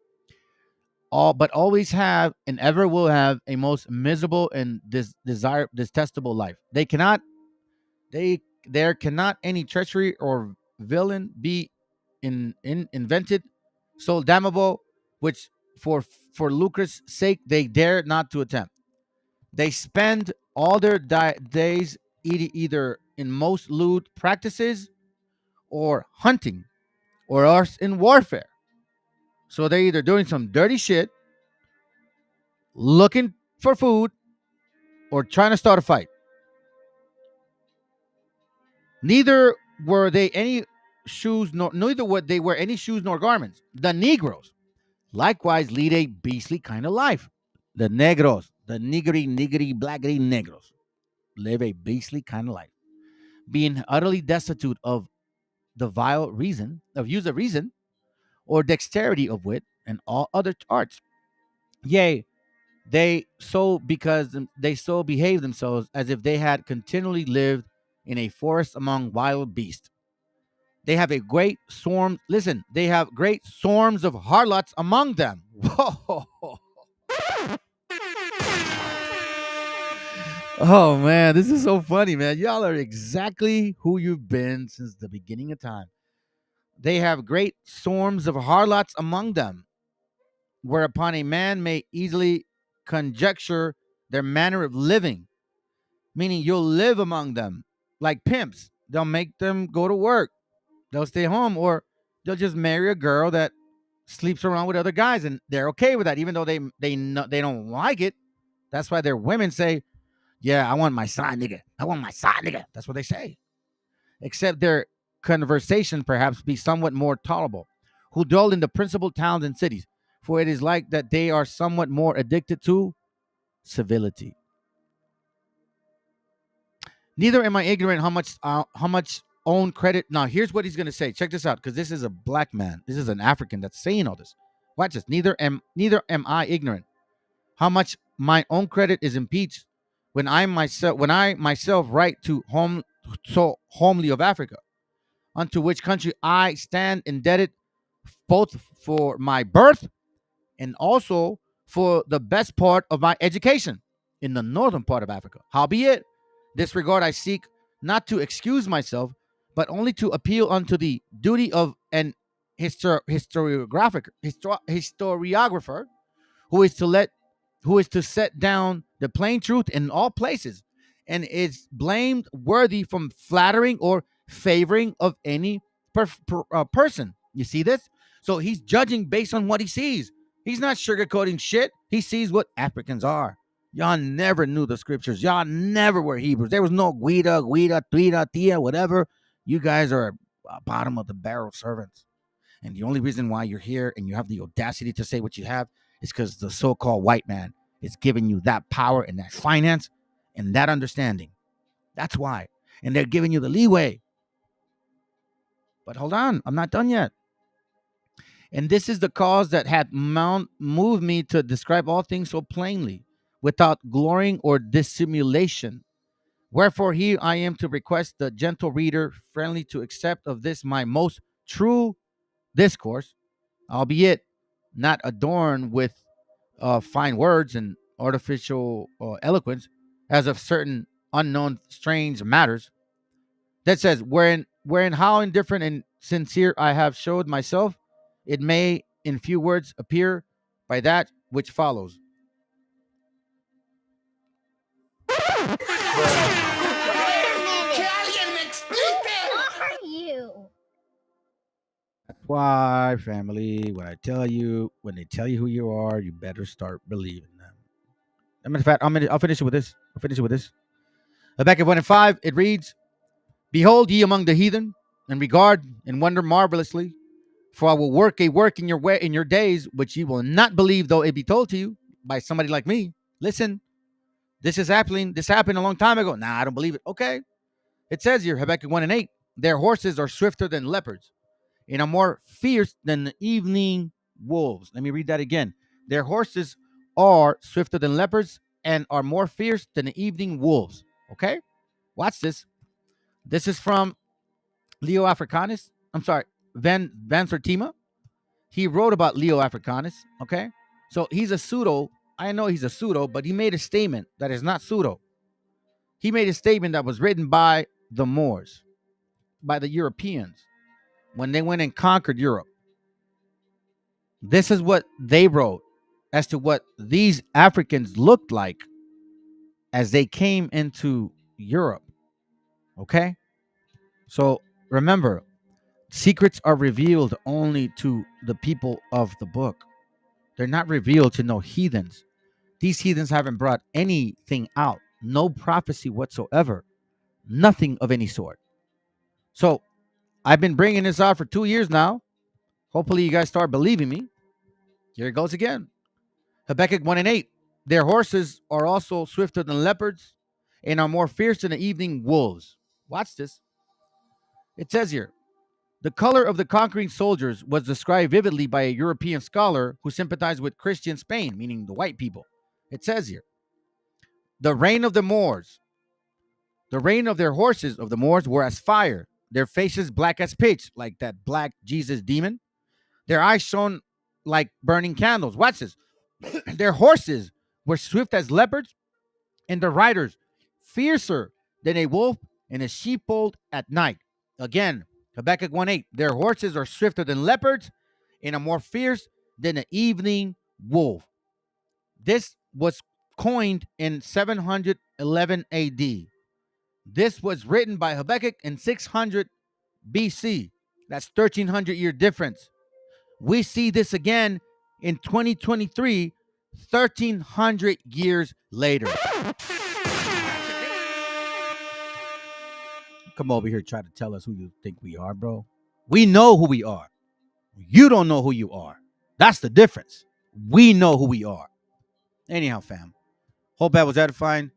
S4: But always have and ever will have a most miserable and detestable life. There cannot any treachery or villain be invented so damnable, which for lucre's sake they dare not to attempt. They spend all their days either in most lewd practices, or hunting, or else in warfare. So they're either doing some dirty shit, looking for food, or trying to start a fight. Neither were they any shoes, neither would they wear any shoes nor garments. The Negroes likewise lead a beastly kind of life. The Negros, the niggity, blackity Negros, live a beastly kind of life, being utterly destitute of the vile use of reason, or dexterity of wit, and all other arts. Yea, because they so behave themselves as if they had continually lived in a forest among wild beasts. They have a great swarm. Listen, they have great swarms of harlots among them. Whoa. Oh man, this is so funny, man. Y'all are exactly who you've been since the beginning of time. They have great swarms of harlots among them, whereupon a man may easily conjecture their manner of living. Meaning you'll live among them like pimps. They'll make them go to work. They'll stay home, or they'll just marry a girl that sleeps around with other guys, and they're okay with that, even though they don't like it. That's why their women say, yeah, I want my side nigga. I want my side nigga. That's what they say. Except their conversation perhaps be somewhat more tolerable, who dwell in the principal towns and cities, for it is like that they are somewhat more addicted to civility. Neither am I ignorant how much own credit. Now, here's what he's going to say. Check this out, because this is a black man. This is an African that's saying all this. Watch this. Neither am I ignorant how much my own credit is impeached when I myself write to homely of Africa, unto which country I stand indebted both for my birth and also for the best part of my education in the northern part of Africa. Howbeit, this regard I seek not to excuse myself, but only to appeal unto the duty of an historiographer, who who is to set down the plain truth in all places, and is blamed worthy from flattering or favoring of any person. You see this? So he's judging based on what he sees. He's not sugarcoating shit. He sees what Africans are. Y'all never knew the scriptures. Y'all never were Hebrews. There was no Guida, Tuida, Tia, whatever. You guys are bottom of the barrel servants. And the only reason why you're here and you have the audacity to say what you have is because the so-called white man is giving you that power and that finance and that understanding. That's why. And they're giving you the leeway. But hold on, I'm not done yet. And this is the cause that had moved me to describe all things so plainly, without glorying or dissimulation. Wherefore here I am to request the gentle reader friendly to accept of this my most true discourse, albeit not adorned with fine words and artificial eloquence, as of certain unknown strange matters. That says, wherein how indifferent and sincere I have showed myself, it may in few words appear by that which follows. That's why, family, when they tell you who you are, you better start believing them. As a matter of fact, I'll finish it with this. Habakkuk 1:5, it reads, "Behold ye among the heathen, and regard and wonder marvelously, for I will work a work in your days, which ye will not believe, though it be told to you by somebody like me." Listen, this is happening. This happened a long time ago. Nah, I don't believe it. Okay. It says here, Habakkuk 1:8, "Their horses are swifter than leopards, and are more fierce than the evening wolves." Let me read that again. "Their horses are swifter than leopards and are more fierce than the evening wolves." Okay? Watch this. This is from Leo Africanus. I'm sorry, Van Sertima. He wrote about Leo Africanus. Okay? So he's a pseudo. I know he's a pseudo, but he made a statement that is not pseudo. He made a statement that was written by the Moors, by the Europeans, when they went and conquered Europe. This is what they wrote as to what these Africans looked like as they came into Europe. Okay? So remember, secrets are revealed only to the people of the book. They're not revealed to no heathens. These heathens haven't brought anything out, no prophecy whatsoever, nothing of any sort. So I've been bringing this out for 2 years now. Hopefully you guys start believing me. Here it goes again. Habakkuk 1:8. "Their horses are also swifter than leopards and are more fierce than the evening wolves." Watch this. It says here, "The color of the conquering soldiers was described vividly by a European scholar who sympathized with Christian Spain," meaning the white people. It says here, "The reign of the Moors, the reign of their horses of the Moors were as fire, their faces black as pitch," like that black Jesus demon. "Their eyes shone like burning candles." Watch this. "Their horses were swift as leopards, and the riders fiercer than a wolf in a sheepfold at night." Again, Habakkuk 1:8. "Their horses are swifter than leopards and are more fierce than the evening wolf." This was coined in 711 AD. This was written by Habakkuk in 600 BC. That's 1,300-year difference. We see this again in 2023, 1,300 years later. Come over here, try to tell us who you think we are, bro. We know who we are. You don't know who you are. That's the difference. We know who we are. Anyhow, fam, hope that was edifying.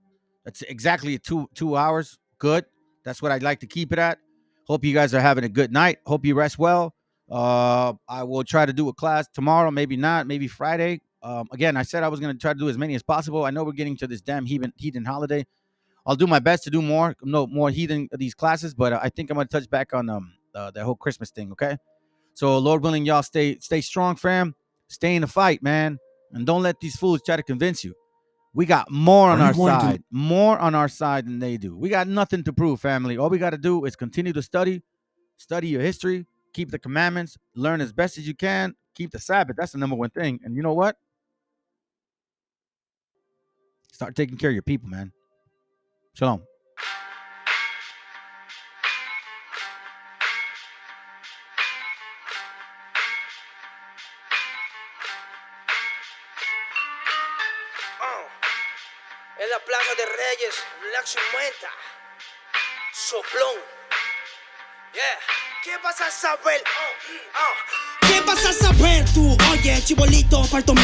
S4: That's exactly 2 hours. Good. That's what I'd like to keep it at. Hope you guys are having a good night. Hope you rest well. I will try to do a class tomorrow, maybe not, maybe Friday. Again, I said I was going to try to do as many as possible. I know we're getting to this damn heathen holiday. I'll do my best to do more heathen of these classes, but I think I'm going to touch back on the whole Christmas thing, okay? So, Lord willing, y'all stay strong, fam. Stay in the fight, man. And don't let these fools try to convince you. We got more on our side. More on our side than they do. We got nothing to prove, family. All we got to do is continue to study your history, keep the commandments, learn as best as you can, keep the Sabbath. That's the number one thing. And you know what? Start taking care of your people, man. Shalom.
S10: En la Plaza de Reyes, Black 50, soplón. Yeah. ¿Qué vas a saber? ¿Qué vas a saber tú? Oye, chibolito, faltóme.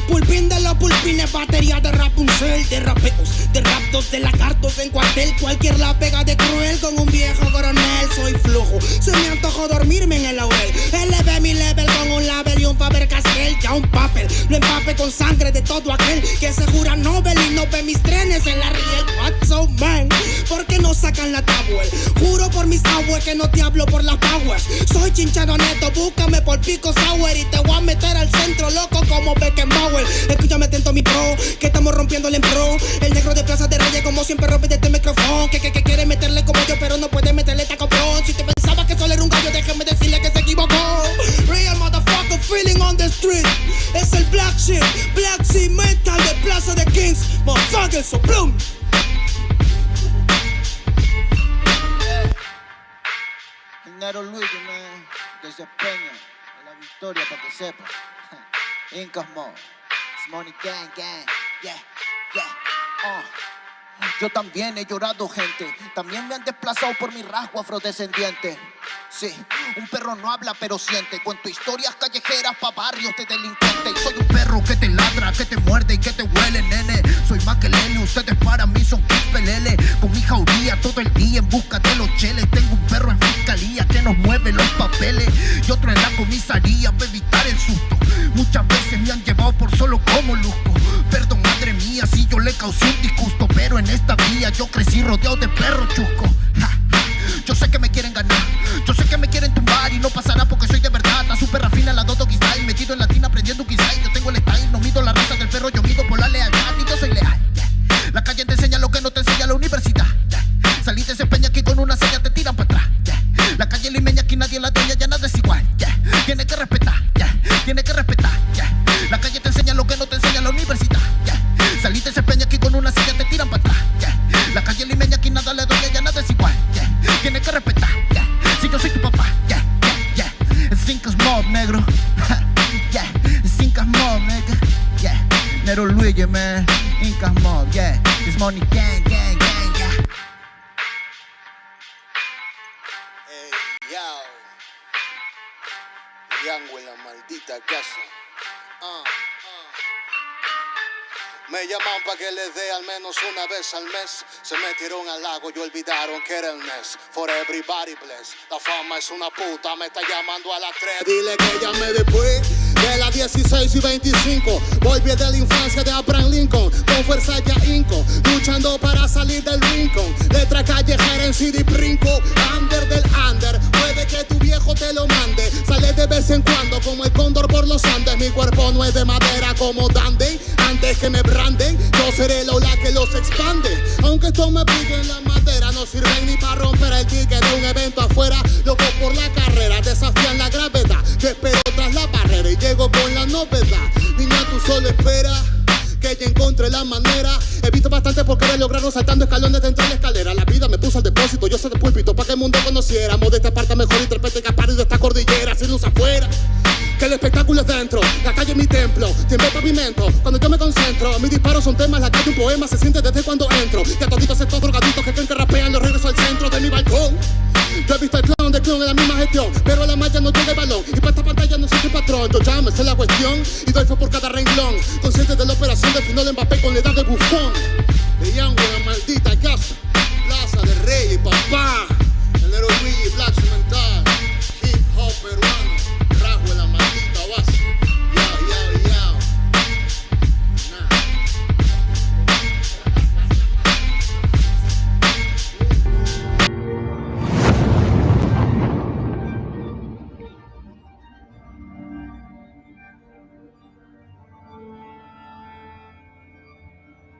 S10: Pulpín de los pulpines, batería de Rapunzel, de rapeos, de raptos, de lagartos en cuartel. Cualquier la pega de cruel con un viejo coronel. Soy flujo, se me antojó dormirme en el laurel. Eleve mi level con un label y un Faber Castell. Ya un papel, lo empape con sangre de todo aquel que se jura Nobel y no ve mis trenes en la riel. What's so man? ¿Por qué no sacan la tablet? Juro por mis aguas que no te hablo por las powers. Soy chinchado neto, búscame por pico sour y te voy a meter al centro loco como Beckenbauer. Escúchame atento mi pro, que estamos rompiéndole en pro. El negro de Plaza de Reyes como siempre rompe de este micrófono. Que quiere meterle como yo pero no puede meterle taco pro. Si te pensabas que solo era un gallo, déjame decirle que se equivocó. Real motherfucker feeling on the street. Es el Black Sheep, Black Sea Mental de Plaza de Kings. Motherfucker soplón.
S11: Nero Luigi, man, desempeño en la victoria para que sepa. Incas Mo, Money Gang Gang, yeah, yeah, Yo también he llorado, gente. También me han desplazado por mi rasgo afrodescendiente. Sí, un perro no habla pero siente. Cuento historias callejeras pa' barrios de delincuentes. Y soy un perro que te ladra, que te muerde y que te huele, nene. Soy más que Lele, ustedes para mí son pelele. Con mi jauría todo el día en busca de los cheles. Tengo un perro en fiscalía que nos mueve los papeles. Y otro en la comisaría para evitar el susto. Muchas veces me han llevado por solo como luzco. Perdón, madre mía, si yo le causé un disgusto. Pero en esta vía yo crecí rodeado de perros chuscos. Yo sé que me quieren ganar, yo sé que me quieren tumbar y no pasará porque soy de verdad. La super rafina, la Dodo Style, metido en latina aprendiendo un quizá. Yo tengo el style, no mido la raza del perro, yo mido por la lealtad y yo soy leal. Yeah. La calle te enseña lo que no te enseña la universidad. Yeah. Saliste ese peña aquí con una seña te tiran para atrás. Yeah. La calle limeña aquí nadie la dueña, ya nada es igual. Yeah. Tiene que respetar, yeah. Tiene que respetar. Yeah. La calle te enseña lo que no te enseña la universidad. Yeah. Saliste ese peña aquí con una seña te tiran para atrás. Yeah. La calle limeña aquí nada le dueña, ya nada es igual. Yeah. Tienes que respetar, yeah. Si yo soy tu papá, yeah, yeah, yeah. Cinco mob, negro. Yeah, cinco mob, nigga. Yeah, Nero Luigi, man. Incas mob, yeah. It's Money Gang, gang, gang, yeah.
S12: Hey, yo. Yango en la maldita casa. Me llaman pa' que les dé al menos una vez al mes. Se metieron al lago y olvidaron que era el mes. For everybody bless. La fama es una puta, me está llamando a las 3. Dile que llame después de las 16 y 25. Volví de la infancia de Abraham Lincoln. Con fuerza ya inco, luchando para salir del rincón. Letra callejera en CD brinco. Under del under, puede que tu viejo te lo mande. Sale de vez en cuando como el cóndor por los Andes. Mi cuerpo no es de madera como Dandy. Antes que me branden, yo seré la ola que los expande. Aunque esto me pique en la madera, no sirven ni para romper el ticket de un evento afuera. Loco por la carrera, desafían la gravedad. Yo espero tras la barrera y llego con la novedad. Niña, tú solo espera que ya encontré la manera. He visto bastante porque me lograron saltando escalones dentro de la escalera. La vida me puso al depósito, yo soy de púlpito para que el mundo conociéramos. De esta parte mejor intérprete capaz de esta cordillera, sin luz afuera. Que el espectáculo es dentro, la calle es mi templo, tiembla el pavimento, cuando yo me concentro. Mis disparos son temas, la calle un poema, se siente desde cuando entro. Y a toditos estos drogaditos que creen que rapean, los regreso al centro de mi balcón. Yo he visto el clon de clon en la misma gestión, pero a la malla no llega el balón. Y para esta pantalla no soy su patrón, yo llamo, esa es la cuestión. Y doy fe por cada renglón, consciente de la operación del final Mbappé con la edad de bufón. De Yango en la maldita casa, Plaza de Reyes, papá. El Nero Luigi, Black Mental, hip hop peruano. Rasgo en la maldita base. Yao, yao, yao.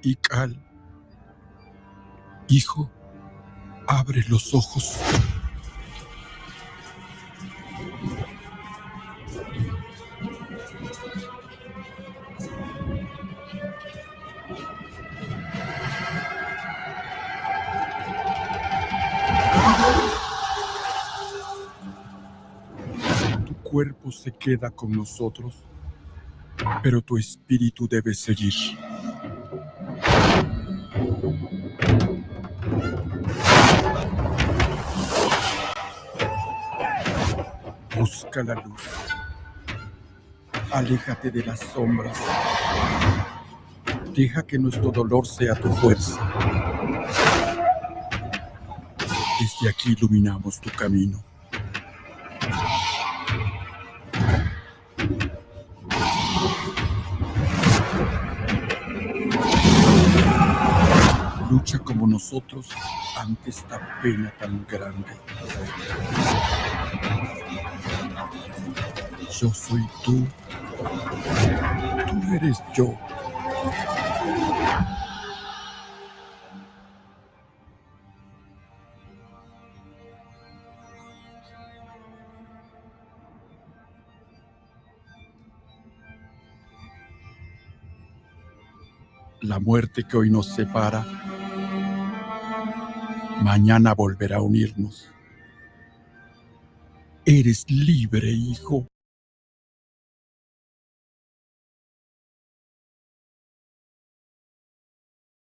S24: Ical, hijo, abre los ojos. cuerpo se queda con nosotros, pero tu espíritu debe seguir. Busca la luz. Aléjate de las sombras. Deja que nuestro dolor sea tu fuerza. Desde aquí iluminamos tu camino. Lucha como nosotros ante esta pena tan grande. Yo soy tú. Tú eres yo. La muerte que hoy nos separa, mañana volverá a unirnos. Eres libre, hijo.